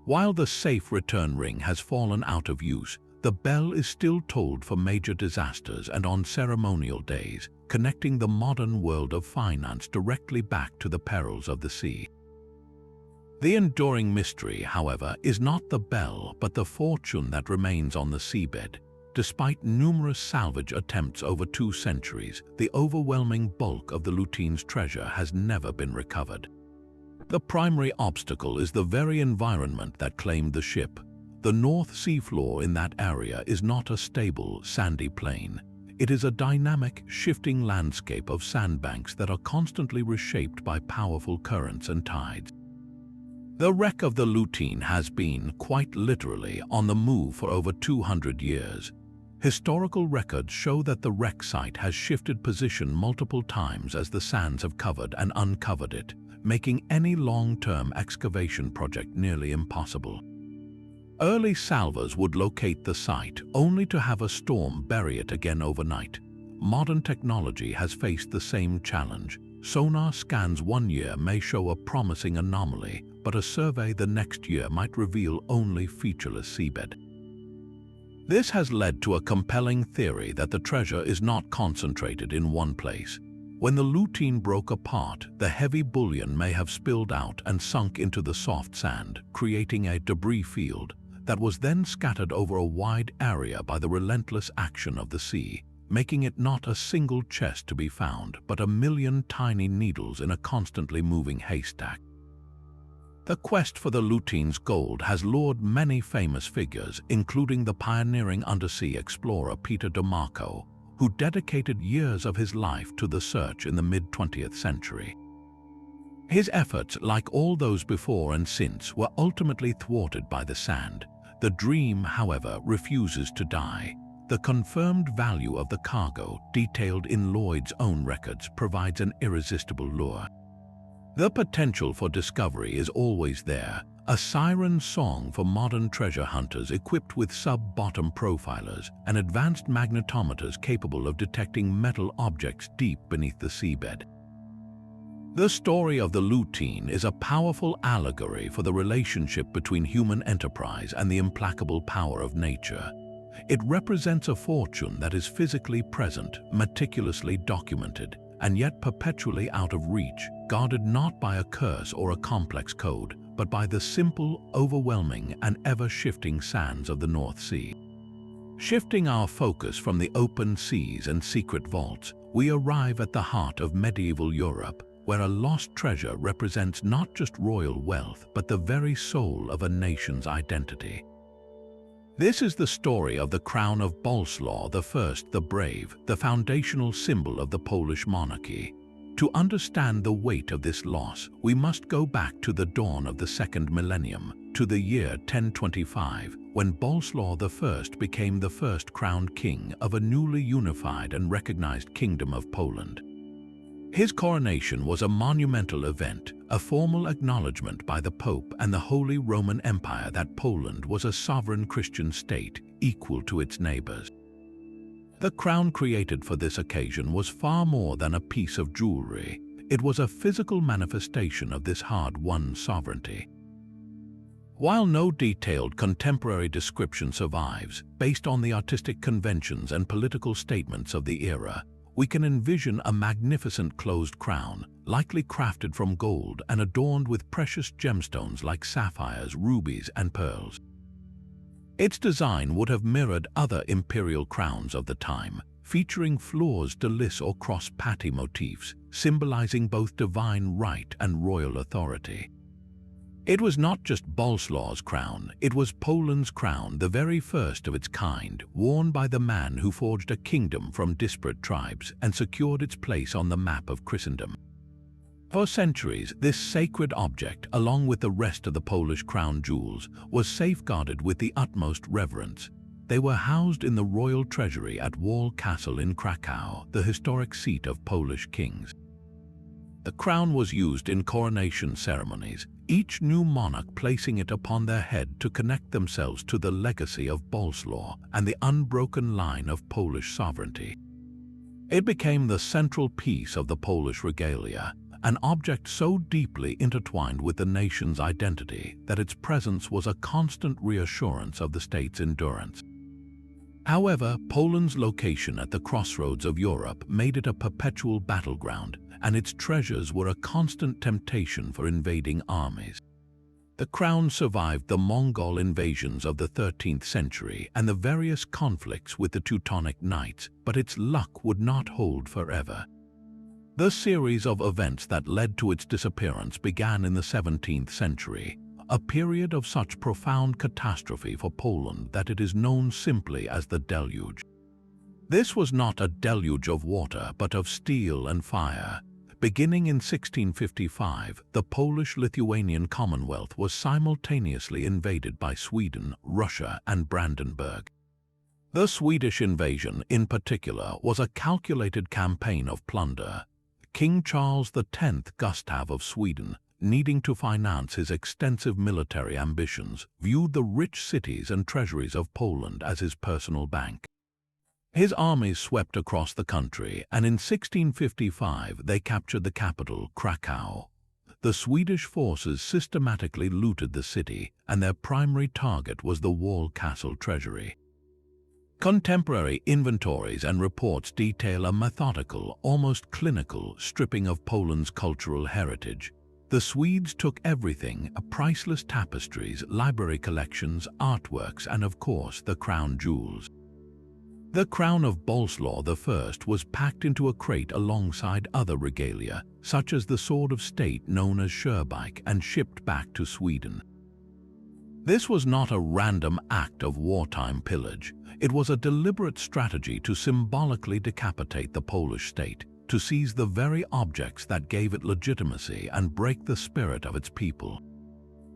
While the safe return ring has fallen out of use, the bell is still tolled for major disasters and on ceremonial days, connecting the modern world of finance directly back to the perils of the sea. The enduring mystery, however, is not the bell, but the fortune that remains on the seabed. Despite numerous salvage attempts over 2 centuries, the overwhelming bulk of the Lutine's treasure has never been recovered. The primary obstacle is the very environment that claimed the ship. The North Sea floor in that area is not a stable, sandy plain. It is a dynamic, shifting landscape of sandbanks that are constantly reshaped by powerful currents and tides. The wreck of the Lutine has been, quite literally, on the move for over 200 years. Historical records show that the wreck site has shifted position multiple times as the sands have covered and uncovered it, making any long-term excavation project nearly impossible. Early salvors would locate the site only to have a storm bury it again overnight. Modern technology has faced the same challenge. Sonar scans one year may show a promising anomaly, but a survey the next year might reveal only featureless seabed. This has led to a compelling theory that the treasure is not concentrated in one place. When the lutine broke apart, the heavy bullion may have spilled out and sunk into the soft sand, creating a debris field that was then scattered over a wide area by the relentless action of the sea, making it not a single chest to be found, but a million tiny needles in a constantly moving haystack. The quest for the lutine's gold has lured many famous figures, including the pioneering undersea explorer Peter DeMarco, who dedicated years of his life to the search in the mid-20th century. His efforts, like all those before and since, were ultimately thwarted by the sand. The dream, however, refuses to die. The confirmed value of the cargo, detailed in Lloyd's own records, provides an irresistible lure. The potential for discovery is always there, a siren song for modern treasure hunters equipped with sub-bottom profilers and advanced magnetometers capable of detecting metal objects deep beneath the seabed. The story of the lutine is a powerful allegory for the relationship between human enterprise and the implacable power of nature. It represents a fortune that is physically present, meticulously documented, and yet perpetually out of reach, guarded not by a curse or a complex code, but by the simple, overwhelming, and ever-shifting sands of the North Sea. Shifting our focus from the open seas and secret vaults, we arrive at the heart of medieval Europe, where a lost treasure represents not just royal wealth, but the very soul of a nation's identity. This is the story of the crown of Bolesław I the Brave, the foundational symbol of the Polish monarchy. To understand the weight of this loss, we must go back to the dawn of the second millennium, to the year 1025, when Bolesław I became the first crowned king of a newly unified and recognized Kingdom of Poland. His coronation was a monumental event, a formal acknowledgement by the Pope and the Holy Roman Empire that Poland was a sovereign Christian state equal to its neighbors. The crown created for this occasion was far more than a piece of jewelry. It was a physical manifestation of this hard-won sovereignty. While no detailed contemporary description survives, based on the artistic conventions and political statements of the era, we can envision a magnificent closed crown, likely crafted from gold and adorned with precious gemstones like sapphires, rubies, and pearls. Its design would have mirrored other imperial crowns of the time, featuring fleurs de lis or cross-patty motifs, symbolizing both divine right and royal authority. It was not just Bolesław's crown, it was Poland's crown, the very first of its kind, worn by the man who forged a kingdom from disparate tribes and secured its place on the map of Christendom. For centuries, this sacred object, along with the rest of the Polish crown jewels, was safeguarded with the utmost reverence. They were housed in the royal treasury at Wall Castle in Krakow, the historic seat of Polish kings. The crown was used in coronation ceremonies, each new monarch placing it upon their head to connect themselves to the legacy of Bolesław and the unbroken line of Polish sovereignty. It became the central piece of the Polish regalia, an object so deeply intertwined with the nation's identity that its presence was a constant reassurance of the state's endurance. However, Poland's location at the crossroads of Europe made it a perpetual battleground, and its treasures were a constant temptation for invading armies. The crown survived the Mongol invasions of the 13th century and the various conflicts with the Teutonic Knights, but its luck would not hold forever. The series of events that led to its disappearance began in the 17th century, a period of such profound catastrophe for Poland that it is known simply as the Deluge. This was not a deluge of water, but of steel and fire. Beginning in 1655, the Polish-Lithuanian Commonwealth was simultaneously invaded by Sweden, Russia, and Brandenburg. The Swedish invasion, in particular, was a calculated campaign of plunder. King Charles X Gustav of Sweden, needing to finance his extensive military ambitions, viewed the rich cities and treasuries of Poland as his personal bank. His armies swept across the country, and in 1655 they captured the capital, Krakow. The Swedish forces systematically looted the city, and their primary target was the wall castle treasury. Contemporary inventories and reports detail a methodical, almost clinical, stripping of Poland's cultural heritage. The Swedes took everything: priceless tapestries, library collections, artworks, and of course the crown jewels. The crown of Boleslaw I was packed into a crate alongside other regalia, such as the sword of state known as Sjöbike, and shipped back to Sweden. This was not a random act of wartime pillage. It was a deliberate strategy to symbolically decapitate the Polish state, to seize the very objects that gave it legitimacy and break the spirit of its people.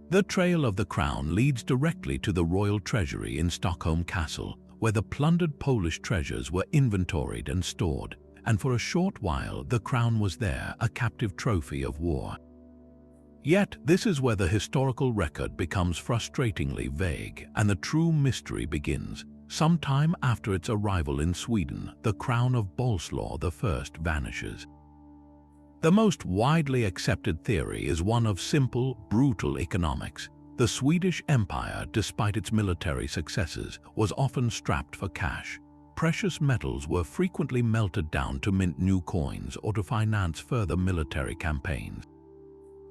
The trail of the crown leads directly to the royal treasury in Stockholm Castle, where the plundered Polish treasures were inventoried and stored, and for a short while the crown was there, a captive trophy of war. Yet this is where the historical record becomes frustratingly vague, and the true mystery begins. Sometime after its arrival in Sweden, the crown of Boleslaw I vanishes. The most widely accepted theory is one of simple, brutal economics. The Swedish Empire, despite its military successes, was often strapped for cash. Precious metals were frequently melted down to mint new coins or to finance further military campaigns.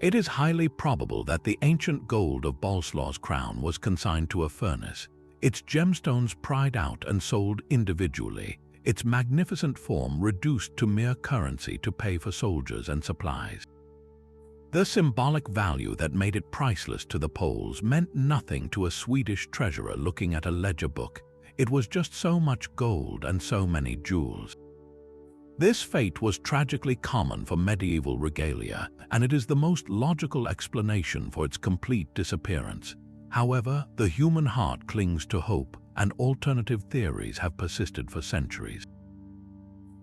It is highly probable that the ancient gold of Boleslaw's crown was consigned to a furnace, its gemstones pried out and sold individually, its magnificent form reduced to mere currency to pay for soldiers and supplies. The symbolic value that made it priceless to the Poles meant nothing to a Swedish treasurer looking at a ledger book. It was just so much gold and so many jewels. This fate was tragically common for medieval regalia, and it is the most logical explanation for its complete disappearance. However, the human heart clings to hope, and alternative theories have persisted for centuries.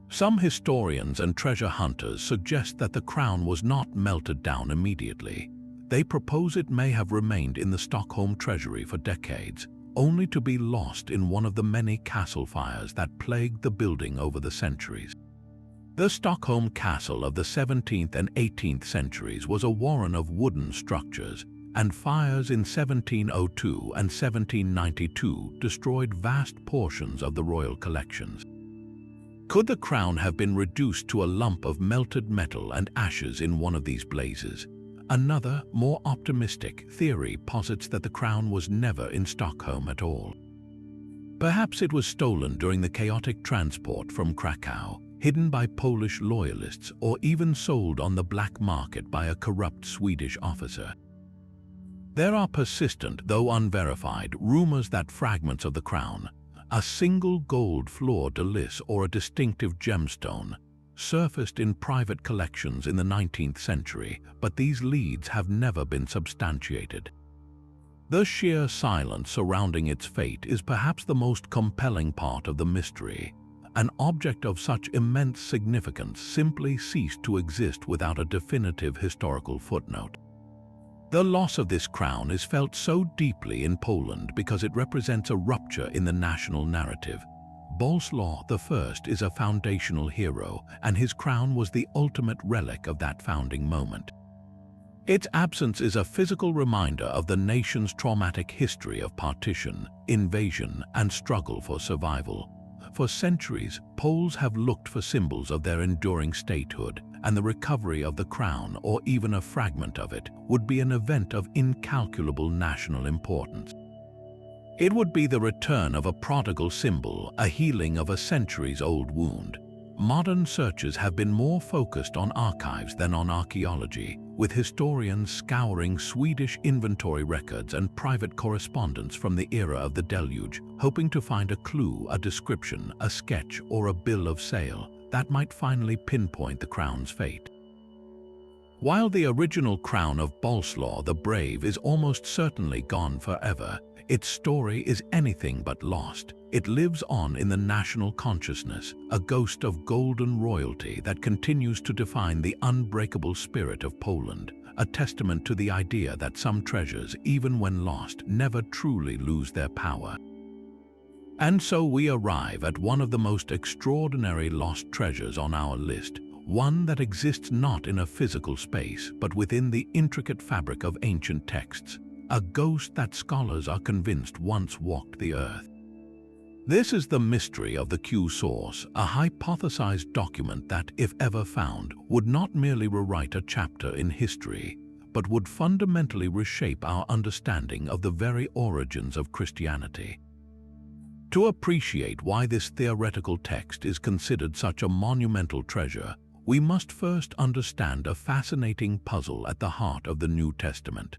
Some historians and treasure hunters suggest that the crown was not melted down immediately. They propose it may have remained in the Stockholm treasury for decades, only to be lost in one of the many castle fires that plagued the building over the centuries. The Stockholm Castle of the 17th and 18th centuries was a warren of wooden structures, and fires in 1702 and 1792 destroyed vast portions of the royal collections. Could the crown have been reduced to a lump of melted metal and ashes in one of these blazes? Another, more optimistic, theory posits that the crown was never in Stockholm at all. Perhaps it was stolen during the chaotic transport from Krakow, hidden by Polish loyalists, or even sold on the black market by a corrupt Swedish officer. There are persistent, though unverified, rumors that fragments of the crown, a single gold fleur-de-lis or a distinctive gemstone, surfaced in private collections in the 19th century, but these leads have never been substantiated. The sheer silence surrounding its fate is perhaps the most compelling part of the mystery. An object of such immense significance simply ceased to exist without a definitive historical footnote. The loss of this crown is felt so deeply in Poland because it represents a rupture in the national narrative. Boleslaw I is a foundational hero, and his crown was the ultimate relic of that founding moment. Its absence is a physical reminder of the nation's traumatic history of partition, invasion, and struggle for survival. For centuries, Poles have looked for symbols of their enduring statehood, and the recovery of the crown, or even a fragment of it, would be an event of incalculable national importance. It would be the return of a prodigal symbol, a healing of a centuries-old wound. Modern searches have been more focused on archives than on archaeology, with historians scouring Swedish inventory records and private correspondence from the era of the deluge, hoping to find a clue, a description, a sketch, or a bill of sale that might finally pinpoint the crown's fate. While the original crown of Boleslaw the Brave is almost certainly gone forever, its story is anything but lost. It lives on in the national consciousness, a ghost of golden royalty that continues to define the unbreakable spirit of Poland, a testament to the idea that some treasures, even when lost, never truly lose their power. And so we arrive at one of the most extraordinary lost treasures on our list, one that exists not in a physical space, but within the intricate fabric of ancient texts, a ghost that scholars are convinced once walked the earth. This is the mystery of the Q source, a hypothesized document that, if ever found, would not merely rewrite a chapter in history, but would fundamentally reshape our understanding of the very origins of Christianity. To appreciate why this theoretical text is considered such a monumental treasure, we must first understand a fascinating puzzle at the heart of the New Testament.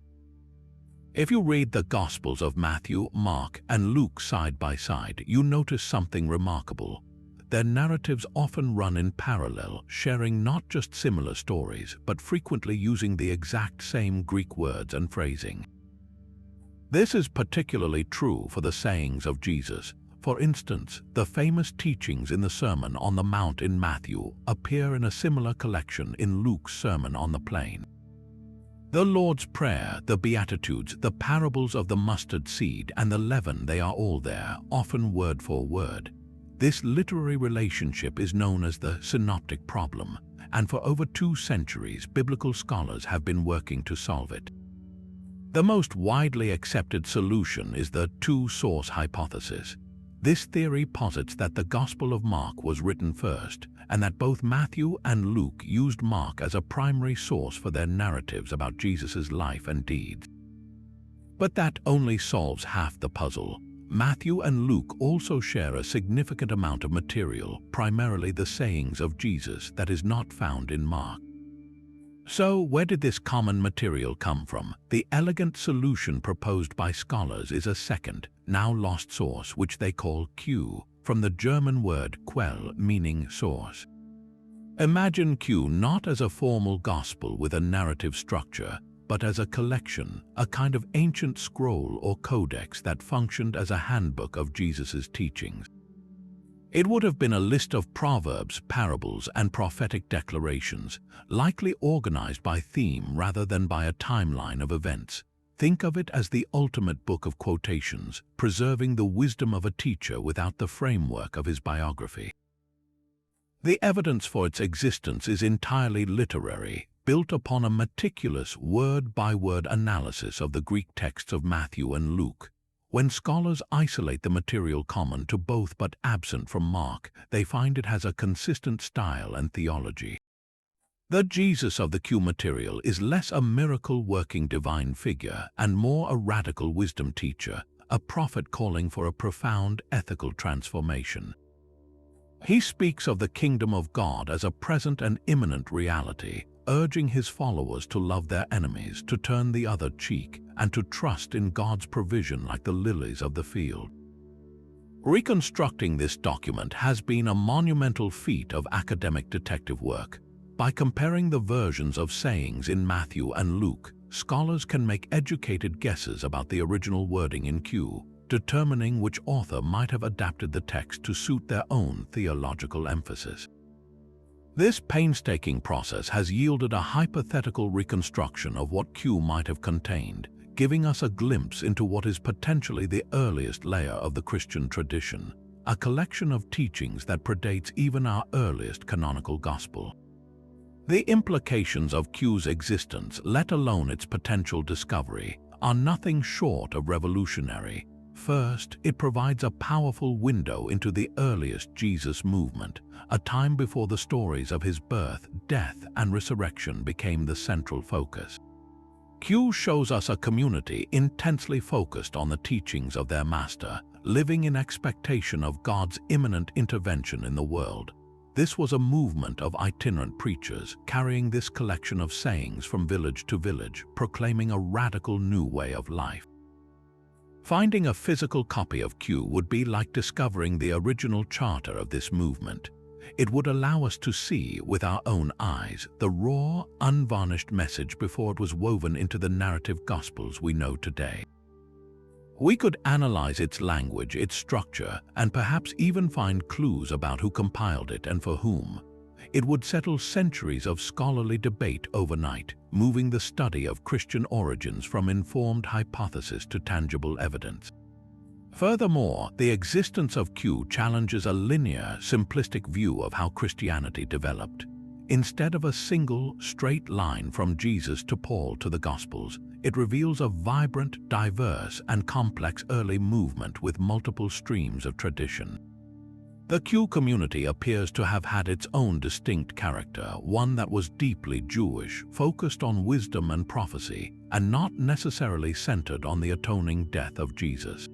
If you read the Gospels of Matthew, Mark, and Luke side by side, you notice something remarkable. Their narratives often run in parallel, sharing not just similar stories, but frequently using the exact same Greek words and phrasing. This is particularly true for the sayings of Jesus. For instance, the famous teachings in the Sermon on the Mount in Matthew appear in a similar collection in Luke's Sermon on the Plain. The Lord's Prayer, the Beatitudes, the parables of the mustard seed, and the leaven, they are all there, often word for word. This literary relationship is known as the synoptic problem, and for over 2 centuries, biblical scholars have been working to solve it. The most widely accepted solution is the two-source hypothesis. This theory posits that the Gospel of Mark was written first, and that both Matthew and Luke used Mark as a primary source for their narratives about Jesus' life and deeds. But that only solves half the puzzle. Matthew and Luke also share a significant amount of material, primarily the sayings of Jesus, that is not found in Mark. So, where did this common material come from? The elegant solution proposed by scholars is a second, now lost source, which they call Q, from the German word Quell, meaning source. Imagine Q not as a formal gospel with a narrative structure, but as a collection, a kind of ancient scroll or codex that functioned as a handbook of Jesus' teachings. It would have been a list of proverbs, parables, and prophetic declarations, likely organized by theme rather than by a timeline of events. Think of it as the ultimate book of quotations, preserving the wisdom of a teacher without the framework of his biography. The evidence for its existence is entirely literary, built upon a meticulous word-by-word analysis of the Greek texts of Matthew and Luke. When scholars isolate the material common to both but absent from Mark, they find it has a consistent style and theology. The Jesus of the Q material is less a miracle-working divine figure and more a radical wisdom teacher, a prophet calling for a profound ethical transformation. He speaks of the kingdom of God as a present and imminent reality, urging his followers to love their enemies, to turn the other cheek, and to trust in God's provision like the lilies of the field. Reconstructing this document has been a monumental feat of academic detective work. By comparing the versions of sayings in Matthew and Luke, scholars can make educated guesses about the original wording in Q, determining which author might have adapted the text to suit their own theological emphasis. This painstaking process has yielded a hypothetical reconstruction of what Q might have contained, giving us a glimpse into what is potentially the earliest layer of the Christian tradition, a collection of teachings that predates even our earliest canonical gospel. The implications of Q's existence, let alone its potential discovery, are nothing short of revolutionary. First, it provides a powerful window into the earliest Jesus movement, a time before the stories of his birth, death, and resurrection became the central focus. Q shows us a community intensely focused on the teachings of their master, living in expectation of God's imminent intervention in the world. This was a movement of itinerant preachers, carrying this collection of sayings from village to village, proclaiming a radical new way of life. Finding a physical copy of Q would be like discovering the original charter of this movement. It would allow us to see, with our own eyes, the raw, unvarnished message before it was woven into the narrative gospels we know today. We could analyze its language, its structure, and perhaps even find clues about who compiled it and for whom. It would settle centuries of scholarly debate overnight, moving the study of Christian origins from informed hypothesis to tangible evidence. Furthermore, the existence of Q challenges a linear, simplistic view of how Christianity developed. Instead of a single, straight line from Jesus to Paul to the Gospels, it reveals a vibrant, diverse, and complex early movement with multiple streams of tradition. The Q community appears to have had its own distinct character, one that was deeply Jewish, focused on wisdom and prophecy, and not necessarily centered on the atoning death of Jesus.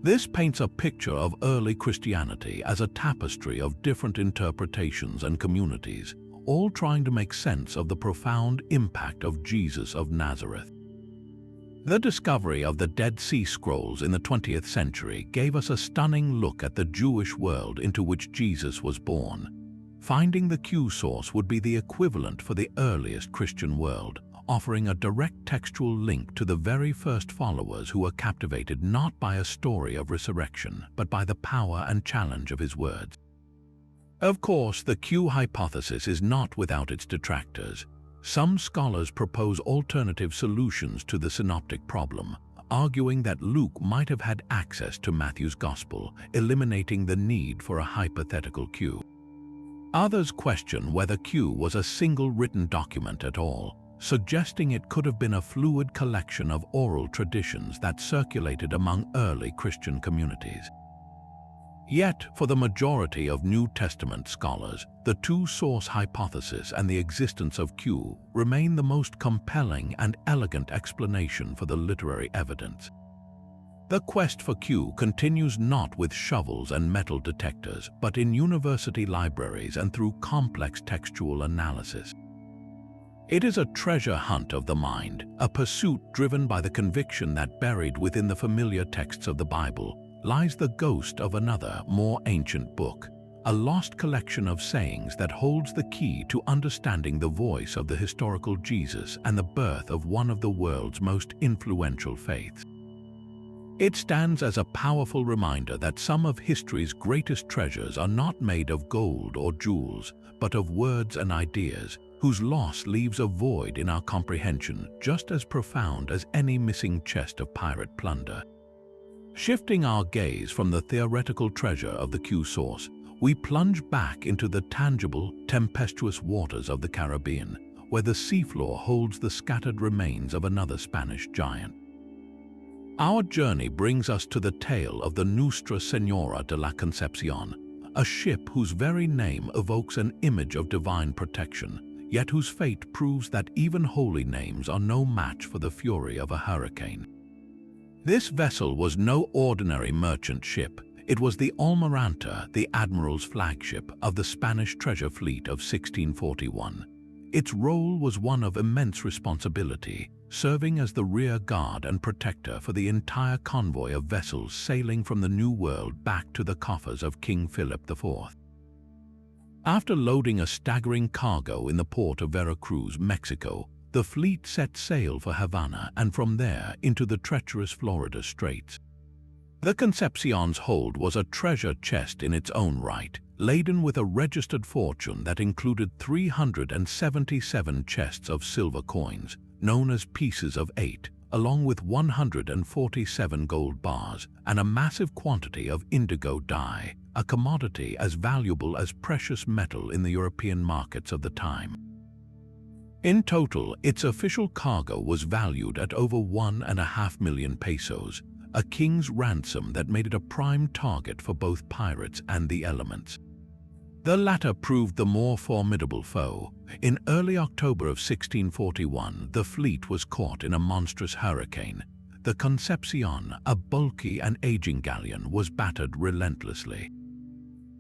This paints a picture of early Christianity as a tapestry of different interpretations and communities, all trying to make sense of the profound impact of Jesus of Nazareth. The discovery of the Dead Sea Scrolls in the 20th century gave us a stunning look at the Jewish world into which Jesus was born. Finding the Q source would be the equivalent for the earliest Christian world, offering a direct textual link to the very first followers who were captivated not by a story of resurrection, but by the power and challenge of his words. Of course, the Q hypothesis is not without its detractors. Some scholars propose alternative solutions to the synoptic problem, arguing that Luke might have had access to Matthew's Gospel, eliminating the need for a hypothetical Q. Others question whether Q was a single written document at all, suggesting it could have been a fluid collection of oral traditions that circulated among early Christian communities. Yet, for the majority of New Testament scholars, the two-source hypothesis and the existence of Q remain the most compelling and elegant explanation for the literary evidence. The quest for Q continues not with shovels and metal detectors, but in university libraries and through complex textual analysis. It is a treasure hunt of the mind, a pursuit driven by the conviction that buried within the familiar texts of the Bible lies the ghost of another, more ancient book, a lost collection of sayings that holds the key to understanding the voice of the historical Jesus and the birth of one of the world's most influential faiths. It stands as a powerful reminder that some of history's greatest treasures are not made of gold or jewels, but of words and ideas, whose loss leaves a void in our comprehension just as profound as any missing chest of pirate plunder. Shifting our gaze from the theoretical treasure of the Q source, we plunge back into the tangible, tempestuous waters of the Caribbean, where the seafloor holds the scattered remains of another Spanish giant. Our journey brings us to the tale of the Nuestra Señora de la Concepción, a ship whose very name evokes an image of divine protection, yet whose fate proves that even holy names are no match for the fury of a hurricane. This vessel was no ordinary merchant ship. It was the Almiranta, the admiral's flagship of the Spanish treasure fleet of 1641. Its role was one of immense responsibility, serving as the rear guard and protector for the entire convoy of vessels sailing from the New World back to the coffers of King Philip IV. After loading a staggering cargo in the port of Veracruz, Mexico, the fleet set sail for Havana and from there into the treacherous Florida Straits. The Concepcion's hold was a treasure chest in its own right, laden with a registered fortune that included 377 chests of silver coins, known as pieces of 8, along with 147 gold bars and a massive quantity of indigo dye, a commodity as valuable as precious metal in the European markets of the time. In total, its official cargo was valued at over 1.5 million pesos, a king's ransom that made it a prime target for both pirates and the elements. The latter proved the more formidable foe. In early October of 1641, the fleet was caught in a monstrous hurricane. The Concepcion, a bulky and aging galleon, was battered relentlessly.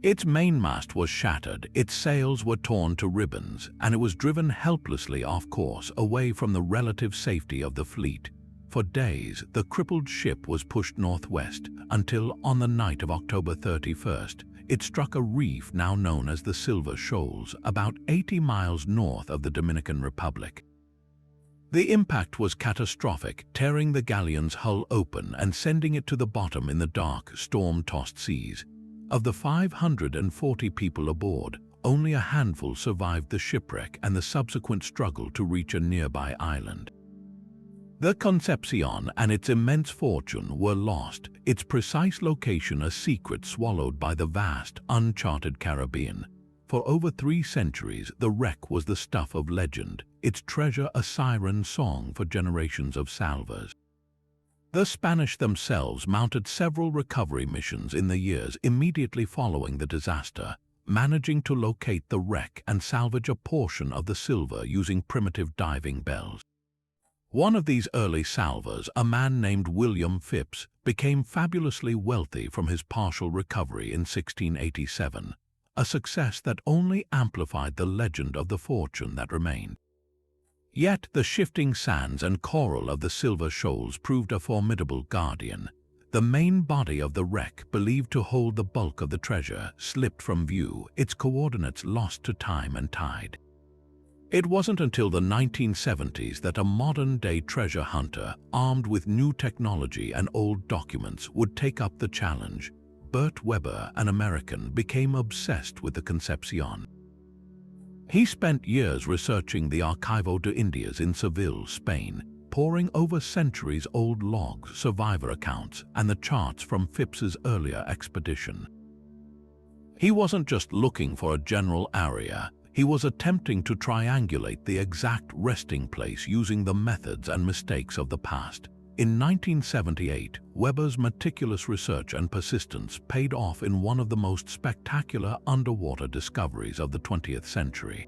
Its mainmast was shattered, its sails were torn to ribbons, and it was driven helplessly off course away from the relative safety of the fleet. For days, the crippled ship was pushed northwest until, on the night of October 31st, it struck a reef now known as the Silver Shoals, about 80 miles north of the Dominican Republic. The impact was catastrophic, tearing the galleon's hull open and sending it to the bottom in the dark, storm-tossed seas. Of the 540 people aboard, only a handful survived the shipwreck and the subsequent struggle to reach a nearby island. The Concepcion and its immense fortune were lost, its precise location a secret swallowed by the vast, uncharted Caribbean. For over 3 centuries, the wreck was the stuff of legend, its treasure a siren song for generations of salvors. The Spanish themselves mounted several recovery missions in the years immediately following the disaster, managing to locate the wreck and salvage a portion of the silver using primitive diving bells. One of these early salvors, a man named William Phipps, became fabulously wealthy from his partial recovery in 1687, a success that only amplified the legend of the fortune that remained. Yet the shifting sands and coral of the Silver Shoals proved a formidable guardian. The main body of the wreck, believed to hold the bulk of the treasure, slipped from view, its coordinates lost to time and tide. It wasn't until the 1970s that a modern-day treasure hunter, armed with new technology and old documents, would take up the challenge. Bert Weber, an American, became obsessed with the Concepcion. He spent years researching the Archivo de Indias in Seville, Spain, poring over centuries-old logs, survivor accounts, and the charts from Phipps's earlier expedition. He wasn't just looking for a general area, he was attempting to triangulate the exact resting place using the methods and mistakes of the past. In 1978, Weber's meticulous research and persistence paid off in one of the most spectacular underwater discoveries of the 20th century.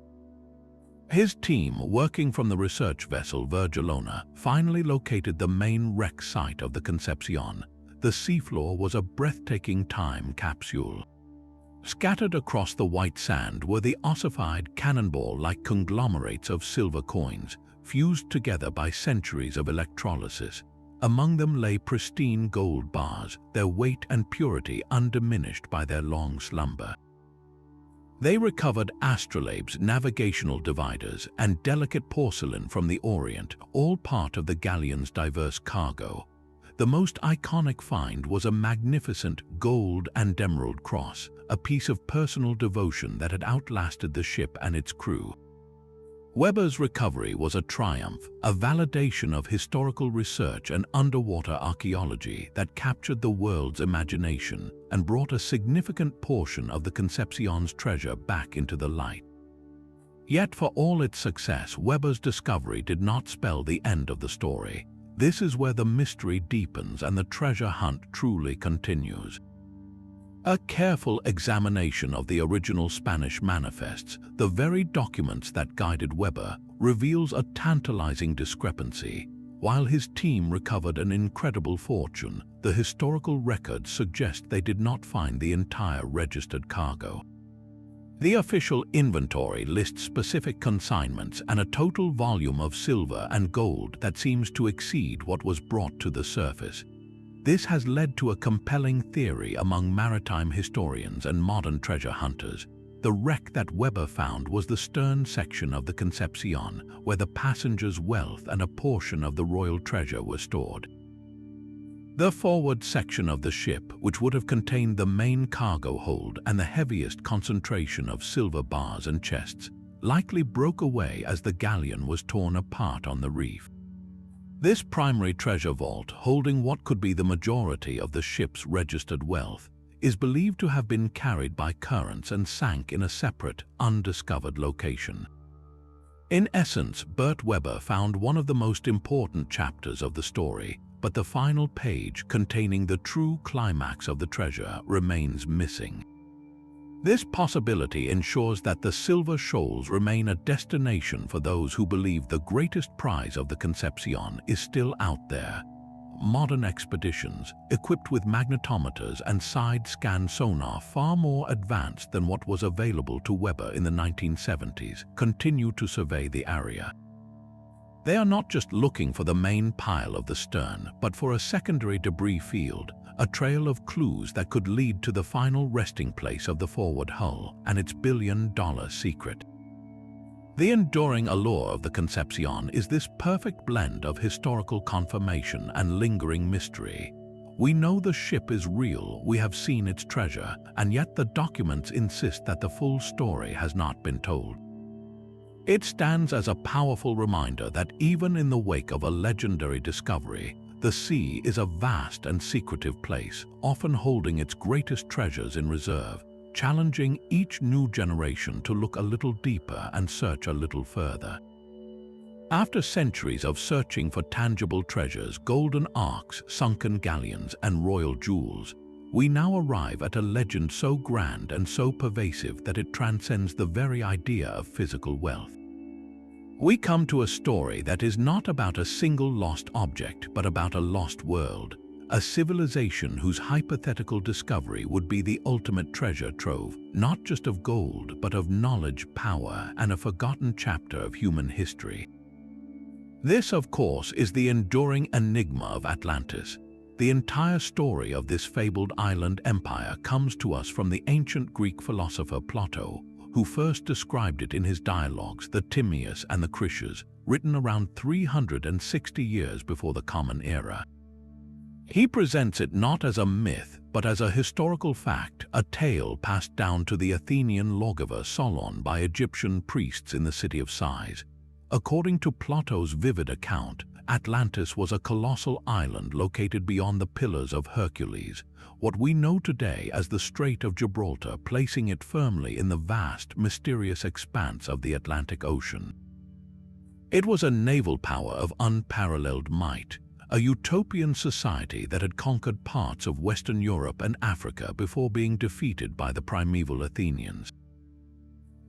His team, working from the research vessel Virgilona, finally located the main wreck site of the Concepcion. The seafloor was a breathtaking time capsule. Scattered across the white sand were the ossified, cannonball-like conglomerates of silver coins, fused together by centuries of electrolysis. Among them lay pristine gold bars, their weight and purity undiminished by their long slumber. They recovered astrolabes, navigational dividers, and delicate porcelain from the Orient, all part of the galleon's diverse cargo. The most iconic find was a magnificent gold and emerald cross, a piece of personal devotion that had outlasted the ship and its crew. Weber's recovery was a triumph, a validation of historical research and underwater archaeology that captured the world's imagination and brought a significant portion of the Concepcion's treasure back into the light. Yet for all its success, Weber's discovery did not spell the end of the story. This is where the mystery deepens and the treasure hunt truly continues. A careful examination of the original Spanish manifests, the very documents that guided Weber, reveals a tantalizing discrepancy. While his team recovered an incredible fortune, the historical records suggest they did not find the entire registered cargo. The official inventory lists specific consignments and a total volume of silver and gold that seems to exceed what was brought to the surface. This has led to a compelling theory among maritime historians and modern treasure hunters. The wreck that Weber found was the stern section of the Concepcion, where the passengers' wealth and a portion of the royal treasure were stored. The forward section of the ship, which would have contained the main cargo hold and the heaviest concentration of silver bars and chests, likely broke away as the galleon was torn apart on the reef. This primary treasure vault, holding what could be the majority of the ship's registered wealth, is believed to have been carried by currents and sank in a separate, undiscovered location. In essence, Bert Weber found one of the most important chapters of the story, but the final page containing the true climax of the treasure remains missing. This possibility ensures that the Silver Shoals remain a destination for those who believe the greatest prize of the Concepcion is still out there. Modern expeditions, equipped with magnetometers and side-scan sonar far more advanced than what was available to Weber in the 1970s, continue to survey the area. They are not just looking for the main pile of the stern, but for a secondary debris field, a trail of clues that could lead to the final resting place of the forward hull and its billion-dollar secret. The enduring allure of the Concepcion is this perfect blend of historical confirmation and lingering mystery. We know the ship is real, we have seen its treasure, and yet the documents insist that the full story has not been told. It stands as a powerful reminder that even in the wake of a legendary discovery, the sea is a vast and secretive place, often holding its greatest treasures in reserve, challenging each new generation to look a little deeper and search a little further. After centuries of searching for tangible treasures, golden arks, sunken galleons, and royal jewels, we now arrive at a legend so grand and so pervasive that it transcends the very idea of physical wealth. We come to a story that is not about a single lost object, but about a lost world, a civilization whose hypothetical discovery would be the ultimate treasure trove, not just of gold, but of knowledge, power, and a forgotten chapter of human history. This, of course, is the enduring enigma of Atlantis. The entire story of this fabled island empire comes to us from the ancient Greek philosopher Plato, who first described it in his dialogues, the Timaeus and the Critias, written around 360 years before the Common Era. He presents it not as a myth, but as a historical fact, a tale passed down to the Athenian lawgiver Solon by Egyptian priests in the city of Sais. According to Plato's vivid account, Atlantis was a colossal island located beyond the Pillars of Hercules, what we know today as the Strait of Gibraltar, placing it firmly in the vast, mysterious expanse of the Atlantic Ocean. It was a naval power of unparalleled might, a utopian society that had conquered parts of Western Europe and Africa before being defeated by the primeval Athenians.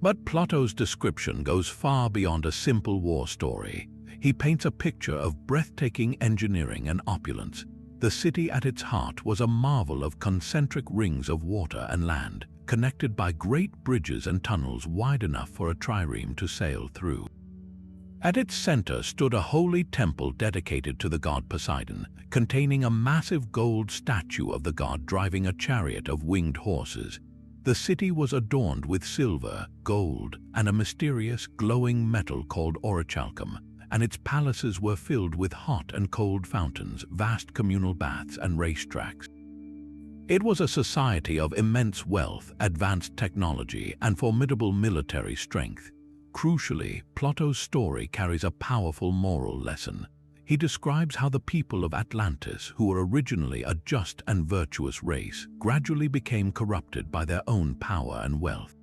But Plato's description goes far beyond a simple war story. He paints a picture of breathtaking engineering and opulence. The city at its heart was a marvel of concentric rings of water and land, connected by great bridges and tunnels wide enough for a trireme to sail through. At its center stood a holy temple dedicated to the god Poseidon, containing a massive gold statue of the god driving a chariot of winged horses. The city was adorned with silver, gold, and a mysterious, glowing metal called orichalcum, and its palaces were filled with hot and cold fountains, vast communal baths, and racetracks. It was a society of immense wealth, advanced technology, and formidable military strength. Crucially, Plato's story carries a powerful moral lesson. He describes how the people of Atlantis, who were originally a just and virtuous race, gradually became corrupted by their own power and wealth.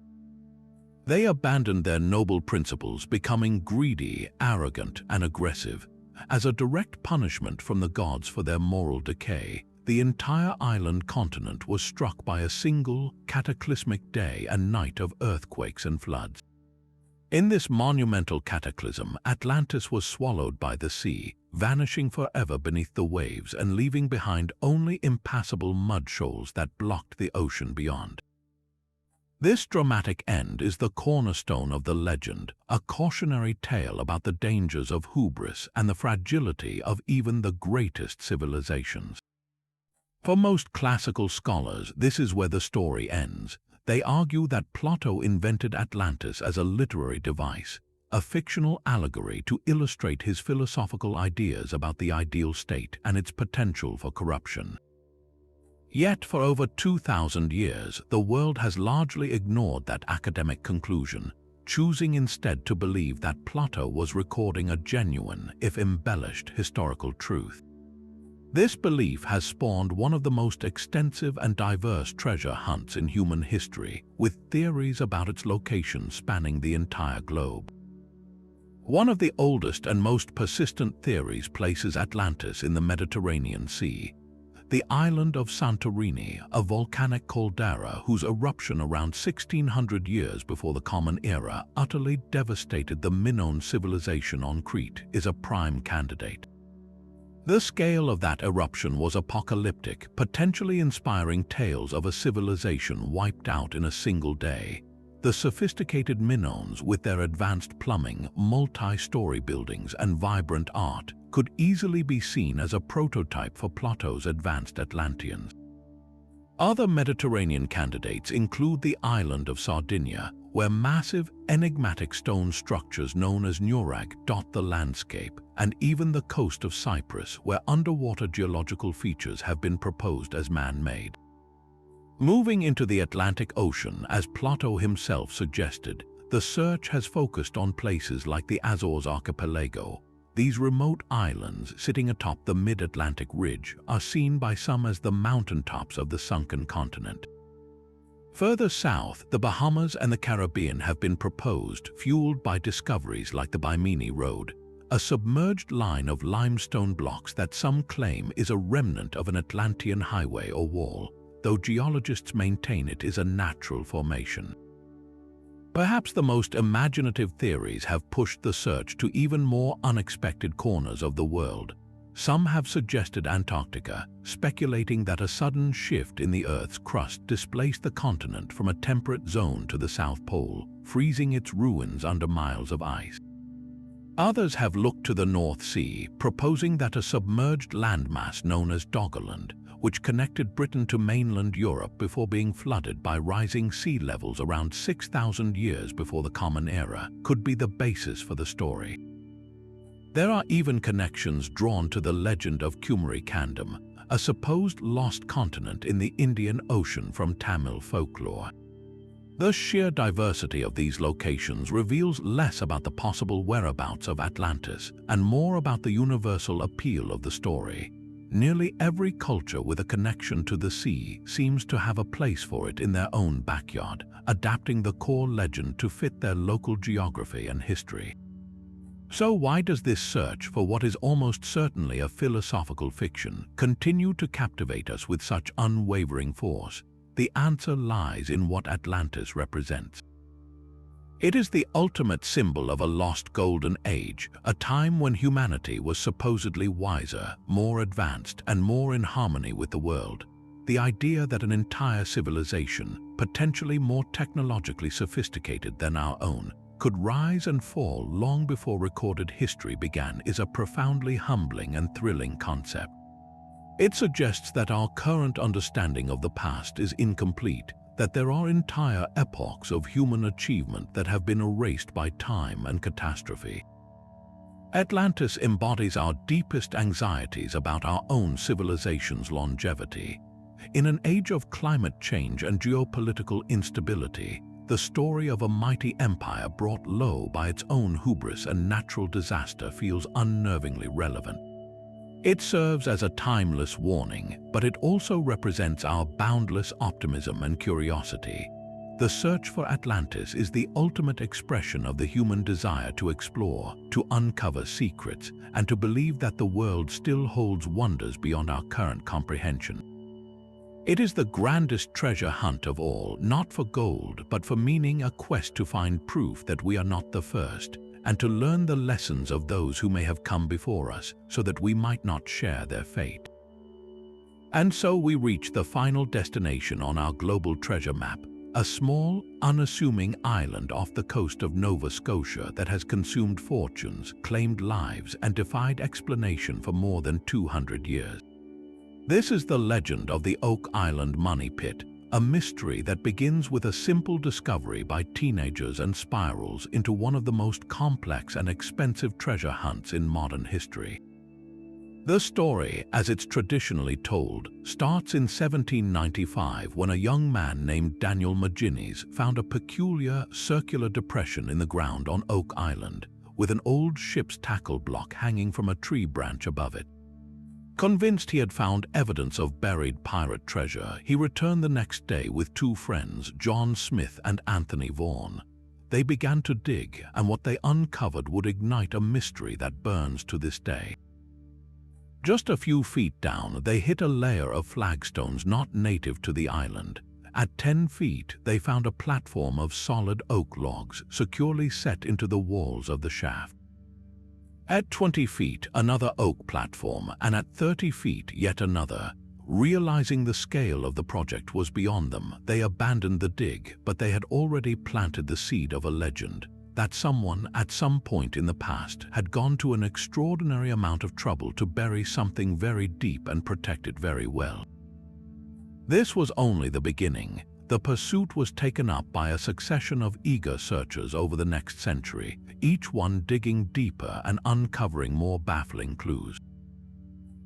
They abandoned their noble principles, becoming greedy, arrogant, and aggressive. As a direct punishment from the gods for their moral decay, the entire island continent was struck by a single, cataclysmic day and night of earthquakes and floods. In this monumental cataclysm, Atlantis was swallowed by the sea, vanishing forever beneath the waves and leaving behind only impassable mud shoals that blocked the ocean beyond. This dramatic end is the cornerstone of the legend, a cautionary tale about the dangers of hubris and the fragility of even the greatest civilizations. For most classical scholars, this is where the story ends. They argue that Plato invented Atlantis as a literary device, a fictional allegory to illustrate his philosophical ideas about the ideal state and its potential for corruption. Yet, for over 2,000 years, the world has largely ignored that academic conclusion, choosing instead to believe that Plato was recording a genuine, if embellished, historical truth. This belief has spawned one of the most extensive and diverse treasure hunts in human history, with theories about its location spanning the entire globe. One of the oldest and most persistent theories places Atlantis in the Mediterranean Sea. The island of Santorini, a volcanic caldera whose eruption around 1600 years before the Common Era utterly devastated the Minoan civilization on Crete, is a prime candidate. The scale of that eruption was apocalyptic, potentially inspiring tales of a civilization wiped out in a single day. The sophisticated Minoans, with their advanced plumbing, multi-story buildings, and vibrant art, could easily be seen as a prototype for Plato's advanced Atlanteans. Other Mediterranean candidates include the island of Sardinia, where massive, enigmatic stone structures known as nurag dot the landscape, and even the coast of Cyprus, where underwater geological features have been proposed as man-made. Moving into the Atlantic Ocean, as Plato himself suggested, the search has focused on places like the Azores archipelago. These remote islands, sitting atop the mid-Atlantic ridge, are seen by some as the mountaintops of the sunken continent. Further south, the Bahamas and the Caribbean have been proposed, fueled by discoveries like the Bimini Road, a submerged line of limestone blocks that some claim is a remnant of an Atlantean highway or wall, though geologists maintain it is a natural formation. Perhaps the most imaginative theories have pushed the search to even more unexpected corners of the world. Some have suggested Antarctica, speculating that a sudden shift in the Earth's crust displaced the continent from a temperate zone to the South Pole, freezing its ruins under miles of ice. Others have looked to the North Sea, proposing that a submerged landmass known as Doggerland, which connected Britain to mainland Europe before being flooded by rising sea levels around 6,000 years before the Common Era, could be the basis for the story. There are even connections drawn to the legend of Kumari Kandam, a supposed lost continent in the Indian Ocean from Tamil folklore. The sheer diversity of these locations reveals less about the possible whereabouts of Atlantis and more about the universal appeal of the story. Nearly every culture with a connection to the sea seems to have a place for it in their own backyard, adapting the core legend to fit their local geography and history. So why does this search for what is almost certainly a philosophical fiction continue to captivate us with such unwavering force? The answer lies in what Atlantis represents. It is the ultimate symbol of a lost golden age, a time when humanity was supposedly wiser, more advanced, and more in harmony with the world. The idea that an entire civilization, potentially more technologically sophisticated than our own, could rise and fall long before recorded history began is a profoundly humbling and thrilling concept. It suggests that our current understanding of the past is incomplete, that there are entire epochs of human achievement that have been erased by time and catastrophe. Atlantis embodies our deepest anxieties about our own civilization's longevity. In an age of climate change and geopolitical instability, the story of a mighty empire brought low by its own hubris and natural disaster feels unnervingly relevant. It serves as a timeless warning, but it also represents our boundless optimism and curiosity. The search for Atlantis is the ultimate expression of the human desire to explore, to uncover secrets, and to believe that the world still holds wonders beyond our current comprehension. It is the grandest treasure hunt of all, not for gold, but for meaning, a quest to find proof that we are not the first, and to learn the lessons of those who may have come before us, so that we might not share their fate. And so we reach the final destination on our global treasure map, a small, unassuming island off the coast of Nova Scotia that has consumed fortunes, claimed lives, and defied explanation for more than 200 years. This is the legend of the Oak Island Money Pit, a mystery that begins with a simple discovery by teenagers and spirals into one of the most complex and expensive treasure hunts in modern history. The story, as it's traditionally told, starts in 1795 when a young man named Daniel Maginnis found a peculiar circular depression in the ground on Oak Island, with an old ship's tackle block hanging from a tree branch above it. Convinced he had found evidence of buried pirate treasure, he returned the next day with two friends, John Smith and Anthony Vaughan. They began to dig, and what they uncovered would ignite a mystery that burns to this day. Just a few feet down, they hit a layer of flagstones not native to the island. At 10 feet, they found a platform of solid oak logs securely set into the walls of the shaft. At 20 feet, another oak platform, and at 30 feet, yet another. Realizing the scale of the project was beyond them, they abandoned the dig, but they had already planted the seed of a legend, that someone at some point in the past had gone to an extraordinary amount of trouble to bury something very deep and protect it very well. This was only the beginning. the pursuit was taken up by a succession of eager searchers over the next century, each one digging deeper and uncovering more baffling clues.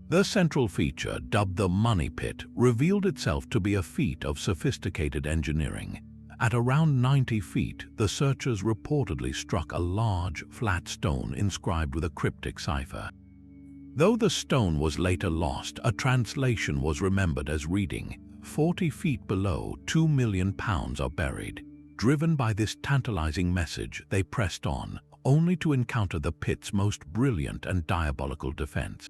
The central feature, dubbed the Money Pit, revealed itself to be a feat of sophisticated engineering. At around 90 feet, the searchers reportedly struck a large, flat stone inscribed with a cryptic cipher. Though the stone was later lost, a translation was remembered as reading, "40 feet below, £2 million are buried." Driven by this tantalizing message, they pressed on, only to encounter the pit's most brilliant and diabolical defense.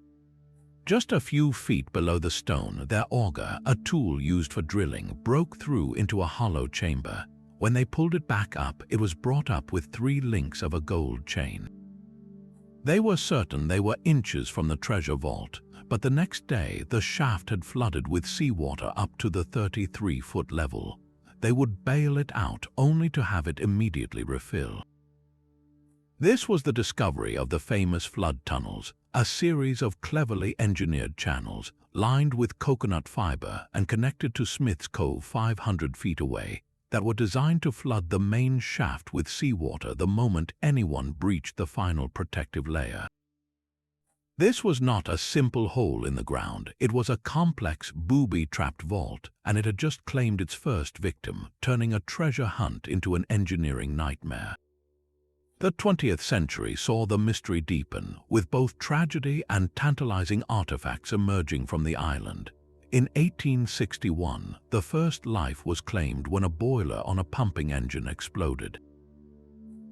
Just a few feet below the stone, their auger, a tool used for drilling, broke through into a hollow chamber. When they pulled it back up, it was brought up with 3 links of a gold chain. They were certain they were inches from the treasure vault, but the next day the shaft had flooded with seawater up to the 33-foot level. They would bail it out only to have it immediately refill. This was the discovery of the famous flood tunnels, a series of cleverly engineered channels lined with coconut fiber and connected to Smith's Cove 500 feet away that were designed to flood the main shaft with seawater the moment anyone breached the final protective layer. This was not a simple hole in the ground. It was a complex, booby-trapped vault, and it had just claimed its first victim, turning a treasure hunt into an engineering nightmare. The 20th century saw the mystery deepen, with both tragedy and tantalizing artifacts emerging from the island. In 1861, the first life was claimed when a boiler on a pumping engine exploded.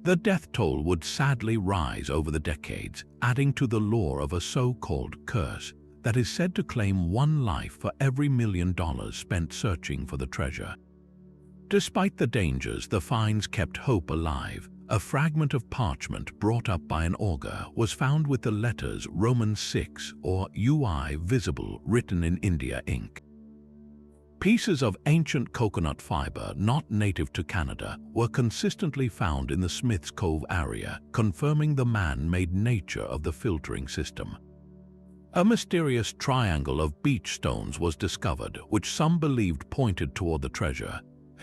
The death toll would sadly rise over the decades, adding to the lore of a so-called curse that is said to claim 1 life for every $1 million spent searching for the treasure. Despite the dangers, the finds kept hope alive. A fragment of parchment brought up by an auger was found with the letters Roman 6 or UI visible written in India ink. Pieces of ancient coconut fiber not native to Canada were consistently found in the Smith's Cove area, confirming the man-made nature of the filtering system. A mysterious triangle of beach stones was discovered, which some believed pointed toward the treasure.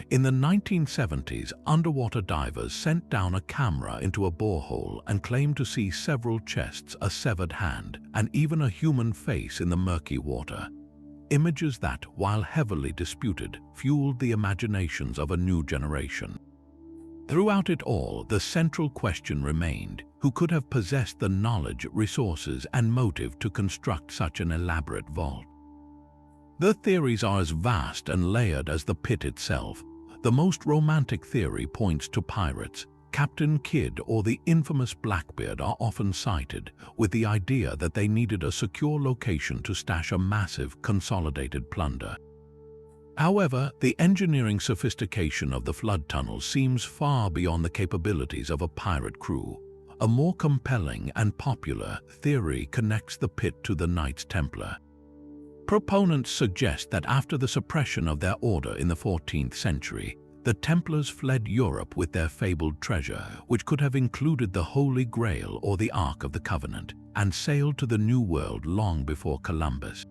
In the 1970s, underwater divers sent down a camera into a borehole and claimed to see several chests, a severed hand, and even a human face in the murky water. Images that, while heavily disputed, fueled the imaginations of a new generation. Throughout it all, the central question remained: who could have possessed the knowledge, resources, and motive to construct such an elaborate vault? The theories are as vast and layered as the pit itself. The most romantic theory points to pirates. Captain Kidd or the infamous Blackbeard are often cited, with the idea that they needed a secure location to stash a massive, consolidated plunder. However, the engineering sophistication of the flood tunnels seems far beyond the capabilities of a pirate crew. A more compelling and popular theory connects the pit to the Knights Templar. Proponents suggest that after the suppression of their order in the 14th century, the Templars fled Europe with their fabled treasure, which could have included the Holy Grail or the Ark of the Covenant, and sailed to the New World long before Columbus.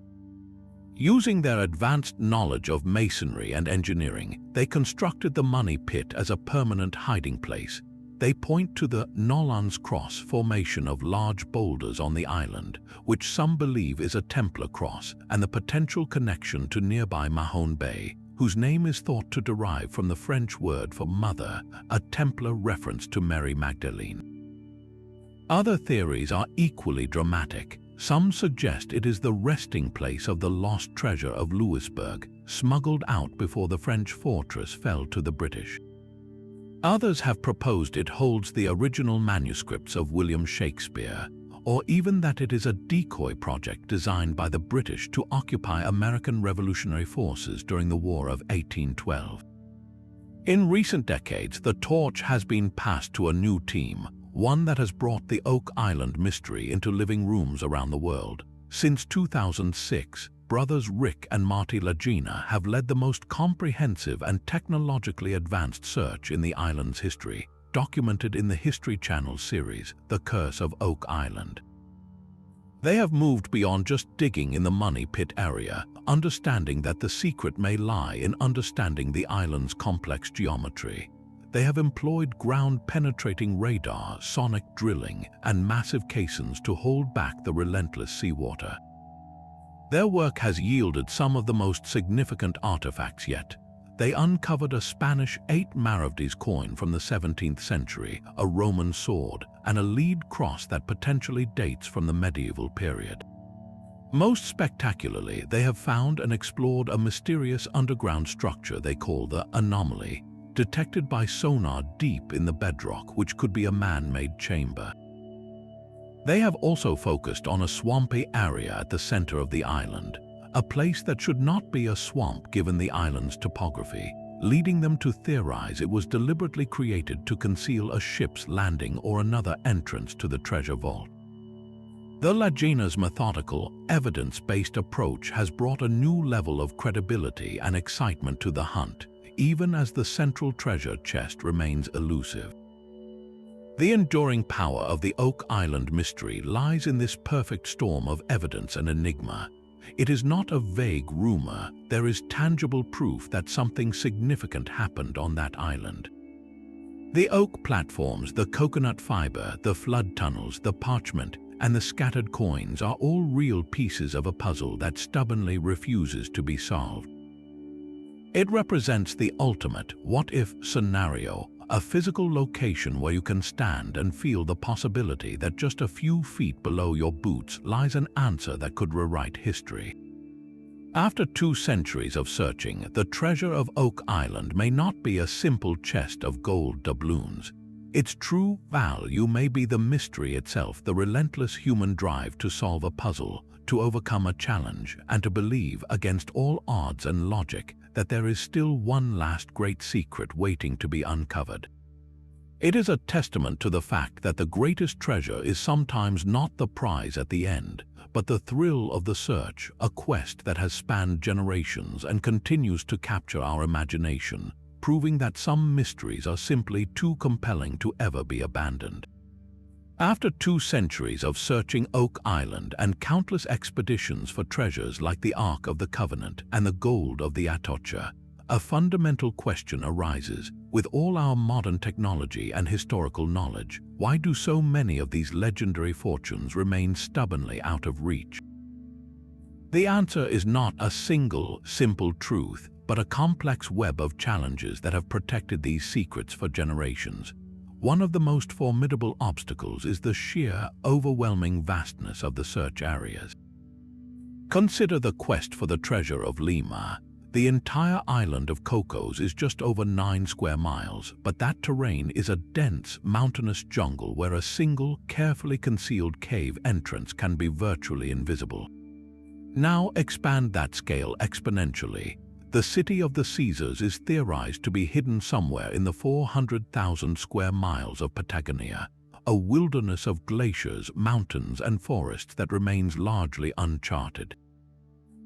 Using their advanced knowledge of masonry and engineering, they constructed the Money Pit as a permanent hiding place. They point to the Nolan's Cross formation of large boulders on the island, which some believe is a Templar cross, and the potential connection to nearby Mahone Bay, whose name is thought to derive from the French word for mother, a Templar reference to Mary Magdalene. Other theories are equally dramatic. Some suggest it is the resting place of the lost treasure of Louisbourg, smuggled out before the French fortress fell to the British. Others have proposed it holds the original manuscripts of William Shakespeare, or even that it is a decoy project designed by the British to occupy American revolutionary forces during the War of 1812. In recent decades, the torch has been passed to a new team, one that has brought the Oak Island mystery into living rooms around the world. Since 2006, brothers Rick and Marty Lagina have led the most comprehensive and technologically advanced search in the island's history, documented in the History Channel series, The Curse of Oak Island. They have moved beyond just digging in the money pit area, understanding that the secret may lie in understanding the island's complex geometry. They have employed ground-penetrating radar, sonic drilling, and massive caissons to hold back the relentless seawater. Their work has yielded some of the most significant artifacts yet. They uncovered a Spanish 8 maravedis coin from the 17th century, a Roman sword, and a lead cross that potentially dates from the medieval period. Most spectacularly, they have found and explored a mysterious underground structure they call the anomaly, detected by sonar deep in the bedrock, which could be a man-made chamber. They have also focused on a swampy area at the center of the island, a place that should not be a swamp given the island's topography, leading them to theorize it was deliberately created to conceal a ship's landing or another entrance to the treasure vault. The Lagina's methodical, evidence-based approach has brought a new level of credibility and excitement to the hunt, even as the central treasure chest remains elusive. The enduring power of the Oak Island mystery lies in this perfect storm of evidence and enigma. It is not a vague rumor, there is tangible proof that something significant happened on that island. The oak platforms, the coconut fiber, the flood tunnels, the parchment, and the scattered coins are all real pieces of a puzzle that stubbornly refuses to be solved. It represents the ultimate what-if scenario, a physical location where you can stand and feel the possibility that just a few feet below your boots lies an answer that could rewrite history. After 2 centuries of searching, the treasure of Oak Island may not be a simple chest of gold doubloons. Its true value may be the mystery itself, the relentless human drive to solve a puzzle, to overcome a challenge, and to believe against all odds and logic that there is still one last great secret waiting to be uncovered. It is a testament to the fact that the greatest treasure is sometimes not the prize at the end, but the thrill of the search, a quest that has spanned generations and continues to capture our imagination, proving that some mysteries are simply too compelling to ever be abandoned. After 2 centuries of searching Oak Island and countless expeditions for treasures like the Ark of the Covenant and the gold of the Atocha, a fundamental question arises. With all our modern technology and historical knowledge, why do so many of these legendary fortunes remain stubbornly out of reach? The answer is not a single, simple truth, but a complex web of challenges that have protected these secrets for generations. One of the most formidable obstacles is the sheer, overwhelming vastness of the search areas. Consider the quest for the Treasure of Lima. The entire island of Cocos is just over 9 square miles, but that terrain is a dense, mountainous jungle where a single, carefully concealed cave entrance can be virtually invisible. Now expand that scale exponentially. The city of the Caesars is theorized to be hidden somewhere in the 400,000 square miles of Patagonia, a wilderness of glaciers, mountains, and forests that remains largely uncharted.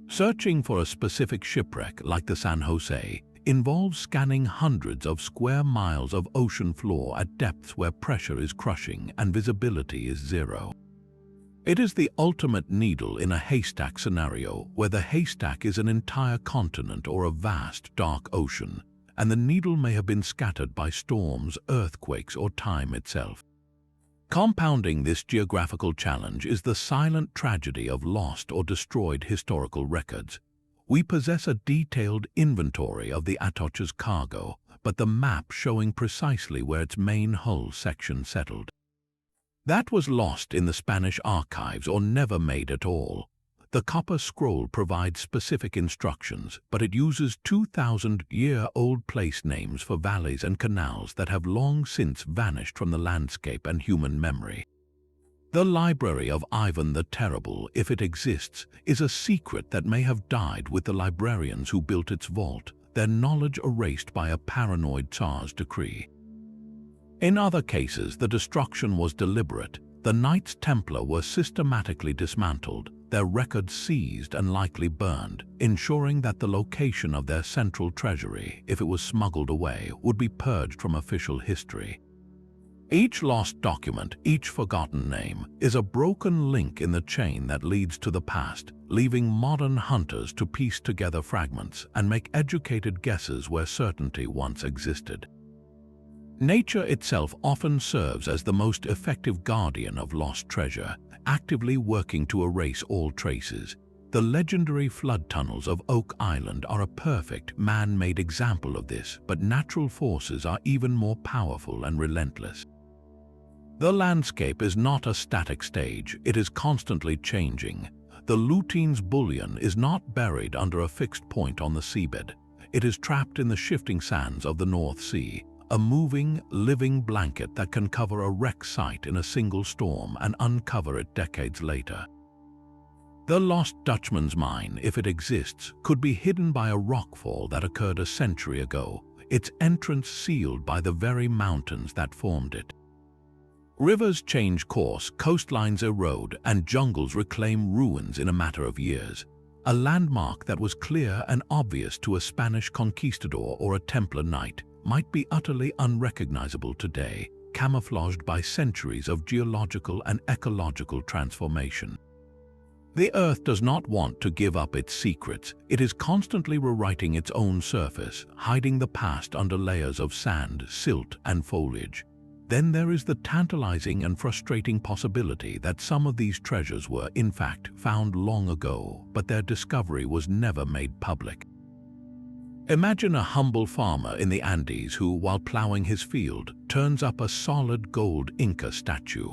Searching for a specific shipwreck like the San Jose involves scanning hundreds of square miles of ocean floor at depths where pressure is crushing and visibility is zero. It is the ultimate needle in a haystack scenario where the haystack is an entire continent or a vast, dark ocean, and the needle may have been scattered by storms, earthquakes, or time itself. Compounding this geographical challenge is the silent tragedy of lost or destroyed historical records. We possess a detailed inventory of the Atocha's cargo, but the map showing precisely where its main hull section settled. That was lost in the Spanish archives or never made at all. The copper scroll provides specific instructions, but it uses 2,000-year-old place names for valleys and canals that have long since vanished from the landscape and human memory. The library of Ivan the Terrible, if it exists, is a secret that may have died with the librarians who built its vault, their knowledge erased by a paranoid Tsar's decree. In other cases, the destruction was deliberate. The Knights Templar were systematically dismantled, their records seized and likely burned, ensuring that the location of their central treasury, if it was smuggled away, would be purged from official history. Each lost document, each forgotten name, is a broken link in the chain that leads to the past, leaving modern hunters to piece together fragments and make educated guesses where certainty once existed. Nature itself often serves as the most effective guardian of lost treasure, actively working to erase all traces. The legendary flood tunnels of Oak Island are a perfect man-made example of this, but natural forces are even more powerful and relentless. The landscape is not a static stage, it is constantly changing. The Lutine's bullion is not buried under a fixed point on the seabed. It is trapped in the shifting sands of the North Sea, a moving, living blanket that can cover a wreck site in a single storm and uncover it decades later. The Lost Dutchman's Mine, if it exists, could be hidden by a rockfall that occurred a century ago, its entrance sealed by the very mountains that formed it. Rivers change course, coastlines erode, and jungles reclaim ruins in a matter of years. A landmark that was clear and obvious to a Spanish conquistador or a Templar knight might be utterly unrecognizable today, camouflaged by centuries of geological and ecological transformation. The Earth does not want to give up its secrets. It is constantly rewriting its own surface, hiding the past under layers of sand, silt, and foliage. Then there is the tantalizing and frustrating possibility that some of these treasures were, in fact, found long ago, but their discovery was never made public. Imagine a humble farmer in the Andes who, while plowing his field, turns up a solid gold Inca statue.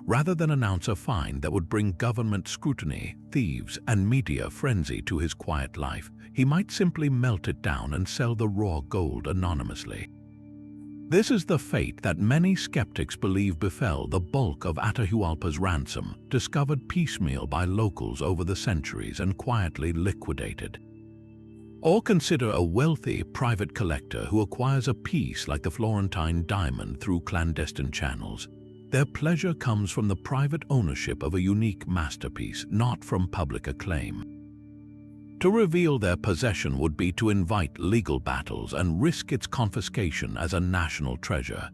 Rather than announce a find that would bring government scrutiny, thieves, and media frenzy to his quiet life, he might simply melt it down and sell the raw gold anonymously. This is the fate that many skeptics believe befell the bulk of Atahualpa's ransom, discovered piecemeal by locals over the centuries and quietly liquidated. Or consider a wealthy private collector who acquires a piece like the Florentine Diamond through clandestine channels. Their pleasure comes from the private ownership of a unique masterpiece, not from public acclaim. To reveal their possession would be to invite legal battles and risk its confiscation as a national treasure.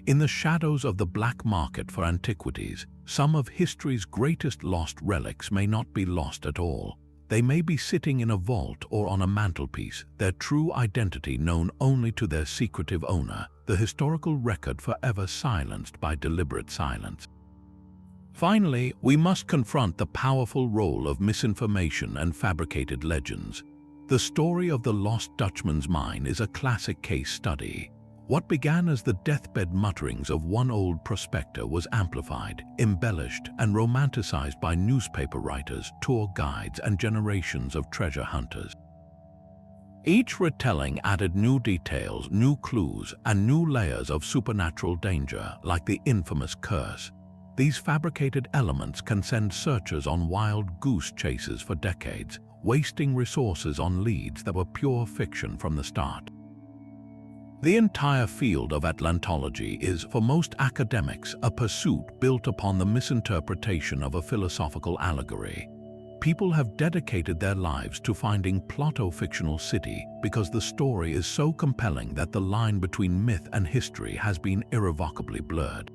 In the shadows of the black market for antiquities, some of history's greatest lost relics may not be lost at all. They may be sitting in a vault or on a mantelpiece, their true identity known only to their secretive owner, the historical record forever silenced by deliberate silence. Finally, we must confront the powerful role of misinformation and fabricated legends. The story of the Lost Dutchman's Mine is a classic case study. What began as the deathbed mutterings of one old prospector was amplified, embellished, and romanticized by newspaper writers, tour guides, and generations of treasure hunters. Each retelling added new details, new clues, and new layers of supernatural danger, like the infamous curse. These fabricated elements can send searchers on wild goose chases for decades, wasting resources on leads that were pure fiction from the start. The entire field of Atlantology is, for most academics, a pursuit built upon the misinterpretation of a philosophical allegory. People have dedicated their lives to finding Plato-fictional city because the story is so compelling that the line between myth and history has been irrevocably blurred.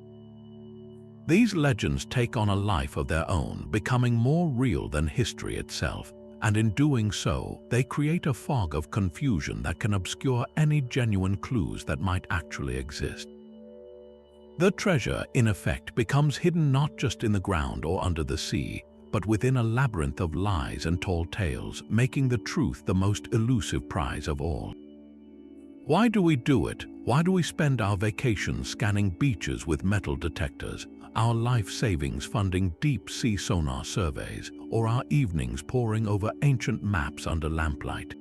These legends take on a life of their own, becoming more real than history itself, and in doing so, they create a fog of confusion that can obscure any genuine clues that might actually exist. The treasure, in effect, becomes hidden not just in the ground or under the sea, but within a labyrinth of lies and tall tales, making the truth the most elusive prize of all. Why do we do it? Why do we spend our vacations scanning beaches with metal detectors, our life savings funding deep-sea sonar surveys, or our evenings poring over ancient maps under lamplight?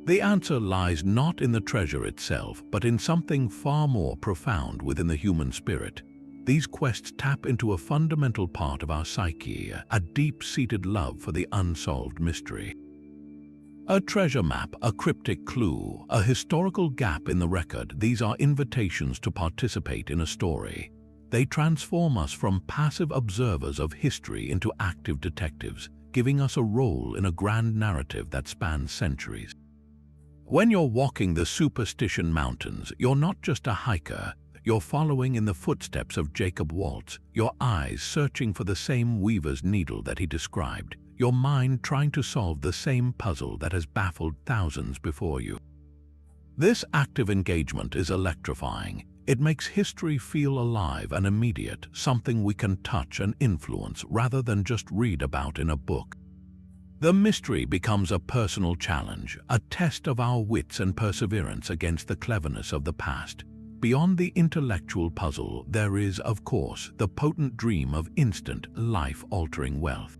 The answer lies not in the treasure itself, but in something far more profound within the human spirit. These quests tap into a fundamental part of our psyche, a deep-seated love for the unsolved mystery. A treasure map, a cryptic clue, a historical gap in the record, these are invitations to participate in a story. They transform us from passive observers of history into active detectives, giving us a role in a grand narrative that spans centuries. When you're walking the Superstition Mountains, you're not just a hiker, You're following in the footsteps of Jacob Waltz, your eyes searching for the same weaver's needle that he described, your mind trying to solve the same puzzle that has baffled thousands before you. This active engagement is electrifying. It makes history feel alive and immediate, something we can touch and influence rather than just read about in a book. The mystery becomes a personal challenge, a test of our wits and perseverance against the cleverness of the past. Beyond the intellectual puzzle, there is, of course, the potent dream of instant, life-altering wealth.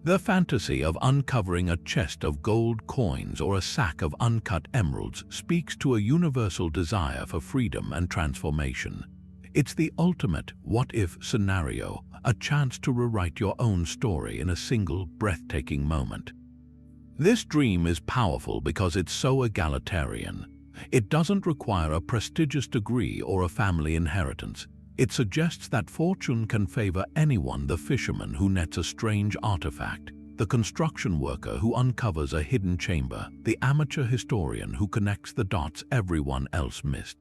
The fantasy of uncovering a chest of gold coins or a sack of uncut emeralds speaks to a universal desire for freedom and transformation. It's the ultimate what-if scenario, a chance to rewrite your own story in a single, breathtaking moment. This dream is powerful because it's so egalitarian. It doesn't require a prestigious degree or a family inheritance. It suggests that fortune can favor anyone: the fisherman who nets a strange artifact, the construction worker who uncovers a hidden chamber, the amateur historian who connects the dots everyone else missed.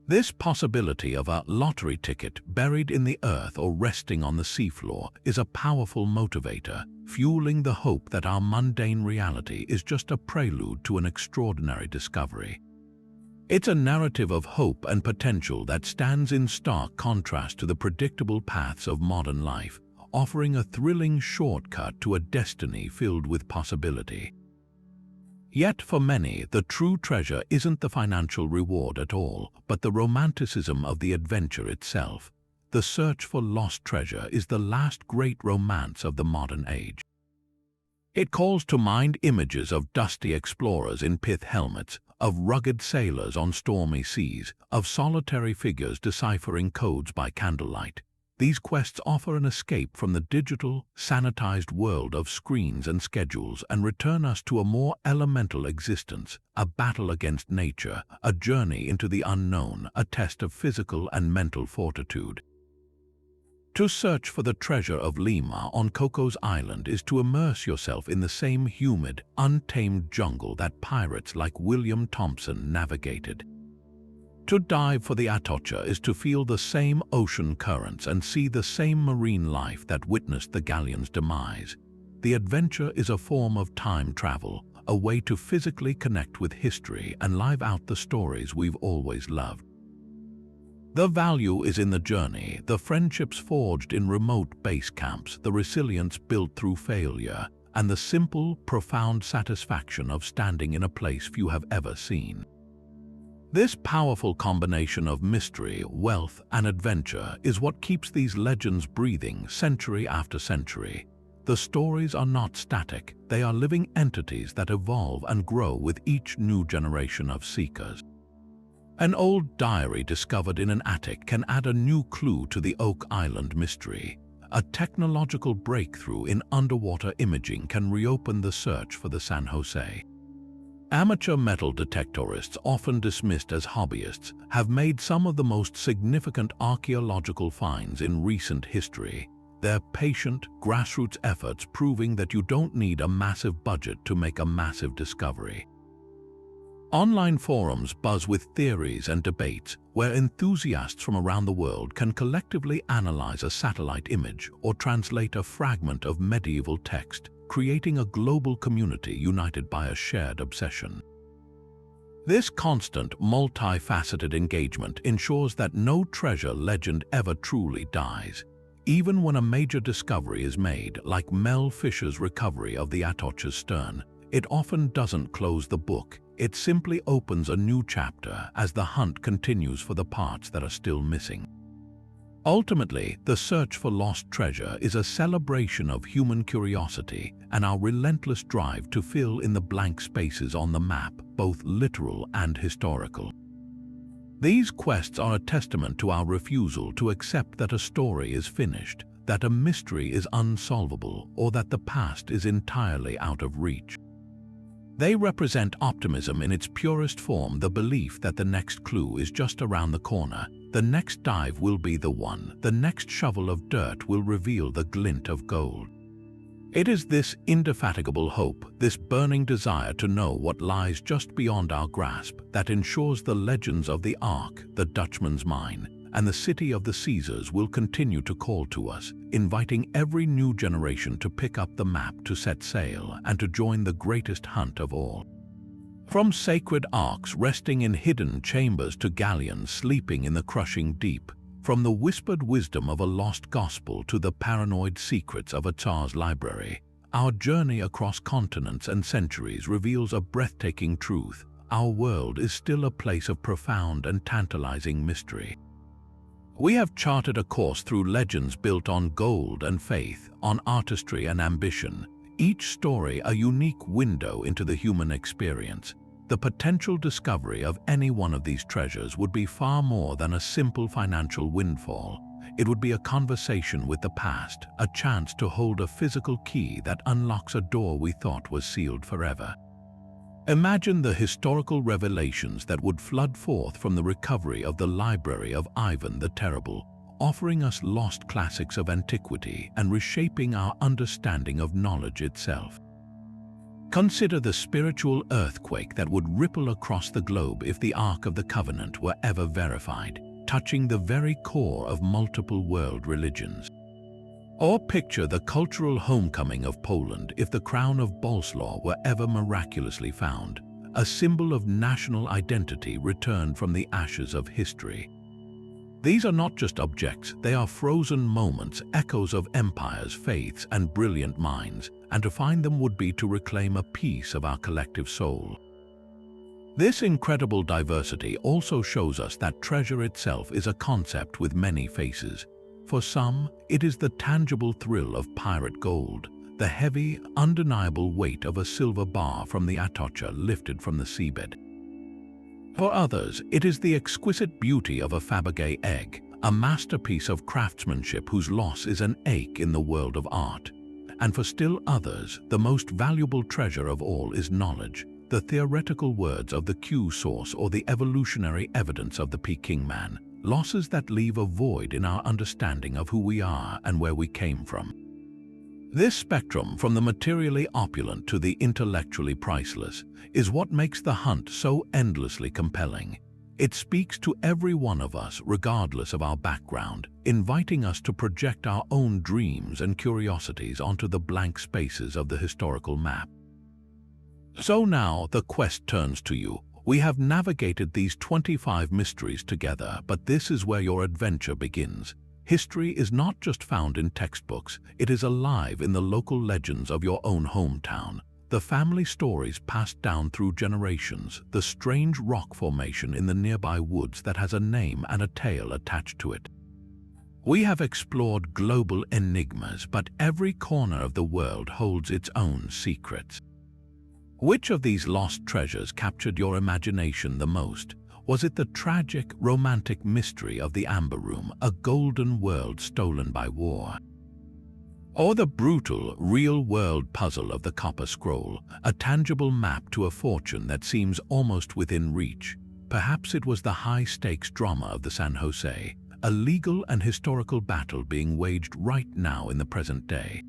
This possibility of a lottery ticket buried in the earth or resting on the seafloor is a powerful motivator, fueling the hope that our mundane reality is just a prelude to an extraordinary discovery. It's a narrative of hope and potential that stands in stark contrast to the predictable paths of modern life, offering a thrilling shortcut to a destiny filled with possibility. Yet for many, the true treasure isn't the financial reward at all, but the romanticism of the adventure itself. The search for lost treasure is the last great romance of the modern age. It calls to mind images of dusty explorers in pith helmets, of rugged sailors on stormy seas, of solitary figures deciphering codes by candlelight. These quests offer an escape from the digital, sanitized world of screens and schedules and return us to a more elemental existence, a battle against nature, a journey into the unknown, a test of physical and mental fortitude. To search for the treasure of Lima on Cocos Island is to immerse yourself in the same humid, untamed jungle that pirates like William Thompson navigated. To dive for the Atocha is to feel the same ocean currents and see the same marine life that witnessed the galleon's demise. The adventure is a form of time travel, a way to physically connect with history and live out the stories we've always loved. The value is in the journey, the friendships forged in remote base camps, the resilience built through failure, and the simple, profound satisfaction of standing in a place few have ever seen. This powerful combination of mystery, wealth, and adventure is what keeps these legends breathing century after century. The stories are not static, they are living entities that evolve and grow with each new generation of seekers. An old diary discovered in an attic can add a new clue to the Oak Island mystery. A technological breakthrough in underwater imaging can reopen the search for the San Jose. Amateur metal detectorists, often dismissed as hobbyists, have made some of the most significant archaeological finds in recent history. Their patient, grassroots efforts proving that you don't need a massive budget to make a massive discovery. Online forums buzz with theories and debates where enthusiasts from around the world can collectively analyze a satellite image or translate a fragment of medieval text, creating a global community united by a shared obsession. This constant, multifaceted engagement ensures that no treasure legend ever truly dies. Even when a major discovery is made, like Mel Fisher's recovery of the Atocha's stern, it often doesn't close the book. It simply opens a new chapter as the hunt continues for the parts that are still missing. Ultimately, the search for lost treasure is a celebration of human curiosity and our relentless drive to fill in the blank spaces on the map, both literal and historical. These quests are a testament to our refusal to accept that a story is finished, that a mystery is unsolvable, or that the past is entirely out of reach. They represent optimism in its purest form, the belief that the next clue is just around the corner, the next dive will be the one, the next shovel of dirt will reveal the glint of gold. It is this indefatigable hope, this burning desire to know what lies just beyond our grasp, that ensures the legends of the Ark, the Dutchman's Mine, and the City of the Caesars will continue to call to us, inviting every new generation to pick up the map, to set sail, and to join the greatest hunt of all. From sacred arks resting in hidden chambers to galleons sleeping in the crushing deep, from the whispered wisdom of a lost gospel to the paranoid secrets of a Tsar's library, our journey across continents and centuries reveals a breathtaking truth. Our world is still a place of profound and tantalizing mystery. We have charted a course through legends built on gold and faith, on artistry and ambition, each story a unique window into the human experience. The potential discovery of any one of these treasures would be far more than a simple financial windfall. It would be a conversation with the past, a chance to hold a physical key that unlocks a door we thought was sealed forever. Imagine the historical revelations that would flood forth from the recovery of the library of Ivan the Terrible, offering us lost classics of antiquity and reshaping our understanding of knowledge itself. Consider the spiritual earthquake that would ripple across the globe if the Ark of the Covenant were ever verified, touching the very core of multiple world religions. Or picture the cultural homecoming of Poland if the crown of Bolesław were ever miraculously found, a symbol of national identity returned from the ashes of history. These are not just objects, they are frozen moments, echoes of empires, faiths, and brilliant minds, and to find them would be to reclaim a piece of our collective soul. This incredible diversity also shows us that treasure itself is a concept with many faces. For some, it is the tangible thrill of pirate gold, the heavy, undeniable weight of a silver bar from the Atocha lifted from the seabed. For others, it is the exquisite beauty of a Fabergé egg, a masterpiece of craftsmanship whose loss is an ache in the world of art. And for still others, the most valuable treasure of all is knowledge, the theoretical words of the Q source or the evolutionary evidence of the Peking man, losses that leave a void in our understanding of who we are and where we came from. This spectrum, from the materially opulent to the intellectually priceless, is what makes the hunt so endlessly compelling. It speaks to every one of us, regardless of our background, inviting us to project our own dreams and curiosities onto the blank spaces of the historical map. So now the quest turns to you. We have navigated these 25 mysteries together, but this is where your adventure begins. History is not just found in textbooks, it is alive in the local legends of your own hometown. The family stories passed down through generations, the strange rock formation in the nearby woods that has a name and a tale attached to it. We have explored global enigmas, but every corner of the world holds its own secrets. Which of these lost treasures captured your imagination the most? Was it the tragic, romantic mystery of the Amber Room, a golden world stolen by war? Or the brutal, real-world puzzle of the Copper Scroll, a tangible map to a fortune that seems almost within reach? Perhaps it was the high-stakes drama of the San Jose, a legal and historical battle being waged right now in the present day.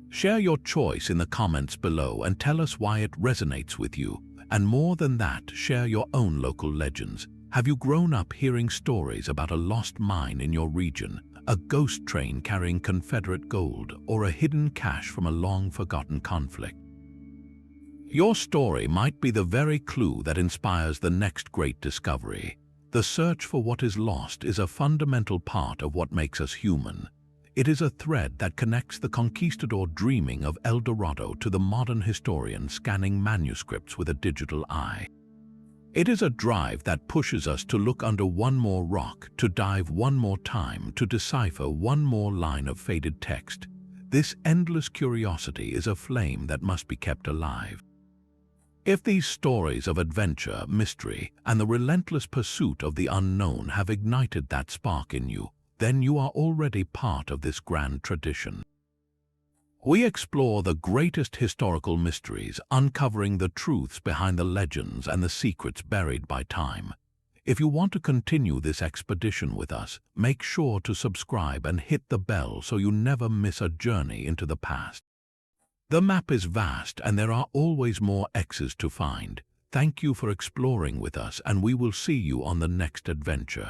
Share your choice in the comments below and tell us why it resonates with you. And more than that, share your own local legends. Have you grown up hearing stories about a lost mine in your region, a ghost train carrying Confederate gold, or a hidden cache from a long-forgotten conflict? Your story might be the very clue that inspires the next great discovery. The search for what is lost is a fundamental part of what makes us human. It is a thread that connects the conquistador dreaming of El Dorado to the modern historian scanning manuscripts with a digital eye. It is a drive that pushes us to look under one more rock, to dive one more time, to decipher one more line of faded text. This endless curiosity is a flame that must be kept alive. If these stories of adventure, mystery, and the relentless pursuit of the unknown have ignited that spark in you, then you are already part of this grand tradition. We explore the greatest historical mysteries, uncovering the truths behind the legends and the secrets buried by time. If you want to continue this expedition with us, make sure to subscribe and hit the bell so you never miss a journey into the past. The map is vast and there are always more X's to find. Thank you for exploring with us, and we will see you on the next adventure.